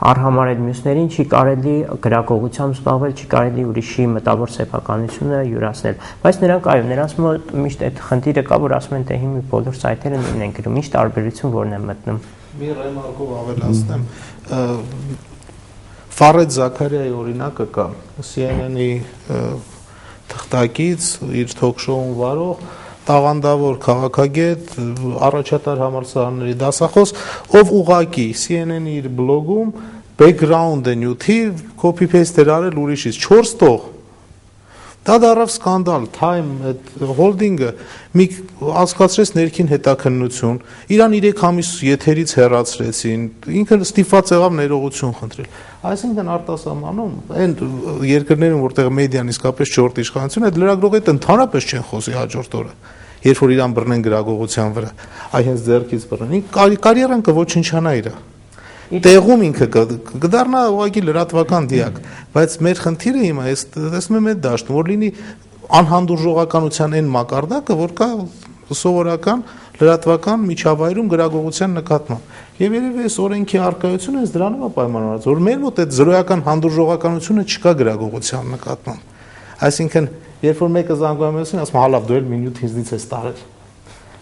Speaker 6: արհամարել մյուսներին, չի կարելի գրագողությամբ զբաղվել, չի կարելի ուրիշի մտավոր սեփականությունը յուրացնել։ Բայց նրանք այո, նրանց մոտ միշտ այդ խնդիրը կա, որ ասում են, թե հիմա բոլոր սայթերը նույնն են գրում, ինչ տարբերություն որն եմ մտնում։
Speaker 3: Մի ռեմարկով ավելացնեմ, Ֆարեդ Զաքարիայի օրինակը կա, CNN-ի թղթակից իր թոքշոուն վարող, տաղանդավոր քաղաքագետ, առաջատար համալսարանների դասախոս, ով ուղղակի CNN-ի իր բլոգում background-ը նյութի copy paste էր արել ուրիշից 4 տող։ Դա դարավ սկանդալ, Time այդ հոլդինգը մի հասկացրեց ներքին հետաքննություն, իրան 3 ամիս եթերից հեռացրեցին, ինքը ստիպված եղավ ներողություն խնդրել։ Այսինքն արտասահմանում այն երկրներում, որտեղ մեդիան իսկապես չորտ իշխանություն է, այդ լրագրողի հետ ընդհանրապես չեն խոսի հաջորդ օրը, երբ որ իրան բռնեն գրագողության վրա, այ հենց ձեռքից բռնեն, կարիերան կոչնչանա իր։ Տեղում ինքը կդառնա ուղղակի լրատվական դիակ, բայց մեր խնդիրը հիմա ես տեսնում եմ այդ դաշտում, որ լինի անհանդուրժողականության այն մակարդակը, որ կա սովորական լրատվական միջավայրում գրագողության նկատմամբ։ Եվ երևի այս օրենքի առկայությունը հենց դրանով է պայմանավորված, որ մեր մոտ այդ զրոյական հանդուրժողականությունը չկա գրագողության նկատմամբ։ Այսինքն, երբ որ մեկը զանգում է ասում, հալավ դու էլ մի նյութ ինձնից ես տարել։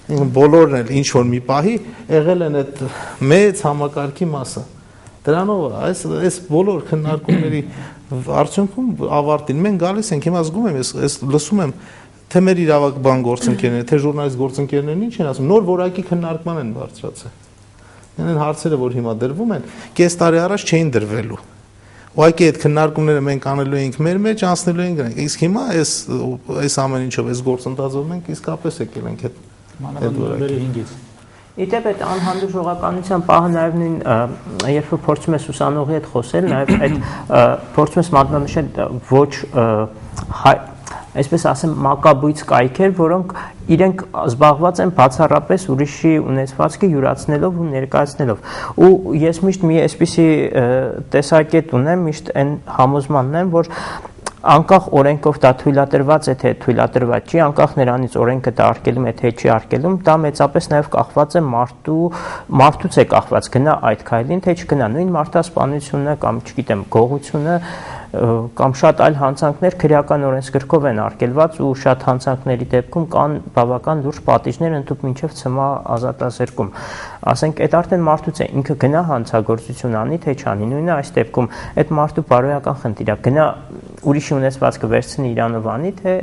Speaker 3: Բոլորն էլ ինչ որ մի պահի եղել են այդ մեծ համակարգի մասը։ Դրանով այս բոլոր քննարկումների արդյունքում ավարտին մենք գալիս ենք, հիմա զգում եմ, ես լսում եմ թե մեր իրավաբան գործընկերները, թե ժուրնալիստ գործընկերներն ինչ են ասում, նոր որակի քննարկման են բարձրացել։ Այն հարցերը, որ հիմա դրվում են, կես տարի առաջ չէին դրվելու։ Ուղղակի այդ քննարկումները մենք անելու ենք մեր մեջ, անցնելու ենք գրանք։ Իսկ հիմա այս ամեն ինչով, այս գործընթացով մենք իսկապես եկել ենք այդ
Speaker 4: մանավանդ 5-ից։
Speaker 6: Իդեպ այդ անհանդուրժողականության պահը նաև նույն երբ որ փորձում ես ուսանողի հետ խոսել, նաև այդ փորձում ես մատնանշել ոչ այսպես ասեմ մակաբույց կայքեր, որոնք իրենք զբաղված են բացառապես ուրիշի ունեցվածքը յուրացնելով ու ներկայացնելով։ Ու ես միշտ մի այսպիսի տեսակետ ունեմ, միշտ այն համոզմանն եմ, որ անկախ օրենքով դա թույլատրված է, թե թույլատրված չի, անկախ նրանից օրենքը դա արգելում է, թե չի արգելում, դա մեծապես նաև կախված է մարդուց է կախված, գնա այդ քայլին, թե չգնա, նույն մարդասպանությունը կամ չգիտեմ, գողությունը կամ շատ այլ հանցանքներ քրեական օրենսգրքով են արգելված ու շատ հանցանքների դեպքում կան բավական լուրջ պատիժներ ընդհանուր մինչև ցմահ ազատազրկում։ Ասենք այդ արդեն մարդուց է ինքը գնա հանցագործություն անի թե չանի, նույնը այս դեպքում այդ մարդու բարոյական խնդիր է, գնա ուրիշի ունեցվածքը վերցնի իրանով անի, թե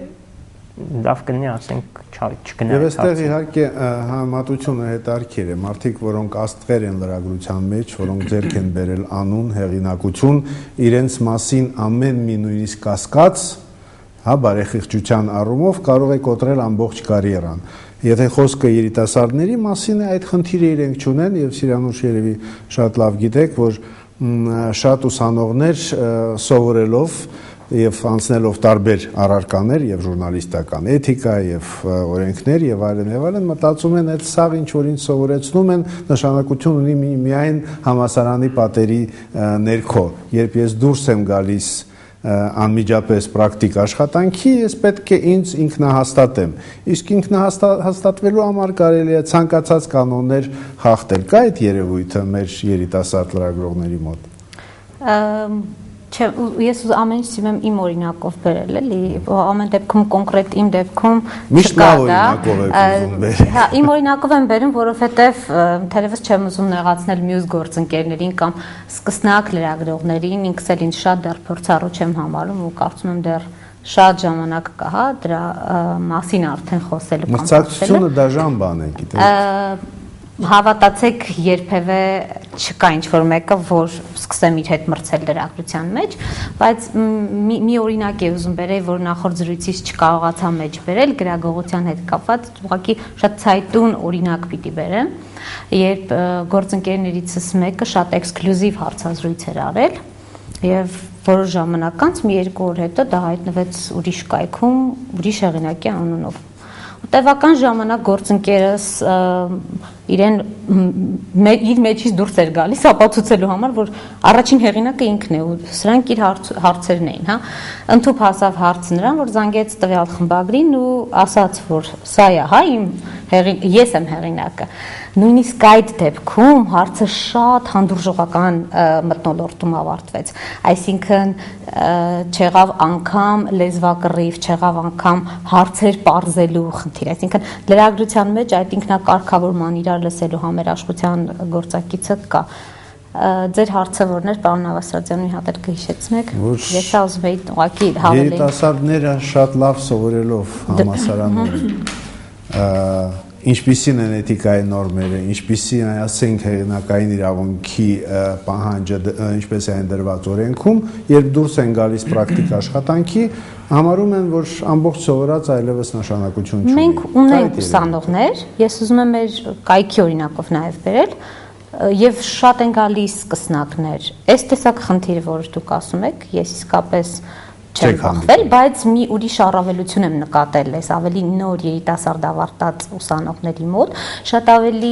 Speaker 6: լավ կլինի ասենք չգնա։
Speaker 1: Եվ այստեղ իհարկե համատությունը հետարքեր է, մարդիկ, որոնք աստղեր են լրագրության մեջ, որոնք ձեռք են բերել անուն, հեղինակություն, իրենց մասին ամեն մի նույնիսկ կասկած, հա, բարեխիղճության առումով կարող է կոտրել ամբողջ կարիերան։ Եթե խոսքը երիտասարդների մասին է, այդ խնդիրը իրենք չունեն, եւ Սիրանուշ երևի շատ լավ գիտեք, որ շատ ուսանողներ սովորելով եւ անցնելով տարբեր առարկաներ եւ ժուրնալիստական էթիկա եւ օրենքներ եւ այլն մտածում են այդ սաղ ինչ որ ինձ սովորեցնում են նշանակություն ունի միայն համասարանի պատերի ներքո, երբ ես դուրս եմ գալիս անմիջապես պրակտիկ աշխատանքի, ես պետք է ինձ ինքնահաստատեմ, իսկ ինքնահաստատվելու համար կարելի է ցանկացած կանոններ խախտել, կա այդ երևույթը մեր երիտասարդ լրագրողների մոտ։
Speaker 5: Չէ, ես ամեն ինչ սիրում եմ իմ օրինակով բերել, էլի, ամեն դեպքում կոնկրետ իմ դեպքում
Speaker 1: չկա օրինակով եք ուզում բերել։
Speaker 5: Հա, իմ օրինակով եմ բերում, որովհետև թերևս չեմ ուզում նեղացնել մյուս գործընկերներին կամ սկսնակ լրագրողներին, ինքս էլ ինձ շատ դեռ փորձառու չեմ համարում ու կարծում եմ դեռ շատ ժամանակ կա, հա, դրա մասին արդեն խոսելու կամ
Speaker 1: մրցակցությունը դաժան բան է, գիտեք։
Speaker 5: Հավատացեք, երբևէ չկա ինչ-որ մեկը, որ սկսեմ իր հետ մրցել լրագրության մեջ, բայց մի օրինակ է ուզում բերել, որ նախորդ զրույցից չկարողացա մեջ բերել, գրագողության հետ կապված, ուղղակի շատ ցայտուն օրինակ պիտի բերեմ, երբ գործընկերներիցս մեկը շատ էքսկլյուզիվ հարցազրույց էր արել, եւ որոշ ժամանակ անց մի 2 օր հետո դա հայտնվեց ուրիշ կայքում, ուրիշ հեղինակի անունով։ Տևական ժամանակ գործընկերս իրեն իր մեջից դուրս էր գալիս ապացուցելու համար, որ առաջին հեղինակը ինքն է ու սրանք իր հարցերն էին, հա։ Ընդհուպ հասավ հարցը նրան, որ զանգեց տվյալ խմբագրին ու ասաց, որ սա է, հա, ես եմ հեղինակը։ Նույնիսկ այդ դեպքում հարցը շատ հանդուրժողական մթնոլորտում ավարտվեց, այսինքն չեղավ անգամ լեզվակռիվ, չեղավ անգամ հարցեր պարզելու խնդիր, այսինքն լրագրության մեջ այդ ինքնակարգավորման իրար լսելու համերաշխության գործակիցը կա։ Ձեր հարցը որն էր, պարոն Ավասարդյան, մի հատ էլ կհիշեցնեք, ես ուզում էի ուղղակի հավելել։
Speaker 1: Երիտասարդները շատ լավ սովորելով համասարանում ինչպիսին են էթիկայի նորմերը, ինչպիսին է, ասենք, հեղինակային իրավունքի պահանջը, ինչպես է դրված օրենքում, երբ դուրս են գալիս պրակտիկ աշխատանքի, համարում են, որ ամբողջ սովորած այլևս նշանակություն չունի։
Speaker 5: Մենք ունենք ուսանողներ, ես ուզում եմ մեր կայքի օրինակով նաև բերել, եւ շատ են գալիս սկսնակներ։ Այս տեսակ խնդիրը, որ դուք ասում եք, ես իսկապես չեմ բախվել, բայց մի ուրիշ առավելություն եմ նկատել, այս ավելի նոր երիտասարդ ավարտած ուսանողների մոտ, շատ ավելի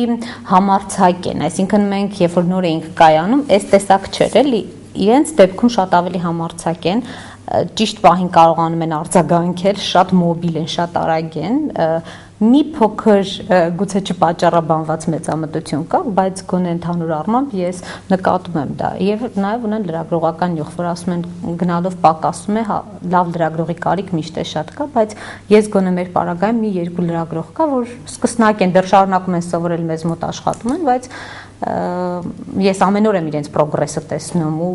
Speaker 5: համարձակ են, այսինքն մենք երբ որ նոր էինք կայանում, այս տեսակ չէր, էլի, իրենց դեպքում շատ ավելի համարձակ են, ճիշտ պահին կարողանում են արձագանքել, շատ մոբիլ են, շատ արագ են, մի փոքր գուցե չպատճառաբանված մեծամտություն կա, բայց գոնե ընդհանուր առմամբ ես նկատում եմ դա եւ նաեւ ունեն լրագրողական յուղ, որ ասում են գնալով պակասում է, լավ լրագրողի կարիք միշտ է շատ կա, բայց ես գոնե մեր պարագայում մի 2 լրագրող կա, որ սկսնակ են, դեռ շարունակում են սովորել մեզ մոտ աշխատում են, բայց ես ամեն օր եմ իրենց պրոգրեսը տեսնում ու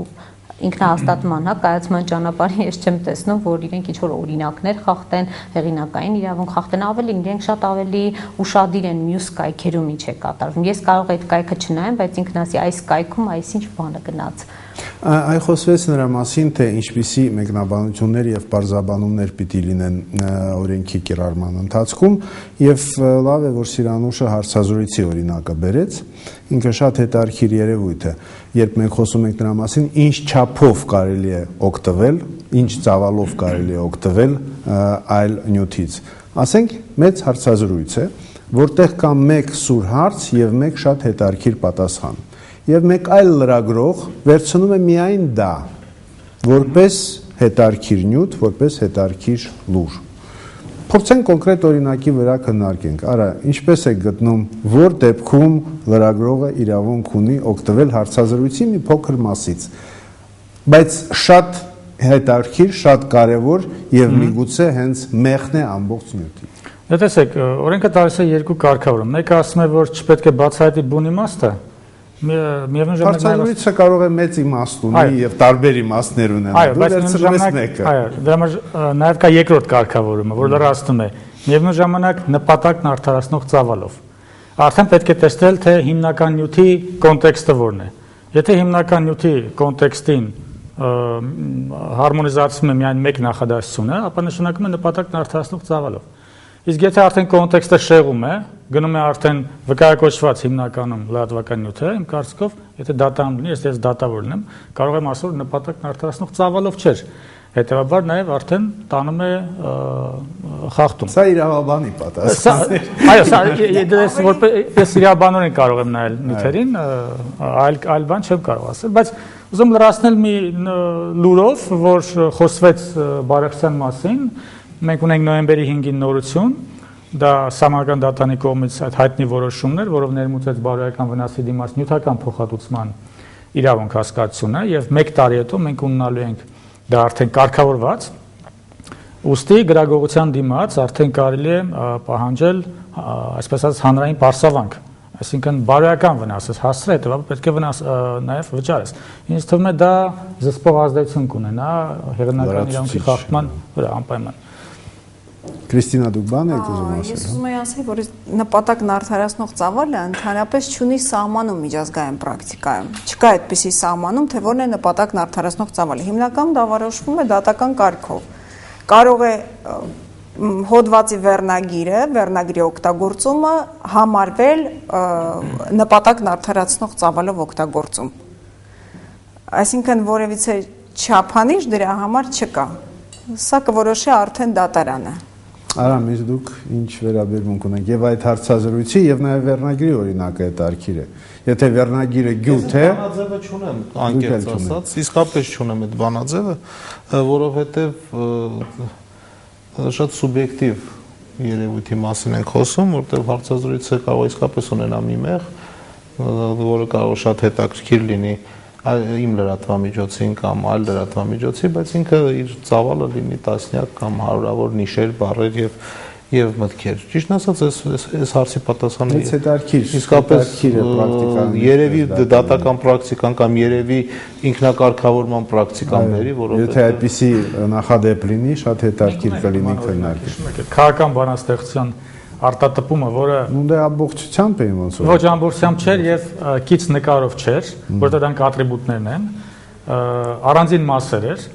Speaker 5: ինքնահաստատման, հա, կայացման ճանապարհին ես չեմ տեսնում, որ իրենք ինչ-որ օրինակներ խախտեն, հեղինակային իրավունք խախտեն, ավելին իրենք շատ ավելի ուշադիր են մյուս կայքերում ինչ է կատարվում։ Ես կարող եմ այդ կայքը չնայեմ, բայց ինքն ասի այս կայքում այսինչ բանը գնաց։
Speaker 1: Այ խոսվեց նրա մասին, թե ինչպիսի մեկնաբանություններ եւ պարզաբանումներ պիտի լինեն օրենքի կիրառման ընթացքում, եւ լավ է, որ Սիրանուշը հարցազրույցի օրինակը բերեց, ինքը շատ հետաքրքիր երևույթ է, երբ մենք խոսում ենք նրա մասին, ինչ չափով կարելի է օգտվել, ինչ ծավալով կարելի է օգտվել այլ նյութից։ Ասենք, մեծ հարցազրույց է, որտեղ կա մեկ սուր հարց եւ մեկ շատ հետաքրքիր պատասխան։ Եվ մեկ այլ լրագրող վերցնում է միայն դա, որպես հետաքրքիր նյութ, որպես հետաքրքիր լուր։ Փորձենք կոնկրետ օրինակի վրա քննարկենք։ Արա, ինչպես է գտնում, որ դեպքում լրագրողը իրավունք ունի օգտվել հարցազրույցի մի փոքր մասից, բայց շատ հետաքրքիր, շատ կարևոր եւ միգուցե հենց մեղն է ամբողջ նյութի։
Speaker 4: Դե տեսեք, օրենքը տալիս է երկու կարգավորում։ Մեկը ասում է, որ չպետք է բացահայտի բուն իմաստը, միևնույն ժամանակ
Speaker 1: Հարցազրույցը կարող է մեծ իմաստ ունի եւ տարբեր իմաստներ ունենա։
Speaker 4: Այո, բայց միևնույն ժամանակ, այո, դրա համար նաեւ կա երկրորդ կարգավորումը, որ լրացնում է միևնույն ժամանակ նպատակն արդարացնող ծավալով։ Արդեն պետք է տեսնել, թե հիմնական նյութի կոնտեքստը որն է։ Եթե հիմնական նյութի կոնտեքստին հարմոնիզացվում է միայն մեկ նախադասությունը, ապա նշանակում է նպատակն արդարացնող ծավալով։ Իսկ եթե արդեն կոնտեքստը շեղում է, գնում է արդեն վկայակոչված հիմնականում լրատվական նյութը, իմ կարծիքով, եթե դատան լինի, ես դատավորն եմ, կարող եմ ասել, որ նպատակն արդարացնող ծավալով չէր։ Հետևաբար նաև արդեն տանում է խախտում։
Speaker 1: Սա իրավաբանի պատասխանն է։
Speaker 4: Այո, ես իրավաբանորեն կարող եմ նայել նյութերին, այլ բան չեմ կարող ասել, բայց ուզում լրացնել մի լուրով, որ խոսվեց բարեխոսության մասին, մենք ունենք նոյեմբերի 5-ին նորություն, դա Սահմանադրական դատանի կողմից այդ հայտնի որոշումներ, որով ներմուծեց բարոյական վնասի դիմաց նյութական փոխհատուցման իրավունք հասկացությունը եւ 1 տարի հետո մենք ունենալու ենք դա արդեն կարգավորված, ուստի գրագողության դիմաց արդեն կարելի է պահանջել, այսպես ասած, հանրային պարսավանք, այսինքն բարոյական վնասը հասցրել, հետևաբար պետք է նաև վճարես։ Ինձ թվում է դա զսպող ազդեցություն կունենա հեղինակային իրավունքի խախտման վրա անպայման։
Speaker 1: Կրիստինա, դուք բան եք ուզում ասել։
Speaker 2: Ես ուզում եմ ասել, որ նպատակն արդարացնող ծավալը ընդհանրապես չունի սահմանում միջազգային պրակտիկայում։ Չկա այդպիսի սահմանում, թե որն է նպատակն արդարացնող ծավալը։ Հիմնականում դա որոշվում է դատական կարգով։ Կարող է հոդվածի վերնագրի օգտագործումը համարվել նպատակն արդարացնող ծավալով օգտագործում։ Այսինքն որևիցե չափանիշ դրա համար չկա։ Սա կորոշի արդեն դատարանը։
Speaker 1: Արամ, իսկ դուք ինչ վերաբերմունք ունեք եւ այդ հարցազրույցի եւ նաեւ վերնագրի օրինակը հետաքրքիր է։ Եթե վերնագիրը գյուտ է,
Speaker 3: բանաձևը չունեմ, անկեղծ ասած, իսկապես չունեմ այդ բանաձևը, որովհետեւ շատ սուբյեկտիվ երևույթի մասին ենք խոսում, որտեղ հարցազրույցը կարող իսկապես ունենա մի մեղ, որը կարող շատ հետաքրքիր լինի իմ լրատվամիջոցին կամ այլ լրատվամիջոցի, բայց ինքը իր ծավալը լինի տասնյակ կամ հարյուրավոր նիշեր, բառեր եւ մտքեր։ Ճիշտն ասած, այս հարցի պատասխանը իսկապես երևի դատական պրակտիկան կամ երևի ինքնակարգավորման պրակտիկան բերի, որովհետեւ
Speaker 1: եթե այդպիսի նախադեպ լինի, շատ հետաքրքիր կլինի քննարկել։
Speaker 4: Քաղաքական բանաստեղծության արտատպումը, որը
Speaker 1: դե ամբողջությամբ է ոնց որ
Speaker 4: ոչ ամբողջությամբ չէր եւ քիչ նկարով չէր, որտեղ դրանք ատրիբուտներն են, առանձին մասեր էր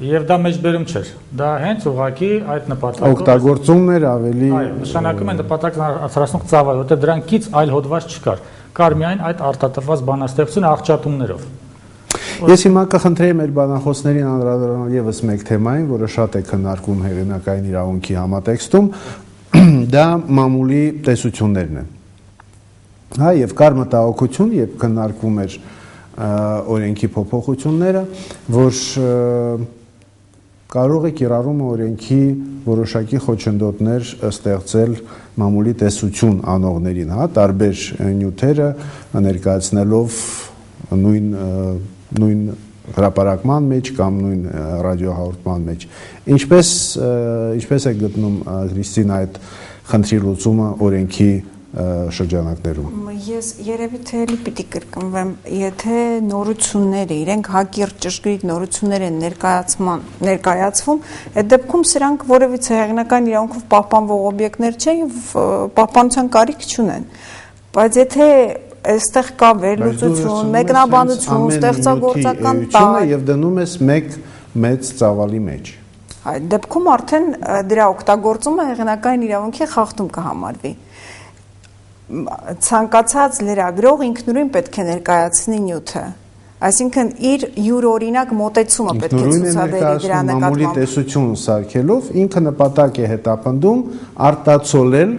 Speaker 4: եւ դա մեջբերում չէր։ Դա հենց ուղղակի այդ նպատակով
Speaker 1: օգտագործումներ ավելի
Speaker 4: այո, նշանակում է նպատակն արդարացնող ծավալ, որտեղ դրանք քիչ այլ հոդված չկար։ Կար միայն այդ արտատպված բանաստեղծությունը աղճատումներով։
Speaker 1: Ես հիմա կխնդրեի մեր բանախոսներին անդրադառնալ եւս մեկ թեմային, որը շատ է քննարկվում հեղինակային իրավունքի համատեքստում, դա մամուլի տեսություններն են։ Հա, եւ կար մտահոգություն, երբ քննարկվում էր օրենքի փոփոխությունները, որ կարող է կիրառումը օրենքի որոշակի խոչընդոտներ ստեղծել մամուլի տեսություն անողներին, հա, տարբեր նյութերը ներկայացնելով նույն հրապարակման մեջ կամ նույն ռադիոհաղորդման մեջ։ Ինչպես է գտնում Կրիստինա այդ խնդրի լուծումը օրենքի շրջանակներում։
Speaker 2: Ես երևի թե էլի պիտի կրկնվեմ, եթե նորությունները, իրենք հակիրճ ճշգրիտ նորություններ են ներկայացվում, այդ դեպքում սրանք որևիցե հեղինակային իրավունքով պահպանվող օբյեկտներ չեն եւ պահպանության կարիք չունեն։ Բայց եթե այստեղ կա վերլուծություն, մեկնաբանություն, ստեղծագործական տակ
Speaker 1: եւ դնում ես մեկ մեծ ծավալի մեջ։
Speaker 2: Այդ դեպքում արդեն դրա օգտագործումը հեղինակային իրավունքի խախտում կհամարվի։ Ցանկացած լրագրող ինքնուրույն պետք է ներկայացնի նյութը, այսինքն իր յուրօրինակ մոտեցումը պետք է ցուցաբերի դրա նկատմամբ։
Speaker 1: Մամուլի տեսություն սարքելով ինքը նպատակ է հետապնդում արտացոլել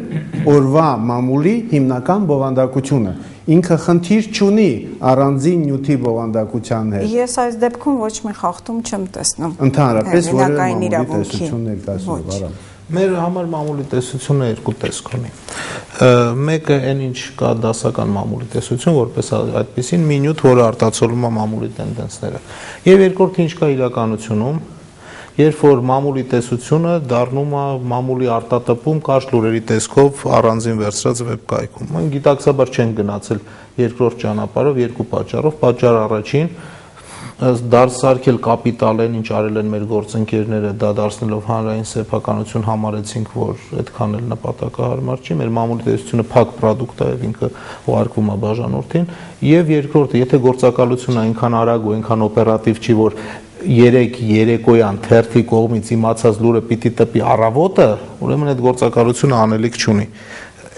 Speaker 1: օրվա մամուլի հիմնական բովանդակությունը։ Ինքը խնդիր չունի առանձին նյութի բովանդակության հետ։
Speaker 2: Ես այս դեպքում ոչ մի խախտում չեմ տեսնում։
Speaker 1: Ընդհանրապես որը մամուլի տեսություն ներկայացնում։
Speaker 3: Մեր համար մամուլի տեսությունը երկու տեսք ունի։ Մեկը այն ինչ կա դասական մամուլի տեսություն, որպես այդպեսին մի նյութ, որը արտացոլում է մամուլի տենդենսները։ Եվ երկրորդը ինչ կա իրականությունում, երբ որ մամուլի տեսությունը դառնում է մամուլի արտատպում կարճ լուրերի տեսքով առանձին վերցրած վեբկայքում։ Մենք գիտակցաբար չենք գնացել երկրորդ ճանապարհով երկու պատճառով։ Պատճառ առաջին դարձարկել կապիտալեն, ինչ արել են մեր գործընկերները, դա դարձնելով հանրային սեփականություն համարեցինք, որ այդքան էլ նպատակահարմար չի, մեր մամուլի տեսությունը փակ պրոդուկտ է եւ ինքը ուղարկվում է բաժանորդին, եւ երկրորդը, եթե գործակալությունը այնքան արագ ու այնքան օպերատիվ չի, որ 3 երեկոյան թերթի կողմից իմացած լուրը պիտի տպի առավոտը, ուրեմն այդ գործակալությունը անելիք չունի։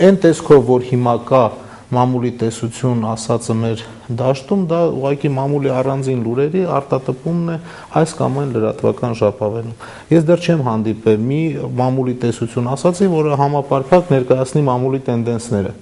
Speaker 3: Այն տեսքով, որ հիմա կա մամուլի տեսություն ասածը մեր դաշտում, դա ուղղակի մամուլի առանձին լուրերի արտատպումն է այս կամ այն լրատվական ժապավենում։ Ես դեռ չեմ հանդիպել մի մամուլի տեսություն ասացի, որը համապարփակ ներկայացնի մամուլի տենդենսները։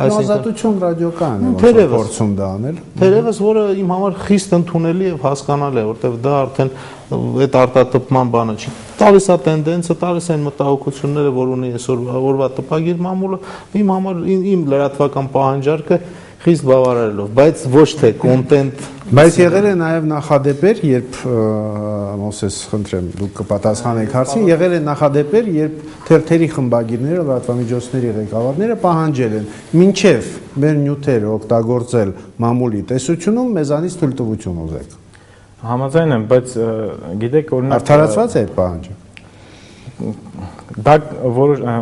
Speaker 1: Ազատություն ռադիոկայանը փորձում դա անել։
Speaker 3: Թերևս որը իմ համար խիստ ընդունելի եւ հասկանալի է, որտեղ դա արդեն այդ արտատպման բանը չի։ Տալիս է տենդենսը, տալիս են մտահոգությունները, որ ունի այսօրվա տպագիր մամուլը, իմ համար իմ լրատվական պահանջարկը խիստ բավարարելով, բայց ոչ թե կոնտենտ։
Speaker 1: Բայց եղել է նաև նախադեպեր, երբ Մոսես, խնդրեմ, դուք կպատասխանեք հարցին, եղել է նախադեպեր, երբ թերթերի խմբագիրները, լրատվամիջոցների ղեկավարները պահանջել են մինչև մեր նյութերը օգտագործել մամուլի տեսությունում, մեզանից թույլտվություն ուզեք։
Speaker 7: Համաձայն եմ, բայց գիտեք, օրինակ
Speaker 1: արդարացված է այդ պահանջը։
Speaker 7: Դա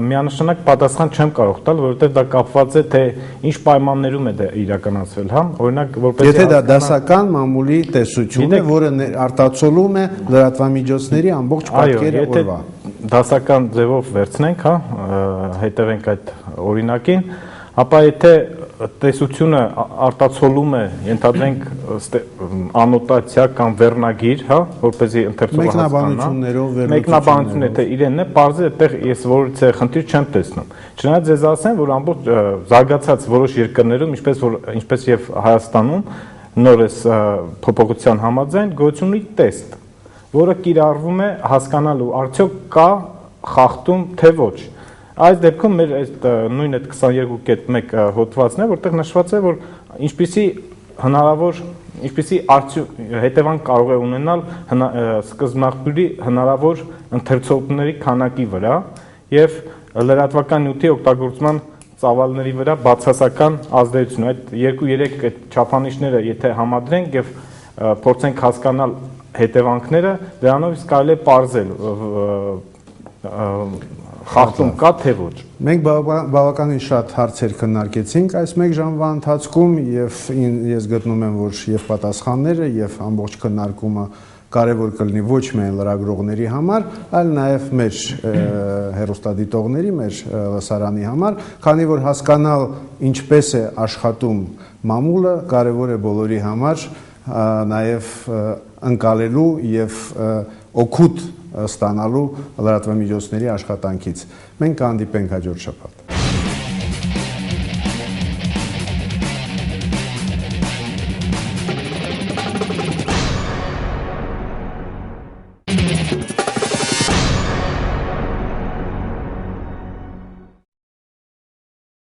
Speaker 7: միանշանակ պատասխան չեմ կարող տալ, որովհետև դա կապված է թե ինչ պայմաններում է դա իրականացվել, հա։ Օրինակ, որպես
Speaker 1: եթե դա դասական մամուլի տեսություն է, որը արտացոլում է լրատվամիջոցների ամբողջ պատկերը օրվա։
Speaker 7: Դասական ձևով վերցնենք, հա, հետևենք այդ օրինակին, ապա եթե տեսությունը արտացոլում է, ենթադրենք անոտացիա կամ վերնագիր, հա, որպեսզի ընթերցողը հասկանա, մեկնաբանություններով եթե իրենն է, բարձր այդտեղ ես որից խնդիր չեմ տեսնում։ Չնայած ես ասեմ, որ ամբողջ զարգացած որոշ երկրներում, ինչպես եւ Հայաստանում, նորից փոփոխության համաձայն գոյություն ունի տեստ, որը կիրառվում է հասկանալու արդյոք կա խախտում թե ոչ։ Այս դեպքում մեր այդ նույն այդ 22.1 հոդվածն է, որտեղ նշված է, որ ինչպիսի հետևանք կարող է ունենալ սկզբնաղբյուրի հնարավոր ընթերցողների քանակի վրա եւ լրատվական նյութի օգտագործման ծավալների վրա բացասական ազդեցություն։ Այդ 2-3 այդ չափանիշները եթե համադրենք եւ փորձենք հասկանալ հետևանքները, դրանով իսկ կարելի է պարզել խախտում կա թե ոչ։
Speaker 1: Մենք բավականին շատ հարցեր քննարկեցինք այս մեկ ժամվա ընթացքում եւ ես գտնում եմ, որ եւ պատասխանները եւ ամբողջ քննարկումը կարևոր կլինի ոչ միայն լրագրողների համար, այլ նաեւ մեր հեռուստադիտողների, մեր լսարանի համար, քանի որ հասկանալ ինչպես է աշխատում մամուլը կարևոր է բոլորի համար, նաեւ ընկալելու եւ օգուտ ստանալու լրատվամիջոցների աշխատանքից։ Մենք կհանդիպենք հաջորդ շաբաթ։